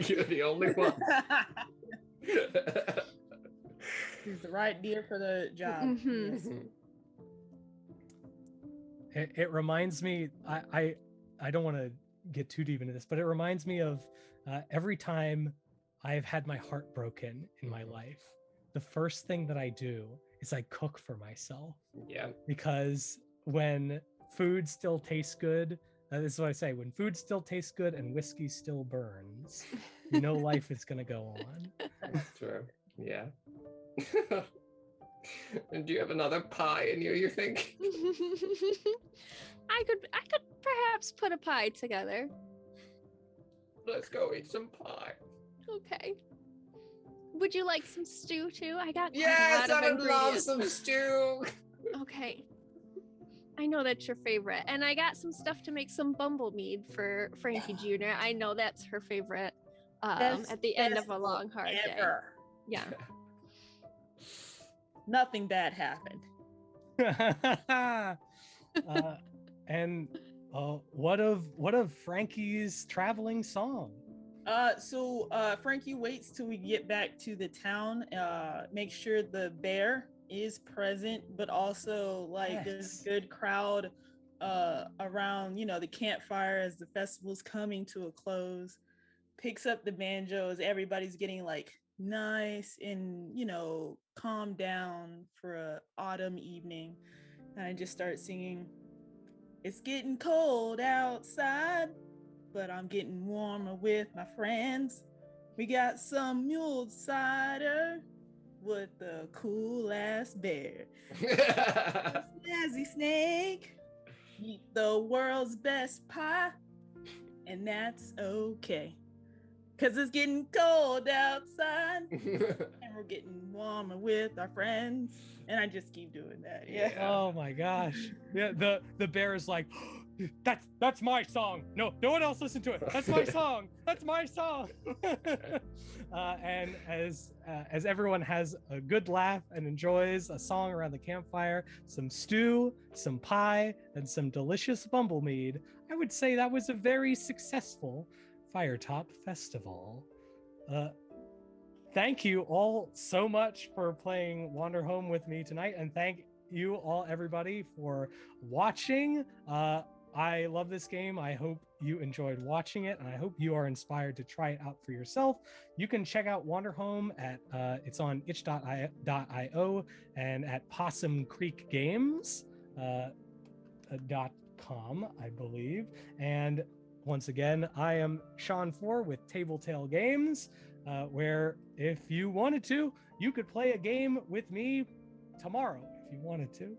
Speaker 3: You're the only one.
Speaker 4: He's the right deer for the job.
Speaker 2: Mhm.
Speaker 4: Yes.
Speaker 1: It reminds me, I don't want to get too deep into this, but it reminds me of every time I've had my heart broken in my life, the first thing that I do is I cook for myself.
Speaker 3: Yeah.
Speaker 1: Because when food still tastes good, this is what I say, when food still tastes good and whiskey still burns, you know life is going to go on.
Speaker 3: That's true. Yeah. And do you have another pie in you think?
Speaker 2: I could perhaps put a pie together.
Speaker 3: Let's go eat some pie.
Speaker 2: Okay. Would you like some stew too? I got quite
Speaker 3: Yes,
Speaker 2: a lot of
Speaker 3: I would love
Speaker 2: ingredients.
Speaker 3: some stew.
Speaker 2: Okay. I know that's your favorite. And I got some stuff to make some bumble mead for Frankie Jr. I know that's her favorite at the end of a long, hard day. Yeah.
Speaker 4: Nothing bad happened.
Speaker 1: And what of Frankie's traveling song?
Speaker 4: So Frankie waits till we get back to the town, make sure the bear is present, but also like there's a good crowd around, the campfire as the festival's coming to a close. Picks up the banjos, everybody's getting like nice and calm down for a autumn evening, and I just start singing, "It's getting cold outside, but I'm getting warmer with my friends. We got some mule cider with a cool ass bear. Snazzy snake, eat the world's best pie, and that's okay. 'Cause it's getting cold outside, and we're getting warmer with our friends." And I just keep doing that. Yeah.
Speaker 1: Oh my gosh. Yeah, the bear is like, that's my song. No one else listen to it. That's my song. That's my song. And as everyone has a good laugh and enjoys a song around the campfire, some stew, some pie, and some delicious bumble mead, I would say that was a very successful Firetop Festival. Thank you all so much for playing Wanderhome with me tonight, and thank you all, everybody, for watching. I love this game. I hope you enjoyed watching it, and I hope you are inspired to try it out for yourself. You can check out Wanderhome at it's on itch.io and at Possum Creek Games .com, I believe. And once again, I am Sean 4 with TabletaleGames, where if you wanted to, you could play a game with me tomorrow if you wanted to.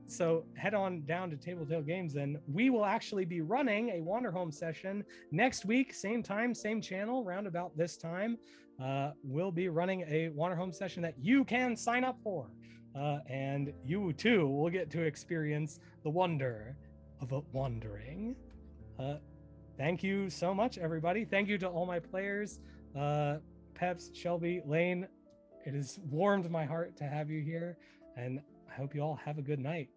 Speaker 1: So head on down to TabletaleGames, and we will actually be running a Wanderhome session next week, same time, same channel, round about this time. We'll be running a Wanderhome session that you can sign up for, and you too will get to experience the wonder of wandering. Thank you so much, everybody. Thank you to all my players, Peps, Shelby, Lane. It has warmed my heart to have you here, and I hope you all have a good night.